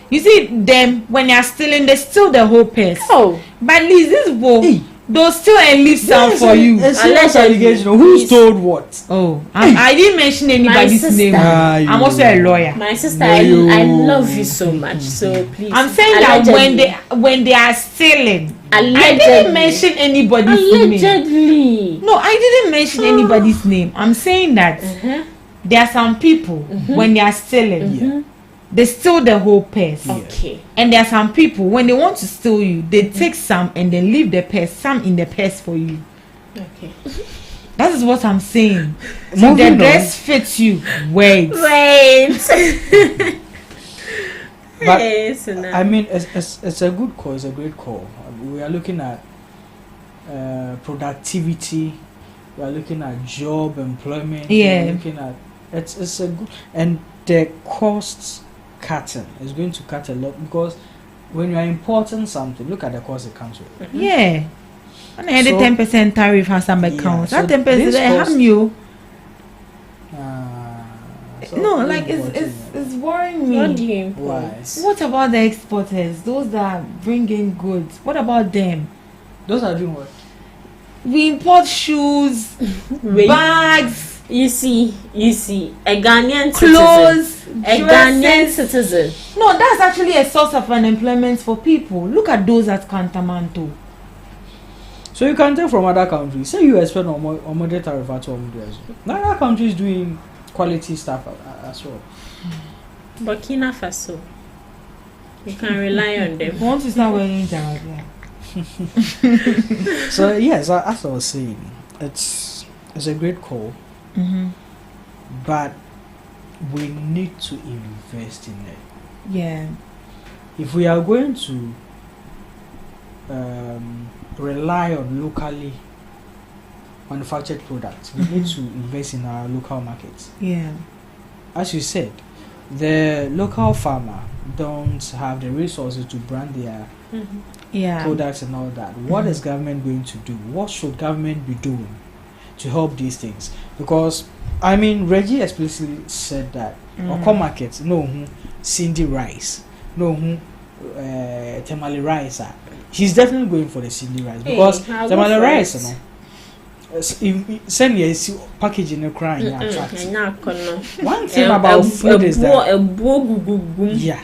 You see them when they are stealing, they steal the whole purse. Oh. But at least this boy, they'll steal and leave some for you. A serious Allegedly. allegation. Who stole what? Oh, I didn't mention anybody's sister. name. I'm also a lawyer. My sister, No, you- I love you so much. So please. I'm saying that when they are stealing, I didn't mention anybody's name. Allegedly. No, I didn't mention anybody's name. I'm saying that there are some people when they are stealing, they steal the whole purse. Okay. And there are some people when they want to steal you, they take some and then leave the purse, some in the purse for you. Okay. That is what I'm saying. So Moving the on. dress fits you. Wait. But Yes, no. I mean, it's a good call. It's a great call. We are looking at productivity. We are looking at job employment. Yeah. We are looking at it's a good, and the costs cutting is going to cut a lot, because when you are importing something, look at the cost it comes with. Yeah. And the So- 10% tariff has some accounts. so That 10% this they cost- harm you. So No, what like is importing it? it's worrying me. What do you import? Why? What about the exporters? Those that bring in goods. What about them? Those are doing what? We import shoes, Wait. bags, You see, a Ghanaian clothes, citizen. A Ghanaian dresses. citizen. No, that's actually a source of unemployment for people. Look at those at Kantamanto. So you can take from other countries. Say you expect on more tariff at home. Other countries doing quality stuff as well. Burkina Faso. You can rely on them. Want to start wearing Jarabiya? So yes, as I was saying, it's a great call, but we need to invest in it. Yeah. If we are going to rely on locally manufactured products, we need to invest in our local markets. Yeah. As you said, the local farmer don't have the resources to brand their Yeah. products and all that. What is government going to do? What should government be doing to help these things? Because I mean, Reggie explicitly said that Oko market no Cindy rice, no Tamale rice. He's definitely going for the Cindy rice, because I'll go Tamale for rice, it. no. Send you packaging a crying attractive. One thing about food is that yeah.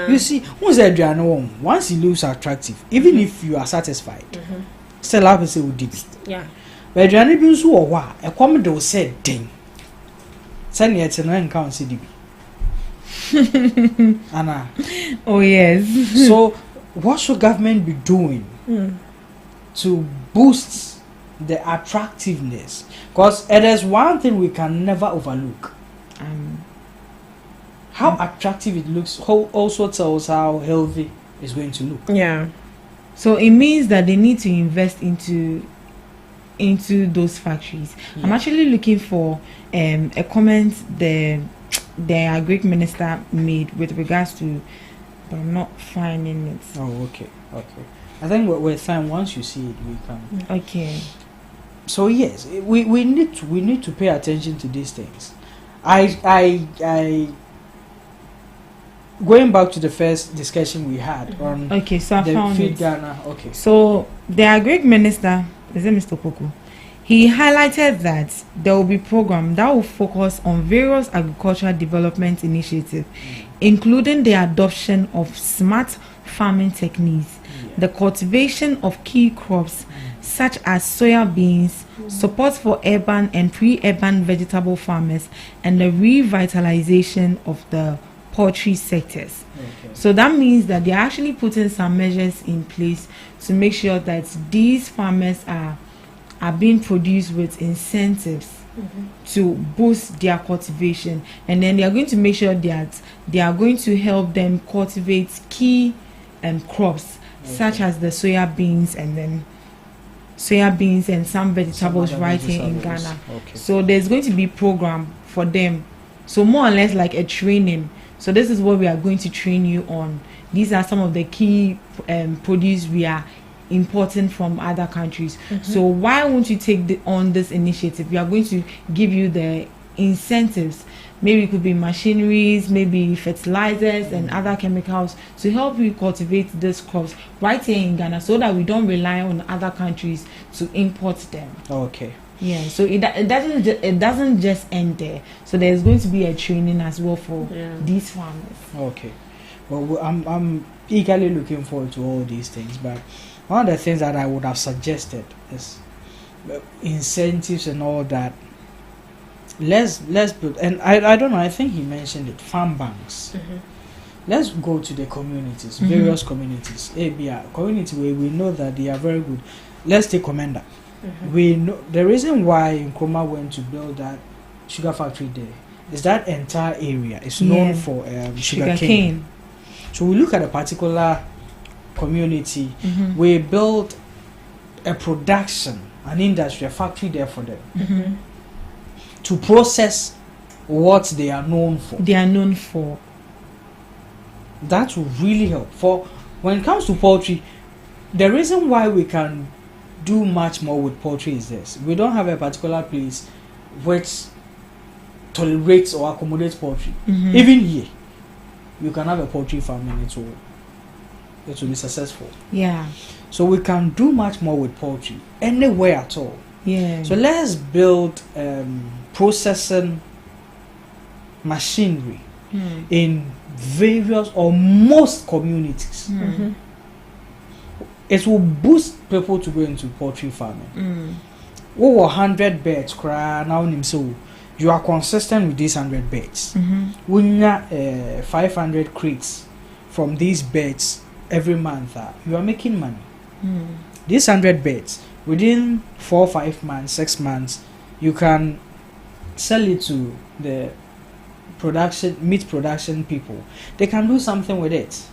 You see, once it looks attractive, even if you are satisfied, still have to say would deep. Yeah. But aduane bi nso wo ho a ekom de wo say den. Say na yete no enka see dibi. Anna. Oh yes. So what should government be doing to boost the attractiveness? Because it is one thing we can never overlook. How attractive it looks also tells how healthy it's going to look. Yeah. So it means that they need to invest into those factories. Yeah. I'm actually looking for a comment the Agric minister made with regards to, but I'm not finding it. Oh, okay. I think we're fine. Once you see it, we can. Okay. So yes, we need to pay attention to these things. I going back to the first discussion we had on Okay, so I the found Feed it. Ghana. Okay. So the Agric minister, is it Mr. Koko? He highlighted that there will be program that will focus on various agricultural development initiatives, including the adoption of smart farming techniques, the cultivation of key crops such as soya beans, support for urban and pre-urban vegetable farmers, and the revitalization of the poultry sectors. Okay. So that means that they're actually putting some measures in place to make sure that these farmers are being produced with incentives to boost their cultivation, and then they are going to make sure that they are going to help them cultivate key crops such as the soya beans and some vegetables other right here in vegetables. Ghana. Okay. So there's going to be program for them, so more or less like a training. So this is what we are going to train you on. These are some of the key produce we are importing from other countries. So why won't you take on this initiative? We are going to give you the incentives. Maybe it could be machineries, maybe fertilizers and other chemicals to help you cultivate these crops right here in Ghana, so that we don't rely on other countries to import them. Okay. Yeah, so it doesn't just end there. So there's going to be a training as well for these farmers. Okay. Well, I'm eagerly looking forward to all these things, but one of the things that I would have suggested is incentives and all that. Let's build, and I don't know, I think he mentioned it, farm banks. Let's go to the communities, various communities. ABR community where we know that they are very good. Let's take Commander. We know the reason why Nkrumah went to build that sugar factory there is that entire area is known for sugar cane. So we look at a particular community, we built a production, an industry, a factory there for them to process what they are known for. That will really help. For when it comes to poultry, the reason why we can do much more with poultry is this: we don't have a particular place which tolerates or accommodates poultry. Even here, you can have a poultry farm and it will be successful. Yeah. So we can do much more with poultry anywhere at all. Yeah. So let's build processing machinery in various or most communities. It will boost people to go into poultry farming. Over 100 birds, now so you are consistent with these 100 birds. When you 500 crates from these birds every month, you are making money. These 100 birds, within 4, 5 months, 6 months, you can sell it to the meat production people. They can do something with it.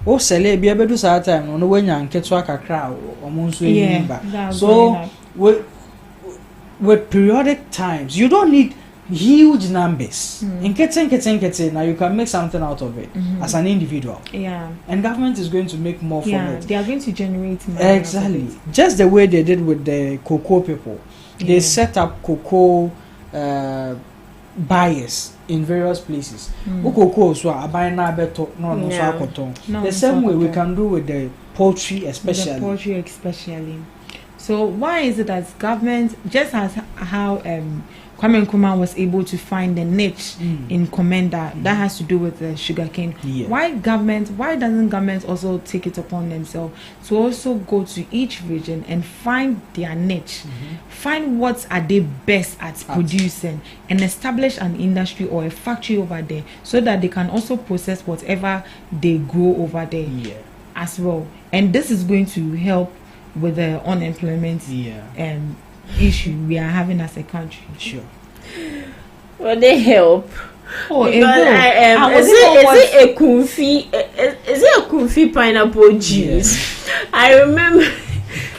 Oh, sell it, be able to do time. No, when you get a crowd, so with periodic times, you don't need huge numbers. In getting now, you can make something out of it as an individual. Yeah. And government is going to make more from it. They are going to generate money. Exactly. Just the way they did with the cocoa people. They set up cocoa buyers in various places. Cocoa so buying the same way we can do with the poultry especially. So why is it that government, just as how Kwame Nkrumah was able to find the niche in Commander that has to do with the sugarcane? Why doesn't government also take it upon themselves to also go to each region and find their niche, find what are they best at producing, and establish an industry or a factory over there, so that they can also process whatever they grow over there as well? And this is going to help with the unemployment issue we are having as a country. Sure. Well, they help. Oh, is it a kumfi? Is it a kumfi pineapple juice? I remember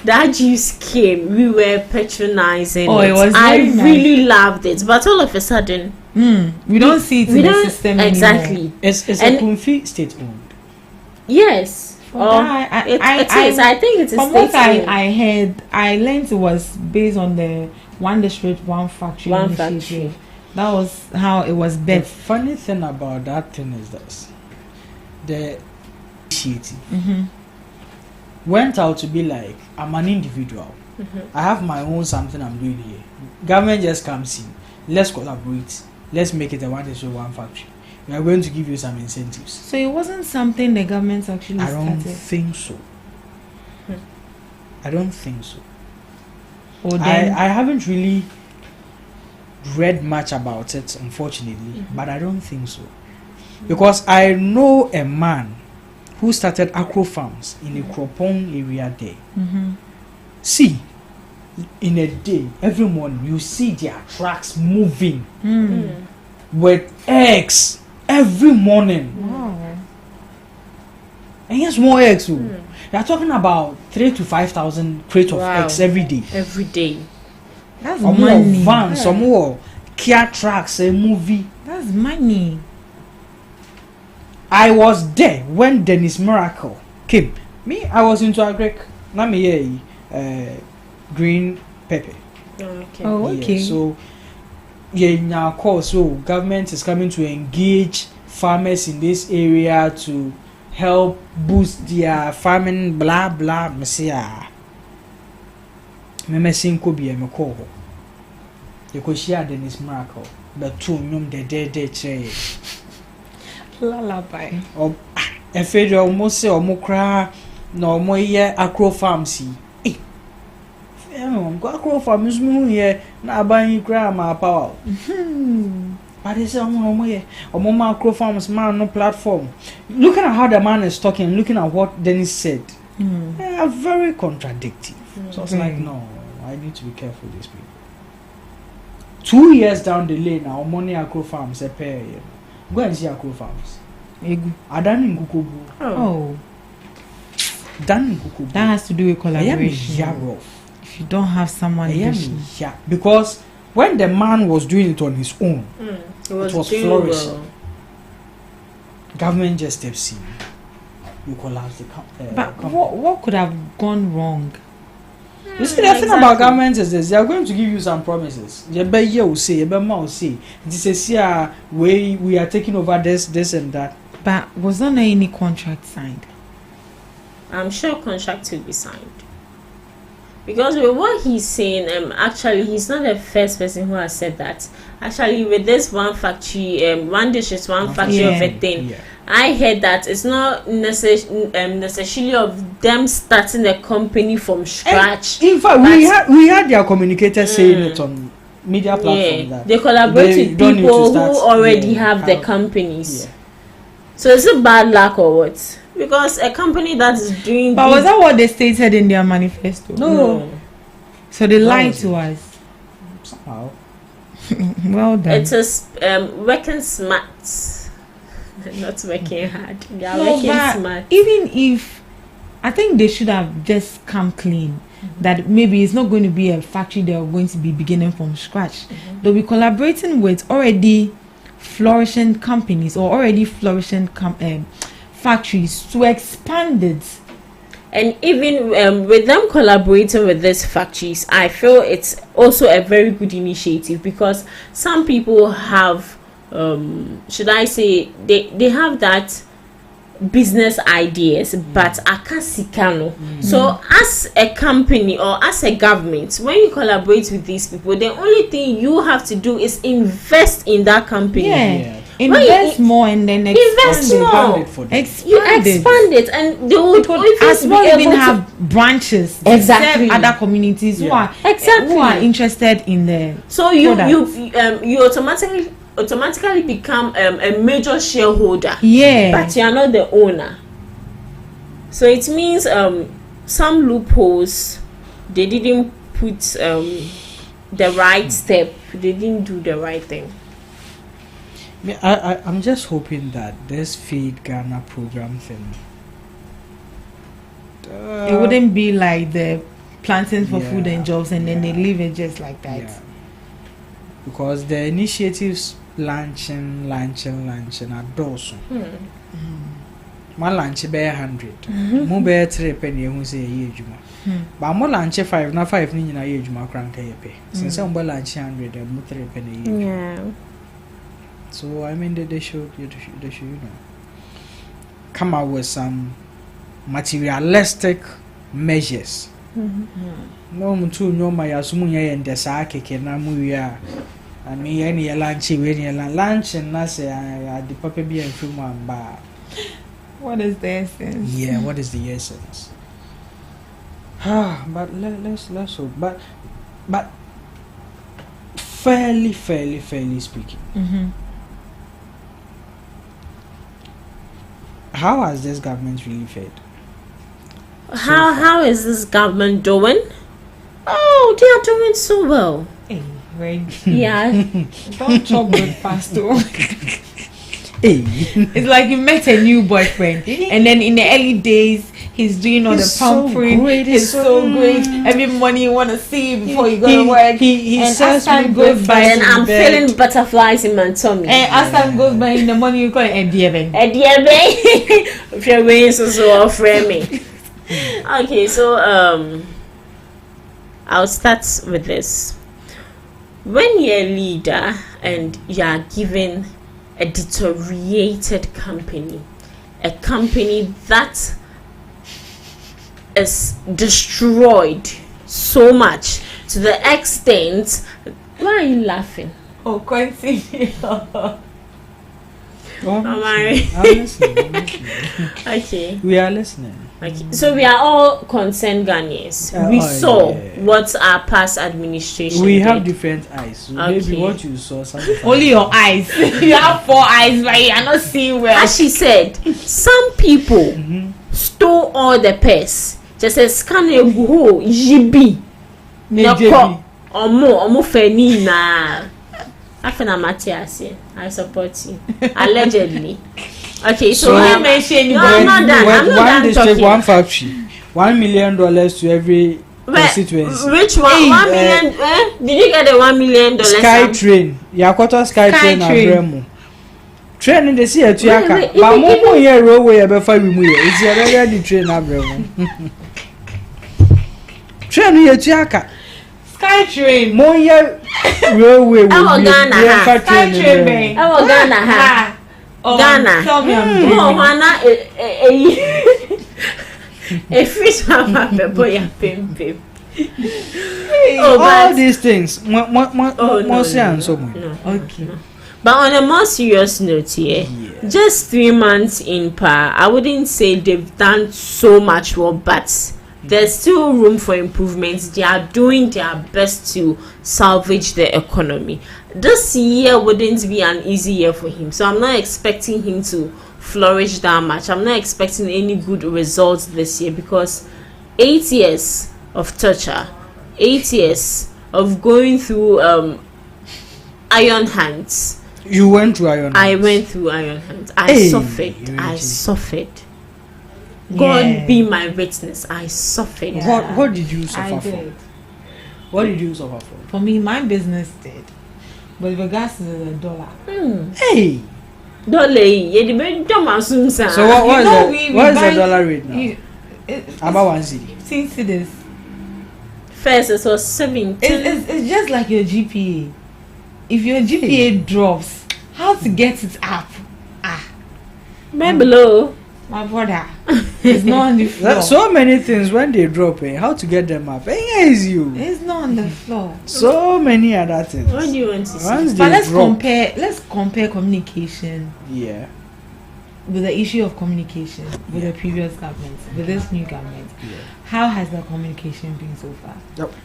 that juice came. We were patronizing. Oh, it was. I really loved it, but all of a sudden, we don't see it in the system exactly. anymore. Is a kumfi state owned? Yes. It is. I think it is. From what I heard, I learned it was based on the one district, one factory. That was how it was built. The funny thing about that thing is this: the initiative went out to be like, I'm an individual. I have my own something I'm doing here. Government just comes in. Let's collaborate. Let's make it a one district, one factory. We are going to give you some incentives. So it wasn't something the government actually started? I don't think so. I don't think so. I haven't really read much about it, unfortunately, but I don't think so. Because I know a man who started agro farms in the Kropong area there. See, in a day, every morning, you see their trucks moving with eggs. Every morning. Wow. And yes, more eggs. You are talking about 3,000 to 5,000 crates of eggs every day. Every day. That's some money. More vans, some more Kia trucks, a movie. That's money. I was there when Dennis Miracle came. Me, I was into agric. na me green pepper. Okay. Oh, okay. Yeah, so yeah, of course, so government is coming to engage farmers in this area to help boost their farming, blah blah. Mesia, me messing could be a meko. You could share Dennis Miracle, but two num de tray. Lullaby. Or a federal almost say or mokra no more year acro farmsy. Go acro farms moon here, now buying grandma power. But they say, oh, more or more macro farms man no platform. Looking at how the man is talking, looking at what Dennis said, they are very contradictory. So I was like, no, I need to be careful with these people. 2 years down the lane now, money acro farms a pair. Go and see acro farms. I done in Kukubu. Oh, Done in Kukubu. that has to do with collaboration. Yeah, If you don't have someone, yeah, because when the man was doing it on his own, It was flourishing. well. Government just steps in. You collapse the But company. what could have gone wrong? You see, the thing about government is this: they are going to give you some promises. You bet you will say, you bet will say. This is here we are taking over this and that. But was there not any contract signed? I'm sure contract will be signed. Because with what he's saying, actually, he's not the first person who has said that. Actually, with this one factory, one dish is one factory of a thing. Yeah. I heard that it's not necessarily of them starting a company from scratch. In fact, we had their communicators saying it on media platforms. Yeah, they collaborate with don't need to people who start- already yeah, have the have- companies. Yeah. So is it bad luck or what? Because a company that is doing But was that what they stated in their manifesto? no. So they lied was to it. us. Somehow. Well done. It is working smart, not working hard. They are No, working but smart. even if I think they should have just come clean that maybe it's not going to be a factory they're going to be beginning from scratch. They'll be collaborating with already flourishing companies or already flourishing factories to expand it. And even with them collaborating with these factories, I feel it's also a very good initiative because some people have, should I say, they have that business ideas, but akasikano. So as a company or as a government, when you collaborate with these people, the only thing you have to do is invest in that company. Yeah. Invest more and then Invest expand more. Expand it for them. You Expand it. expand it, and they would People even as be well able even to have branches Exactly. serve other communities who are interested in the So you products. automatically become a major shareholder. Yeah. But you are not the owner. So it means some loopholes they didn't put the right step. They didn't do the right thing. I'm just hoping that this Feed Ghana program thing. It wouldn't be like the planting for food Yeah, and jobs and then they yeah. leave it just like that. Yeah. Because the initiatives launching are those. My lunch be 100. Mo be 3 penny who say ye juma. But mo lunch 5 na 5 ni na ye juma crank ye pay. Since I'm lunch 100 mo 3 penny ye. Yeah. So I mean they should come out with some materialistic measures. No mutu no my asumu ya yende sa keke na mu ya ani any lunch we any lunch na say the papa be en film amba. What is the essence? Yeah, what is the essence? But let's hope. But fairly speaking, how has this government really fared? How is this government doing? Oh, they are doing so well. Hey, right. Yeah. Don't chop good fast though. Hey, It's like you met a new boyfriend and then in the early days he's doing all He's the so pampering. great, He's so great. Every morning you want to see before you go to work. he and says as time me goes breakfast by And in I'm bed. feeling butterflies in my tummy. and as time goes by in the morning you call it a dear. If you're going so offering me. Okay, so I'll start with this. When you're a leader and you are given a deteriorated company, a company that is destroyed so much to the extent, why are you laughing? Oh, continue. I'm Amari. listening. Okay. We are listening. Okay. So we are all concerned Ghanaians. We saw what our past administration We did. have different eyes. So maybe Okay. what you saw, something. Only your eyes. You have 4 eyes, but you are not seeing well. As she said, some people stole all the purse. Just a scan a go jibi. Noko omo feni na. Afena Matthias, I support you. Allegedly. Okay, so you mentioned no, I'm not done. I'm not one done district, talking. one factory, $1 million to every constituency. Which one? Hey, 1 million? Did you get the $1 million? Sky train. Yakoto Sky train Abremo. Train in the sea at Yaka. But more year railway before we move. It's already the train Abremo. Train here to Yaka. Sky train. More year railway. Ghana. Sky train, man. Oh, Ghana, ha. Ghana. Tell me I'm Oh, Ghana. A fish mama pepper ya pim. Oh, all but these things. no. Okay. But on a more serious note here, just 3 months in power, I wouldn't say they've done so much work, but there's still room for improvements. They are doing their best to salvage the economy. This year wouldn't be an easy year for him, so I'm not expecting him to flourish that much. I'm not expecting any good results this year because 8 years of torture, 8 years of going through iron hands. You went through iron hands. I went through iron hands. I suffered. God be my witness. I suffered. Yeah. What did you suffer I for? did. What did you suffer for? For me, my business did. But with regards to the dollar. Hey. So what is the dollar rate now? About 1 cedi. Since it is. First it was 17. It's just like your GPA. If your GPA drops, how to get it up? Below. My brother, it's not on the floor. So many things when they drop, how to get them up? Is you. It's not on the floor. So many other things. What do you want to say? Once But they drop, let's compare communication yeah. with the issue of communication with the previous government, with this new government. How has the communication been so far?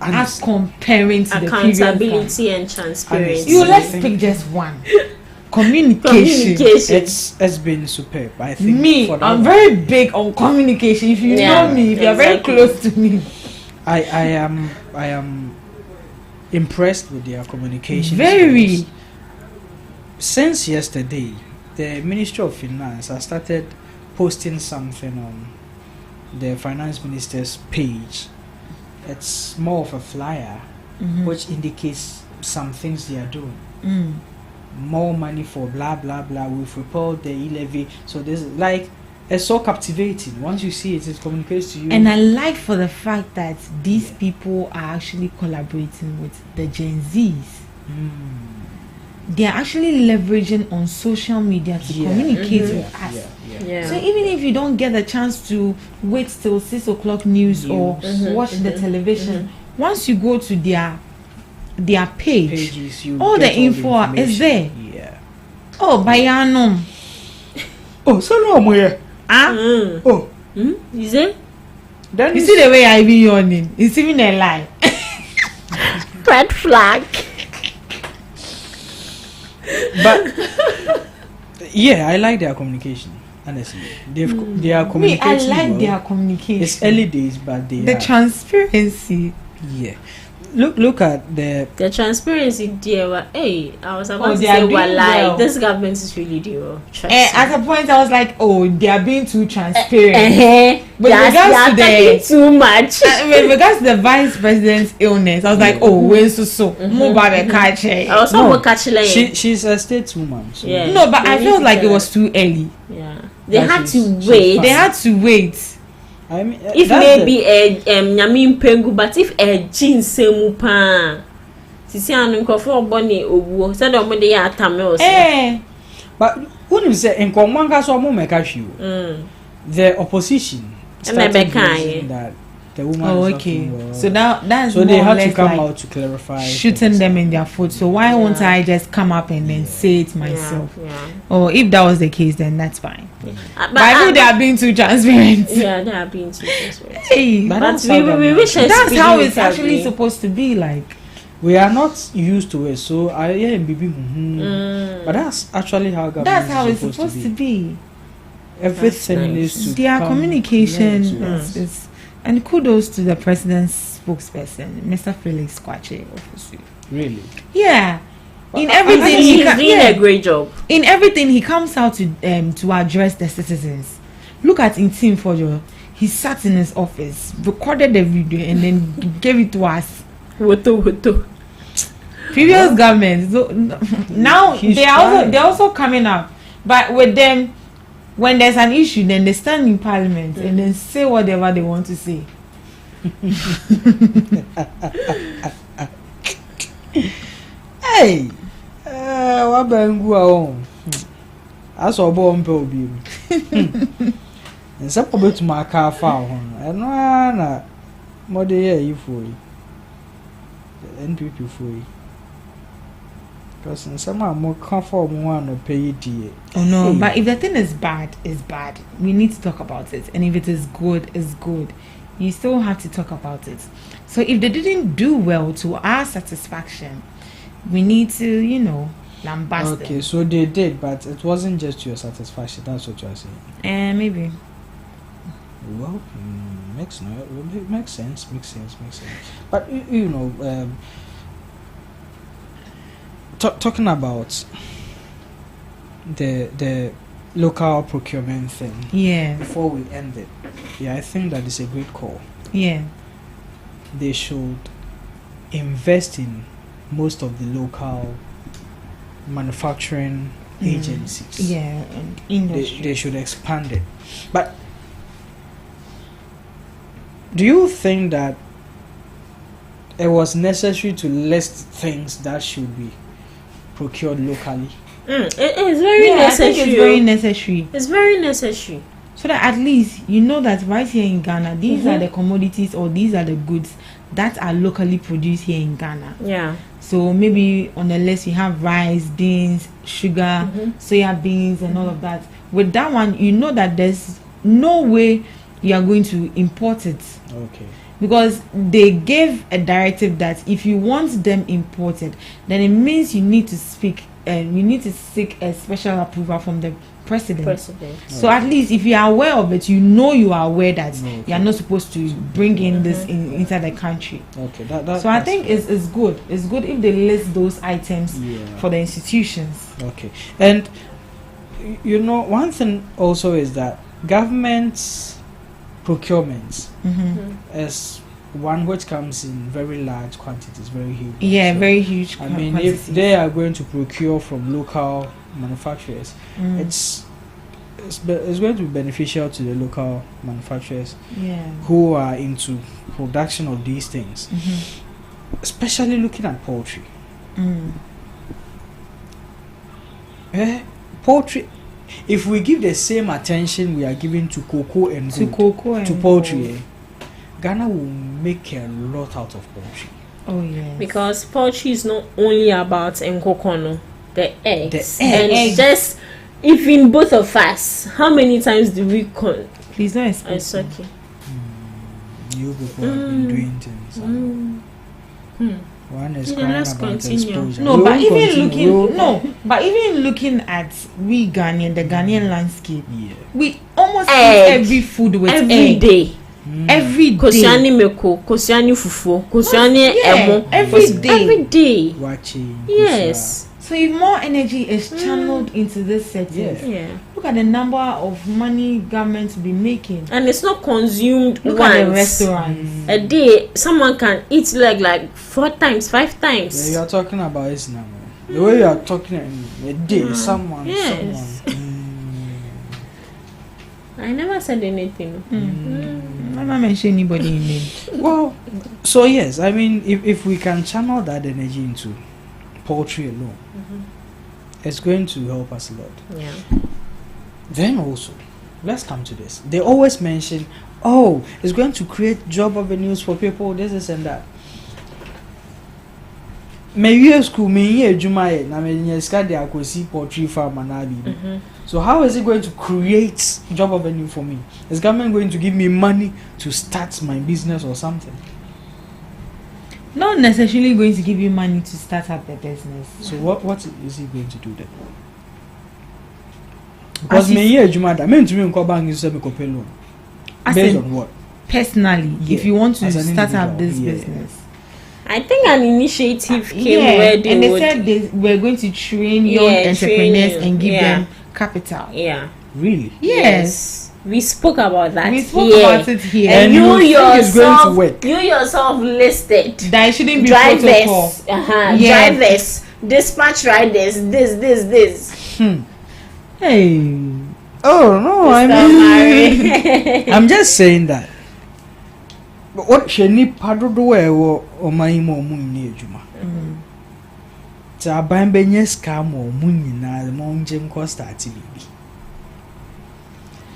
As comparing to the previous government. Accountability and transparency. Let's pick just one. Communication. It's been superb. I think. I'm very big on communication. If you know me, if you're very close to me, I am impressed with their communication. Very. Skills. Since yesterday, the Ministry of Finance has started posting something on the Finance Minister's page. It's more of a flyer, which indicates some things they are doing. More money for blah blah blah. We've repelled the e-levy. So this is like, it's so captivating. Once you see it, it communicates to you. And I like for the fact that these people are actually collaborating with the Gen Zs. They are actually leveraging on social media to communicate with us. So even if you don't get the chance to wait till 6 o'clock news or watch the television, once you go to their page, all the info is there. Oh, Bayanum. Oh, so no more. Oh, Is it? then You see the way I be yawning? It's even a lie. Red flag. But yeah, I like their communication. Honestly, they are communicating. I like well. their communication. It's early days, but the transparency. Yeah. Look at the transparency there. Hey, I was about to they say, are doing well. this government is really doing well. At a point, I was like, oh, they are being too transparent. But they are talking too much. With regards to the vice president's illness, I was like, oh, where's so mobile catch. I was almost catching. She's a stateswoman. So. Yeah. No, but I felt like it was too early. Yeah, they had to she's wait. fine. They had to wait. I mean, if maybe nyame pengu, but if ginsemu pa sisi anu nkofo obone owuo said omo de ya atame but when you say in Komanga so mo make the opposition started using that the woman so that's so they had to come out to clarify shooting them in their foot. So why won't I just come up and then say it myself? Or if that was the case, then that's fine. But I know they are being too transparent. Yeah, they are being too transparent. Hey, but we wish that's how it's actually supposed to be. Like, we are not used to it, so but that's actually how government that's how it's supposed to be. Everything needs to their communication is and kudos to the president's spokesperson, Mr. Felix Kwache. Really? Yeah. In everything, he's doing a great job. In everything, he comes out to address the citizens. Look at Intim Fojo. He sat in his office, recorded the video, and then gave it to us. Previous governments. So, now they're also coming up, but with them, when there's an issue, then they stand in parliament and then say whatever they want to say. Hey, what bangu on? I saw bomb baby. And some people to my car found, and one more day you for you. The NPP for you. Because some are more comfortable one or pay it. Oh no, but if the thing is bad, it's bad. We need to talk about it. And if it is good, it's good. You still have to talk about it. So if they didn't do well to our satisfaction, we need to, lambast them. Okay, so they did, but it wasn't just your satisfaction. That's what you're saying. Maybe. Well, makes sense. But talking about the local procurement thing. Yeah. Before we end it, I think that is a great call. Yeah. They should invest in most of the local manufacturing agencies. Yeah, and industry. They should expand it. But do you think that it was necessary to list things that should be procured locally? It is very necessary. I think it's very necessary. It's very necessary. So that at least you know that right here in Ghana, these are the commodities or these are the goods that are locally produced here in Ghana. Yeah. So maybe on the list you have rice, beans, sugar, soya beans, and all of that. With that one, you know that there's no way you are going to import it. Okay. Because they gave a directive that if you want them imported, then it means you need to seek a special approval from the president. So at least if you are aware of it, you are aware that you are not supposed to bring in this inside the country. Okay. So I think it's good. It's good if they list those items for the institutions. Okay. And one thing also is that government's procurements is one which comes in very large quantities, very huge. Yeah, very huge. I mean, if they are going to procure from local manufacturers, it's going to be beneficial to the local manufacturers who are into production of these things, especially looking at poultry. Poultry. If we give the same attention we are giving to cocoa and to poultry, Ghana will make a lot out of poultry. Oh yeah. Because poultry is not only about nkokono, the eggs. Eggs. Just even both of us, how many times do we Please don't explain. It's okay. You people have been doing things. One is crying let's about continue. exposure. No, but even looking at we Ghanaian, the Ghanaian landscape, we almost eat every food with every egg. day. Every day. Kosiani meko, kosiani fufu, kosiani emo. Every day. Watching. Yes. So if more energy is channeled into this setting, look at the number of money government will be making. And it's not consumed look once. At the restaurants. A day, someone can eat like 4 times, 5 times. Yeah, you are talking about it now. The way you are talking a day, someone. I never said anything. I'm not mentioning anybody in name. Well, so yes, I mean, if we can channel that energy into poultry alone, it's going to help us a lot. Yeah. Then also, let's come to this. They always mention, oh, it's going to create job avenues for people, this and that. Me year school, me year Jumaye, na me year skadi akwesi poultry farm and So how is it going to create job avenue for me? Is government going to give me money to start my business or something? Not necessarily going to give you money to start up the business. So what is he going to do then? Because me year Jumada, me to me unko bank is me ko pay loan. Based on what? Personally, if you want to as an start up individual, this yeah. business. I think an initiative came where they and they would, said they were going to train young entrepreneurs and give them capital. Yeah. Really? Yes. We spoke about that. We spoke here. about it here. And you you think it's going to yourself, work? you yourself listed That it shouldn't be protocol. drivers, Yeah. drivers, dispatch riders, this. Hey. Oh no, I mean, I'm just saying that. But what sheni padodo we wo omaimo mu ni ejuma. Ta ban benye scam o mu nyina mo nje nko start bibi.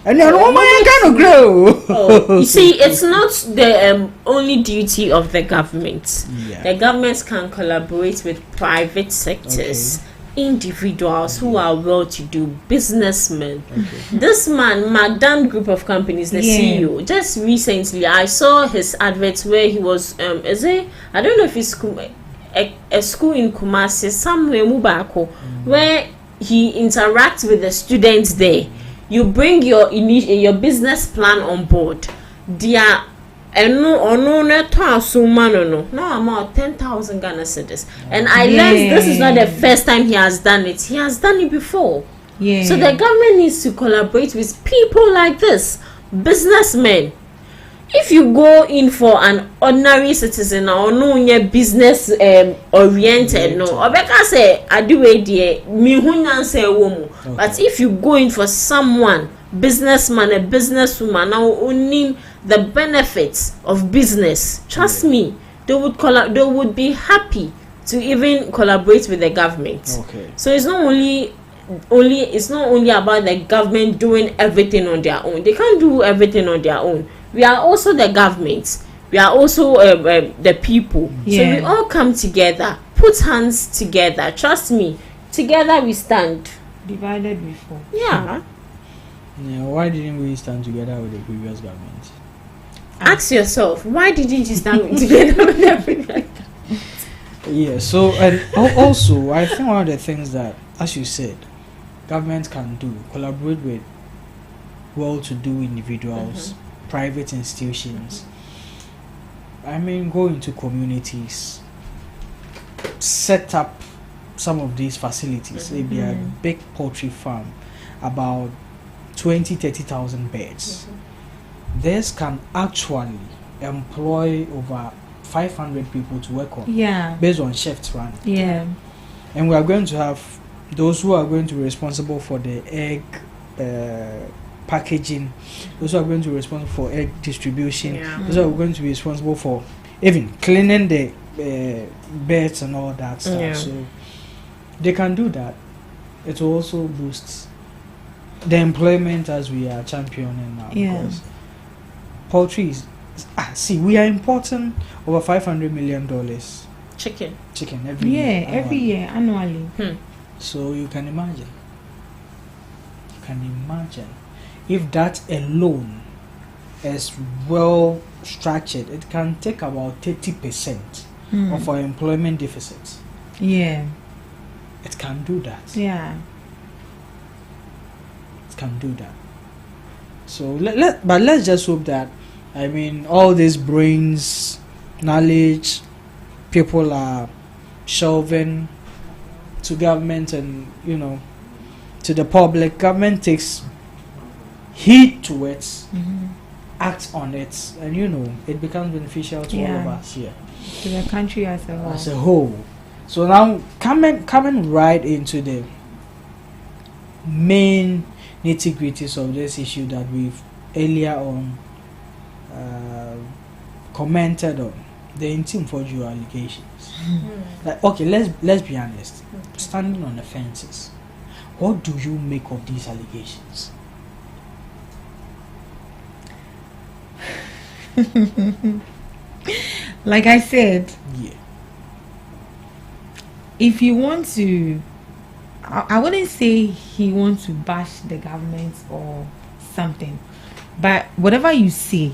And no man can grow. Oh, you see, it's not the only duty of the government. Yeah. The government can collaborate with private sectors, individuals who are well-to-do, businessmen. This man, Magdan Group of Companies, the CEO, just recently I saw his adverts where he was, I don't know if it's a school in Kumasi, somewhere Mubako, where he interacts with the students there. You bring your business plan on board. Dia no amount 10,000 Ghana cedis. And I learned this is not the first time he has done it. He has done it before. Yeah. So the government needs to collaborate with people like this, businessmen. If you go in for an ordinary citizen or no business oriented, no, Obeka say adiwe die mi hunan say womu. But if you go in for someone, businessman, a businesswoman, now owning the benefits of business, trust me, they would be happy to even collaborate with the government. Okay. So it's not only about the government doing everything on their own. They can't do everything on their own. We are also the government. We are also the people. So we all come together, put hands together. Trust me, together we stand. Divided before. Yeah. Yeah, why didn't we stand together with the previous government? Ask yourself, why didn't you stand together with the previous? Yeah, so and also I think one of the things that, as you said, government can do, collaborate with well-to-do individuals, private institutions. I mean, go into communities, set up some of these facilities. Maybe a big poultry farm, about 20,000-30,000 beds. This can actually employ over 500 people to work on. Yeah. Based on shifts run. Yeah. And we are going to have those who are going to be responsible for the egg packaging, those who are going to be responsible for egg distribution, those who are going to be responsible for even cleaning the beds and all that stuff. So they can do that. It will also boost the employment as we are championing now. Because poultry is, we are importing over $500 million chicken every year. Every year annually. So you can imagine. If that alone is well structured, it can take about 30% of our employment deficit. Yeah. It can do that. Yeah. It can do that. So let's just hope that, I mean, all this brings knowledge, people are shelving to government and, to the public. Government takes heed to it, acts on it, and it becomes beneficial to all of us here. To the country as a whole. So now coming right into the main nitty-gritties of this issue that we've earlier on commented on, the intim forgery allegations. Like, okay, let's be honest. Standing on the fences, what do you make of these allegations? Like I said, Yeah. if you want to, I wouldn't say he wants to bash the government or something, but whatever you say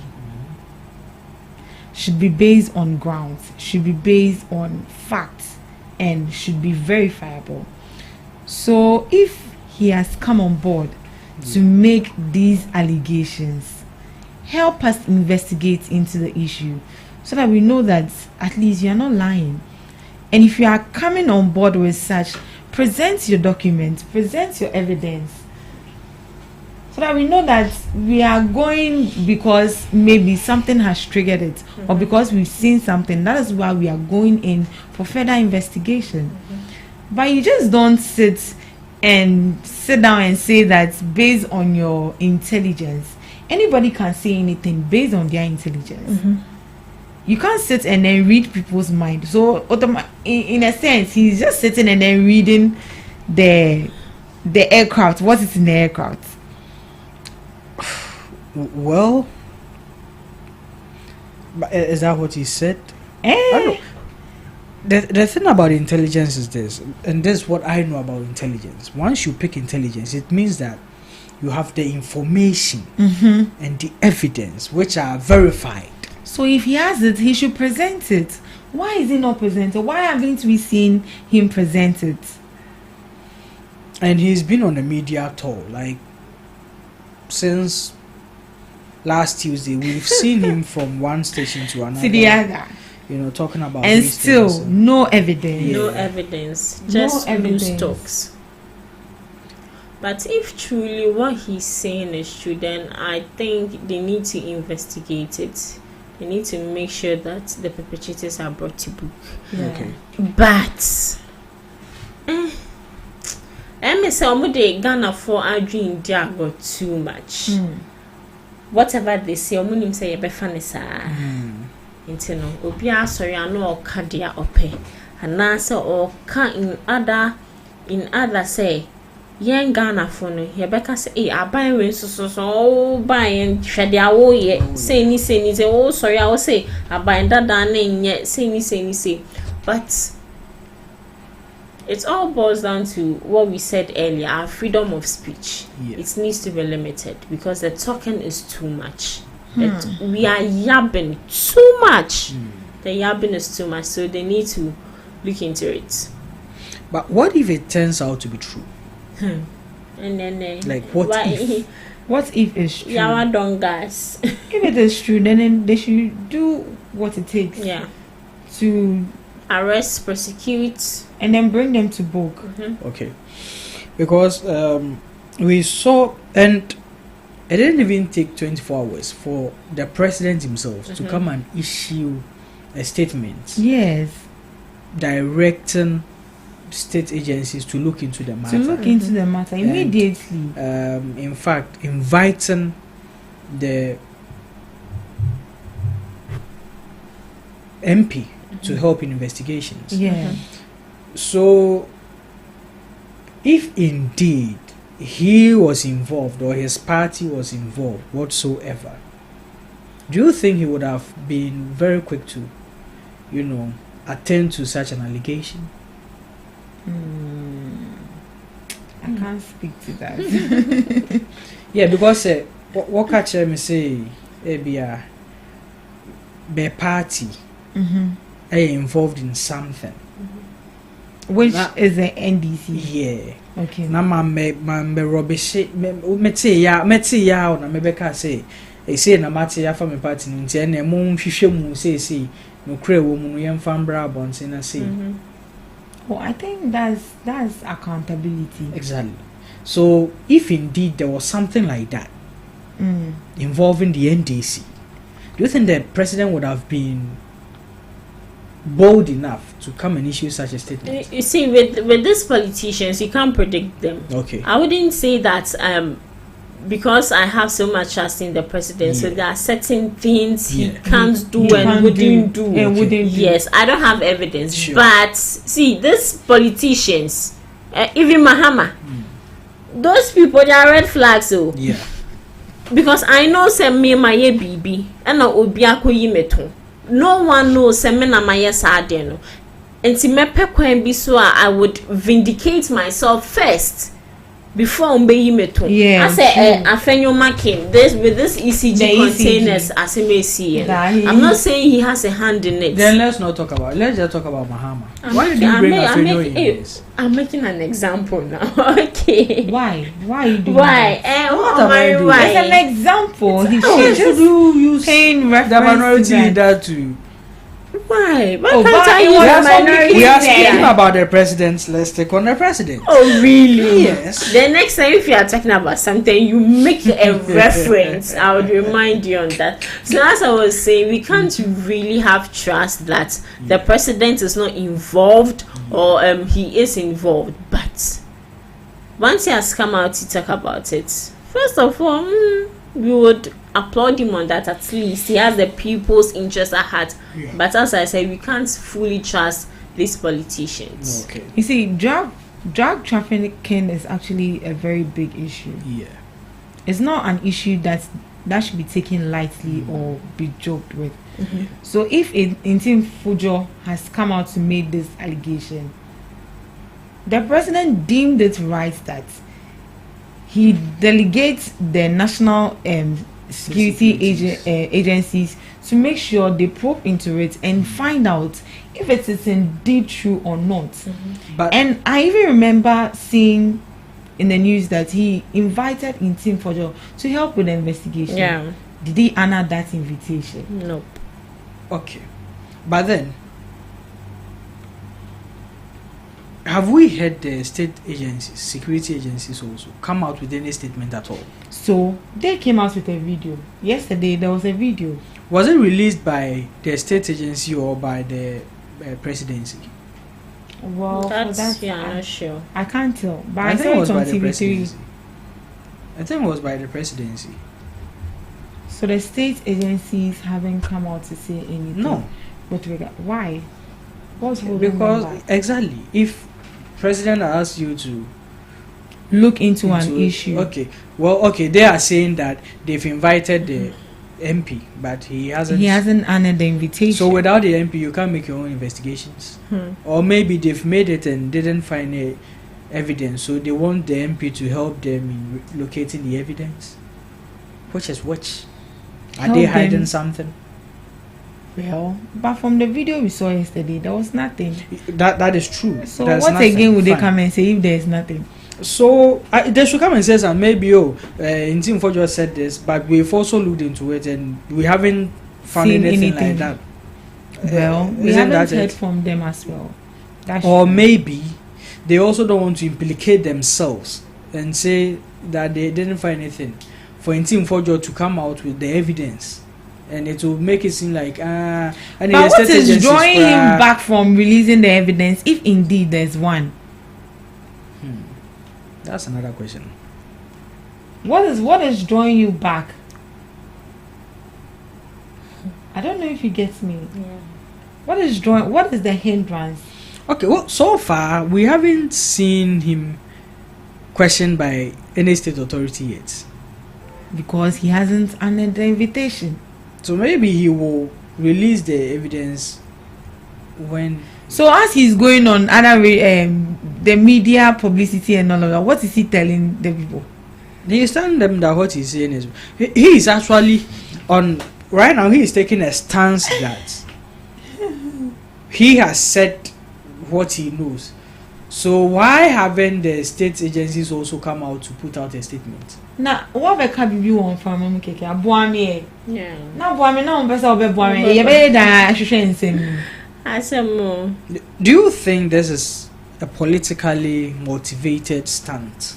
should be based on grounds, should be based on facts, and should be verifiable. So if he has come on board to make these allegations, help us investigate into the issue so that we know that at least you are not lying. And if you are coming on board with such, present your documents, present your evidence, so that we know that we are going because maybe something has triggered it, or because we've seen something. That is why we are going in for further investigation. But you just don't sit down and say that based on your intelligence. Anybody can say anything based on their intelligence. You can't sit and then read people's mind. So in a sense, he's just sitting and then reading the aircraft. What is in the aircraft? Well, but is that what he said? Eh? The thing about intelligence is this, and this is what I know about intelligence. Once you pick intelligence, it means that you have the information and the evidence which are verified. So if he has it, he should present it. Why is he not presented? Why haven't we seen him present it? And he's been on a media tour, like since last Tuesday. We've seen him from one station to another, To the other. you know, talking about And these still, things and- no evidence. Yeah. No evidence, No just evidence. loose talks. But if truly what he's saying is true, then I think they need to investigate it. They need to make sure that the perpetrators are brought to book. Yeah. Okay. But I say omude Ghana for arguing there got too much. Whatever they say, omunim say yebefane saa. Nti no obi asori ano oka dia ope. Anase oka in other say yen Ghana for no yebeka say aban we so ban yen hwede awo ye say ni say oh sorry I will say aban dada na nye say ni. But it all boils down to what we said earlier, our freedom of speech. Yeah. It needs to be limited because the talking is too much. We are yabbing too much. The yabbing is too much, so they need to look into it. But what if it turns out to be true? And then Like, what if? What if it's true? Yawa don't gas. If it is true, then they should do what it takes Yeah. to, Arrest, prosecute. and then bring them to book. Okay, because we saw, and it didn't even take 24 hours for the president himself to come and issue a statement Yes, directing state agencies to look into the to matter. look into the matter immediately. In fact, inviting the MP to help in investigations. Yeah. So, if indeed he was involved or his party was involved whatsoever, do you think he would have been very quick to, you know, attend to such an allegation? I can't speak to that. Yeah, because what catch me say, be party involved in something. Which Nah. is the NDC. Yeah. Okay. Na me rubbish me ya na me beka say say na mate ya fa me party no nti na mo hwehwe mu say no kra wo mu no yem fa mbra bonse na say. Well, I think that's accountability. Exactly. So if indeed there was something like that involving the NDC, do you think the president would have been bold enough to come and issue such a statement? You see, with these politicians, you can't predict them. Okay. I wouldn't say that because I have so much trust in the president, so there are certain things he Yeah. can't do He and can't wouldn't do. do. And wouldn't do. Yes, I don't have evidence, Sure. but see, these politicians, even Mahama, those people, they are red flags. So Yeah. because I know say me my baby and obi akoyi meto, no one knows say me na my sade no. Enti mepe kwan bi so I would vindicate myself first before umbeyi meto. Yeah, I say true. afenyo making this with this ECG The containers as he may see. I'm not saying he has a hand in it. Then let's not talk about. Let's just talk about Mahama. Why did you bring Afenyo in this? I'm making an example now. Okay. Why are you doing Why? that? What am I doing? Why? As an example, he Should should you use paying the reference minority to that. leader to? Why? Why Oh, can't but I it use was the something minority We are there? speaking about the president. Let's take on the president. Oh really? Yes. The next time if you are talking about something, you make a reference. I would remind you on that. So as I was saying, we can't really have trust that the president is not involved or he is involved. But once he has come out to talk about it, first of all, we would applaud him on that. At least he has the people's interest at heart. Yeah. But as I said, we can't fully trust these politicians. Okay. You see, drug trafficking is actually a very big issue. Yeah. It's not an issue that should be taken lightly or be joked with. So if Intim Fujo has come out to make this allegation, the president deemed it right that he delegates the national security agencies to make sure they probe into it and find out if it is indeed true or not. But And I even remember seeing in the news that he invited Intim Fujo to help with the investigation. Yeah. Did he honor that invitation? Nope. okay. But then, have we heard the state agencies, security agencies also come out with any statement at all? So they came out with a video. Yesterday there was a video. Was it released by the state agency or by the presidency? Well, That's I'm not sure. I can't tell, but I think saw it was it on by the TV3. presidency. I think it was by the presidency. So the state agencies haven't come out to say anything. No. With regard, why? What's holding them Because back? exactly, if president asks you to Look into an into- issue. Okay, well, okay, they are saying that they've invited the MP, but he hasn't. He hasn't honored the invitation. So without the MP, you can't make your own investigations. Or maybe they've made it and didn't find a evidence, so they want the MP to help them in locating the evidence. Which is which? Are Help they them. hiding something? Well, but from the video we saw yesterday, there was nothing. That is true. So There's what nothing. again would they Fine. come and say if there is nothing? So they should come and say some. Maybe Intim for just said this, but we've also looked into it and we haven't found Seen anything anything. like that. Well, we Isn't haven't that heard it? from them as well. That's Or true. maybe they also don't want to implicate themselves and say that they didn't find anything for Intim Fojo to come out with the evidence, and it will make it seem like and But the what state is agencies drawing him cry. back from releasing the evidence, if indeed there's one? That's another question. What is drawing you back? I don't know if you get me. What is the hindrance? Okay, well, so far we haven't seen him questioned by any state authority yet. Because he hasn't honored the invitation. So maybe he will release the evidence when. So as he's going on the media publicity and all of that, what is he telling the people? He's telling them that what he's saying is he is actually on right now. He is taking a stance that he has said what he knows. So why haven't the state agencies also come out to put out a statement? Now, what can be one from Mama Keke? Abuami. Yeah. Now, Buami, no one better Buami. You better than Shushen. I said more. Do you think this is a politically motivated stunt?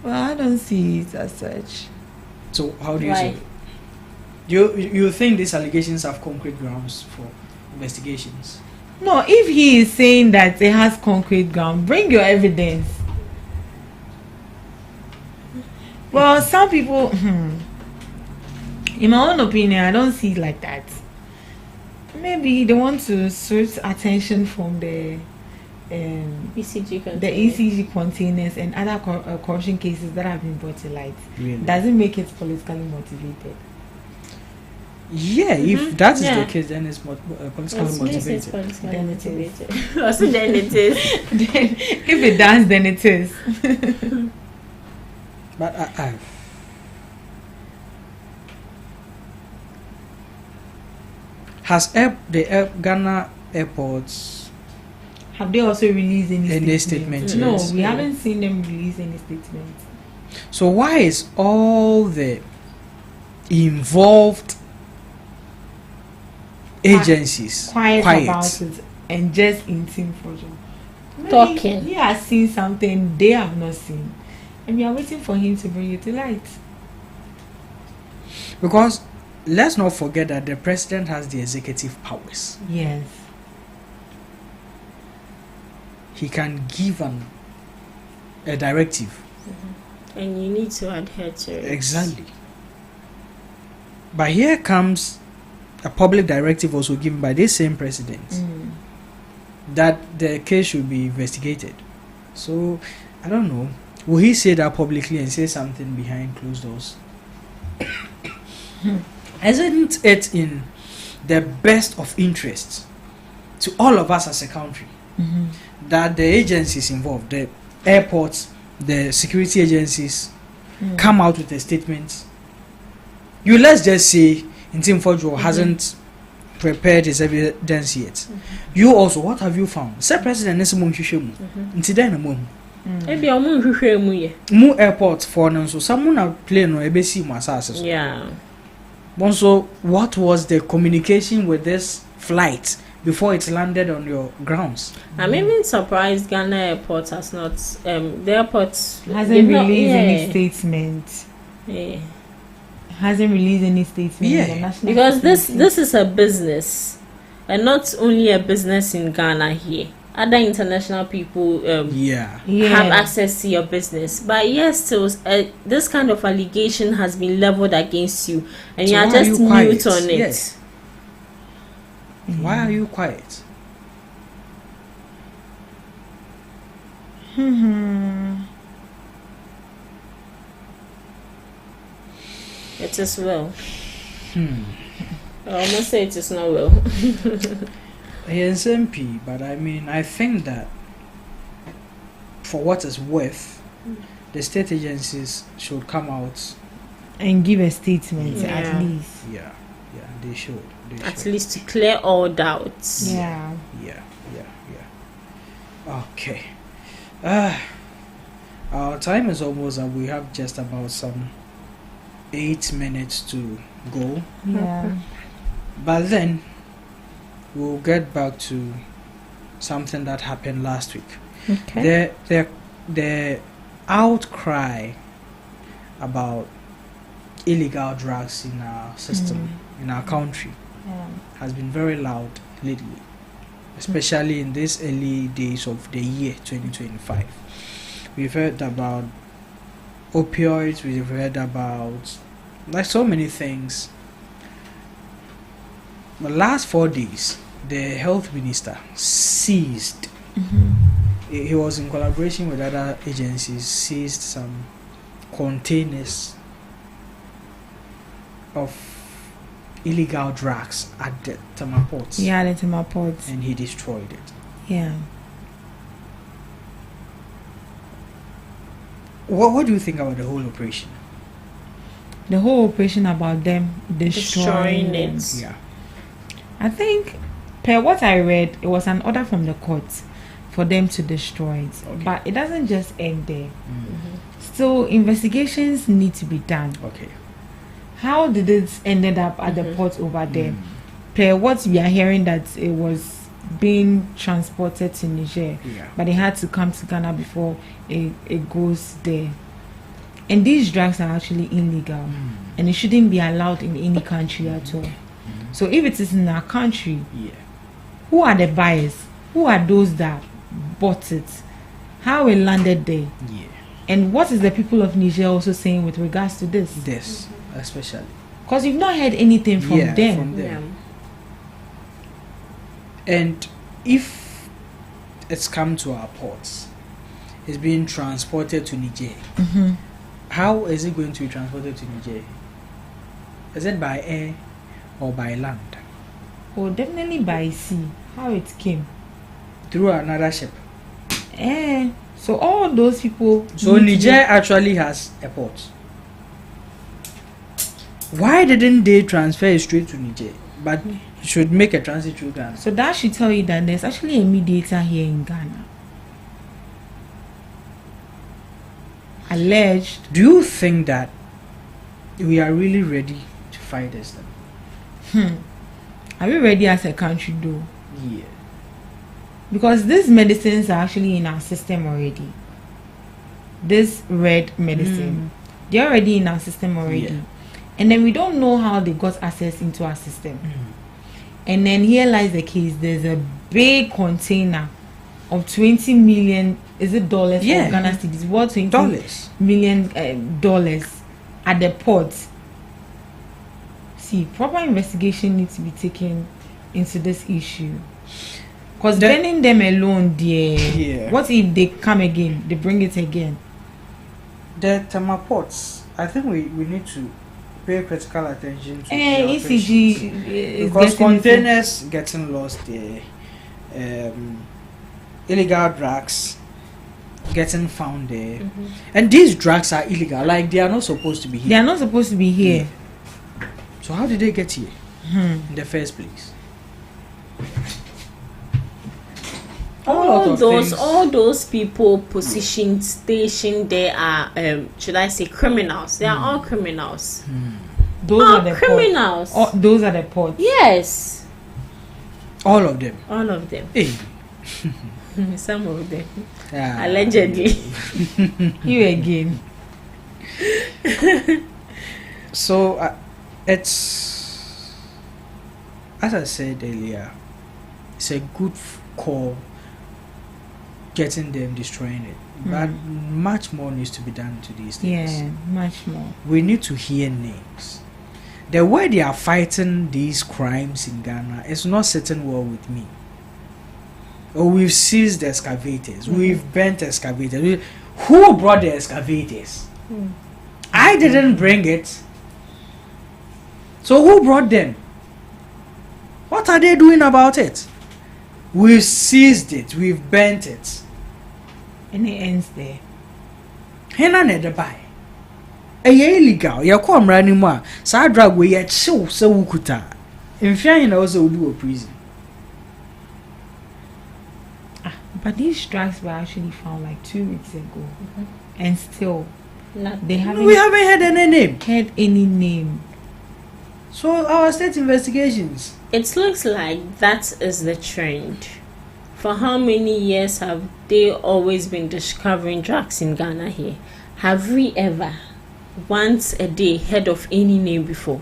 Well, I don't see it as such. So how do you Why? see it? You think these allegations have concrete grounds for investigations? No, if he is saying that it has concrete ground, bring your evidence. Well, some people, in my own opinion, I don't see it like that. Maybe they want to switch attention from the ECG containers and other corruption cases that have been brought to light. Really? Doesn't make it politically motivated. Yeah, if that is the case, then it's politically motivated. Then it is. Also, then it is. If it does, then it is. But has the Ghana airports have they also released any statements? No, Yes. we haven't seen them release any statements. So why is all the involved agencies quiet about it and just in team project talking? He has seen something they have not seen, and we are waiting for him to bring it to light. Because let's not forget that the president has the executive powers. Yes. He can give a directive. And you need to adhere to it. Exactly. But here comes a public directive also given by this same president that the case should be investigated. So, I don't know. Will he say that publicly and say something behind closed doors? Isn't it in the best of interest to all of us as a country that the agencies involved, the airports, the security agencies, come out with a statement? Let's just say Intim Fojo hasn't prepared his evidence yet. You also, what have you found? Say President Nesimum Shishemu. Intidena mum. Maybe I'm going to Mu airport for now, so someone are playing no ABC masses. Yeah. Also, what was the communication with this flight before it landed on your grounds? I'm even surprised Ghana Airport has not the airport hasn't released any statement. Yeah. Hasn't released any statement. Yeah. Because this is a business, and not only a business in Ghana here. Other international people have access to your business, but yes, still this kind of allegation has been leveled against you, and so you are just mute on it. Yes. Why are you quiet? It is well. I almost say it is not well. SMP, but I mean, I think that for what it's worth, the state agencies should come out and give a statement at least. Yeah, they should. At least to clear all doubts. Yeah. Okay. Our time is almost up. We have just about some 8 minutes to go. Yeah. But then we'll get back to something that happened last week. Okay. The outcry about illegal drugs in our system, in our country, has been very loud lately, especially in these early days of the year 2025. We've heard about opioids, we've heard about so many things. The last 4 days, the health minister seized. He was in collaboration with other agencies, seized some containers of illegal drugs at the Tema ports. Yeah, the Tema ports. And he destroyed it. Yeah. What do you think about the whole operation? The whole operation about them destroying it. Yeah. I think, per what I read, it was an order from the court for them to destroy it. Okay. But it doesn't just end there. Still, investigations need to be done. Okay. How did it ended up at the port over there? Per what we are hearing, that it was being transported to Niger, but it had to come to Ghana before it goes there. And these drugs are actually illegal, and it shouldn't be allowed in any country at all. So if it is in our country, who are the buyers? Who are those that bought it? How it landed there? And what is the people of Niger also saying with regards to this? This, especially. Because you've not heard anything from them. From them. And if it's come to our ports, it's being transported to Niger. How is it going to be transported to Niger? Is it by air or by land? Oh, definitely by sea. How it came? Through another ship. So all those people. So Niger actually has a port. Why didn't they transfer it straight to Niger? But should make a transit through Ghana. So that should tell you that there's actually a mediator here in Ghana. Alleged. Do you think that we are really ready to fight this thing? Are we ready as a country though? Yeah. Because these medicines are actually in our system already. This red medicine, they're already in our system already. Yeah. And then we don't know how they got access into our system. And then here lies the case. There's a big container of 20 million, is it dollars? Yeah. Or Ghana cedis? What, $20 Dollars. million dollars at the port? See, proper investigation needs to be taken into this issue. Because banning them alone, dear. What if they come again? They bring it again. The thermal ports, I think we need to pay critical attention to ECG is because containers getting lost there, illegal drugs getting found there, and these drugs are illegal. Like they are not supposed to be here. They are not supposed to be here. So how did they get here in the first place? All those people positioned, stationed there are, should I say, criminals? They are all criminals. Those are the criminals. Those are the ports. Yes. All of them. All of them. Hey. Some of them. Allegedly. You again. So it's, as I said earlier, it's a good call. Getting them, destroying it, but much more needs to be done to these things. Yeah, much more. We need to hear names. The way they are fighting these crimes in Ghana is not sitting well with me. Oh, we've seized the excavators, we've burnt excavators. Who brought the excavators? I didn't bring it. So who brought them? What are they doing about it? We've seized it, we've burnt it. And it ends there. Hena ne de buy. Illegal. Ya kwa mrani mwa. Sa drug we ya chill se wukuta. Infian na also do a prison. But these drugs were actually found like 2 weeks ago. And still they haven't heard any name. So our state investigations. It looks like that is the trend. For how many years have they always been discovering drugs in Ghana here? Have we ever, once a day, heard of any name before?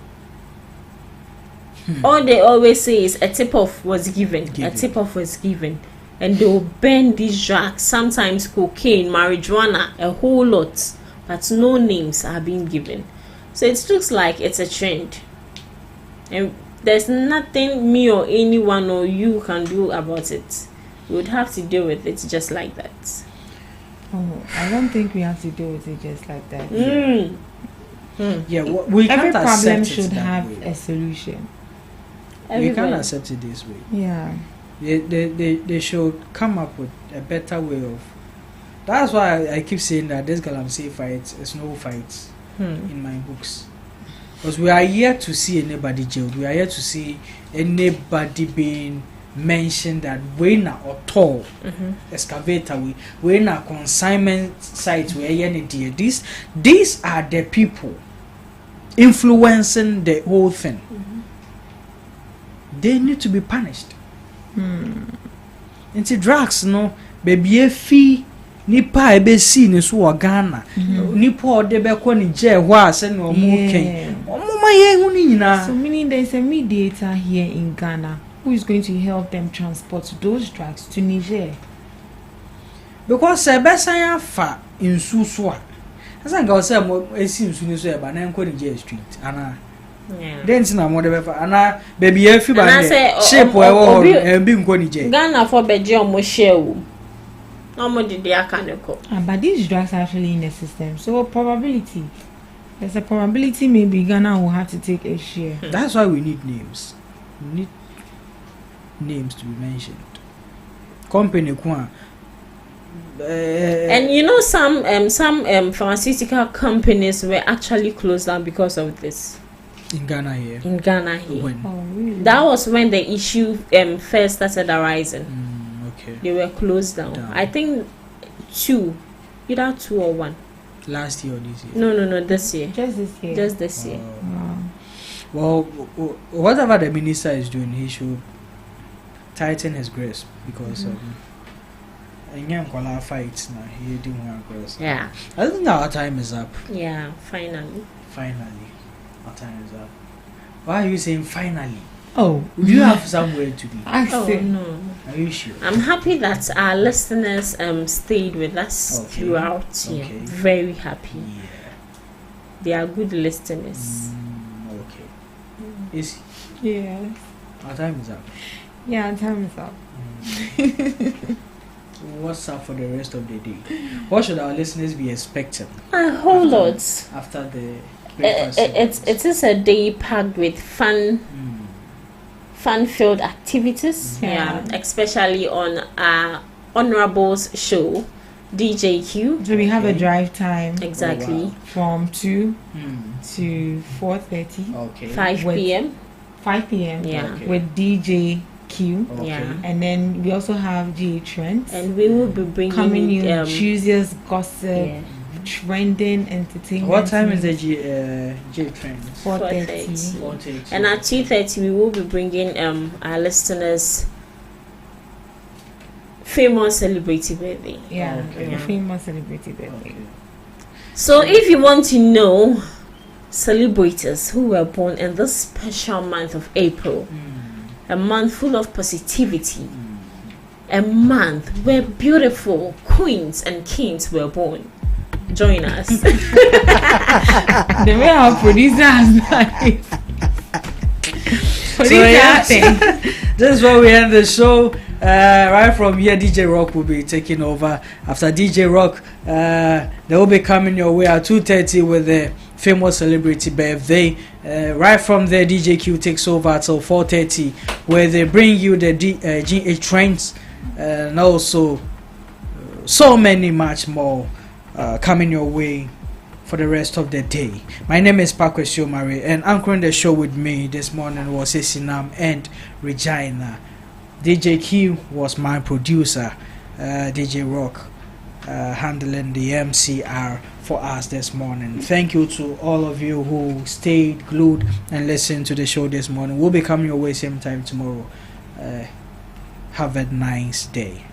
All they always say is a tip-off was given. A tip-off was given. And they'll burn these drugs, sometimes cocaine, marijuana, a whole lot. But no names are being given. So it looks like it's a trend. And there's nothing me or anyone or you can do about it. We would have to deal with it just like that. Oh, I don't think we have to deal with it just like that. Yeah, we every can't problem accept should it have way. a solution. We can't accept it this way. Yeah. They should come up with a better way of. That's why I keep saying that this Galamsey fight is no fight in my books. Because we are here to see anybody jailed. We are here to see anybody being mentioned that we na or tall excavator we na consignment site these are the people influencing the whole thing. They need to be punished. Into drugs no baby fee nipa ebe si ni so Ghana nipa ode be ko ni je ho ase no mo ken omoma ye hu ni nyina. So meaning there is a mediator here in Ghana who is going to help them transport those drugs to Niger. Because sebesan fa in Suswa. As I go say mo esi nsu ni so e ba na enko ni street ana. Yeah. Then na mo de be fa ana baby e fi ba And I ne say, shape e wo e bi nko ni je. Ghana for beje omo share wo. Omo did their kaneko. But these drugs are actually in the system, so probability. There's a probability maybe Ghana will have to take a share. That's why we need names. We need names to be mentioned. Company kwa. And you know some pharmaceutical companies were actually closed down because of this. In Ghana here. In Ghana here. When? Oh, really? That was when the issue first started arising. Okay. They were closed down. I think either 2 or 1. Last year or this year? No, this year. Just this year. Just this year. Well, whatever the minister is doing, he should tighten his grasp because fights now. He didn't want grasp. Yeah. I think our time is up. Yeah, finally. Finally, our time is up. Why are you saying finally? Oh, Do you have somewhere to be? I Oh see. no. Are you sure? I'm happy that our listeners stayed with us throughout. Yeah, Okay. very happy. Yeah. They are good listeners. Okay. Is Yes. our time is up? Yeah, time is up. What's up for the rest of the day? What should our listeners be expecting A whole lot. after the breakfast? It is a day packed with fun-filled activities. Yeah. Especially on our honorables show, DJ Q. So we have a drive time Exactly. from 2 Hmm. to 4:30, Okay. 5 With- p.m. 5 p.m. Yeah. Okay. with DJ Q. Okay. Yeah. And then we also have GA Trends And we will be bringing coming in in, Tuesdays gossip, yeah, trending entertainment. What time is the J train? 4:30. 4:30. and at 2:30 we will be bringing our listeners famous celebrity birthday. Yeah, Okay. a famous celebrity birthday. Okay. So if you want to know celebrities who were born in this special month of April, a month full of positivity, a month where beautiful queens and kings were born, join us. The way our producer has nice. This is where we end the show. Right from here, DJ Rock will be taking over. After DJ Rock, they will be coming your way at 2:30 with the famous celebrity birthday. Right from there, DJ Q takes over till 4:30, where they bring you the GH trends, and also so many much more coming your way for the rest of the day. My name is Pakwesio Mari, and anchoring the show with me this morning was Esinam and Regina. DJ Q was my producer. DJ Rock handling the MCR for us this morning. Thank you to all of you who stayed glued and listened to the show this morning. We'll be coming your way same time tomorrow. Have a nice day.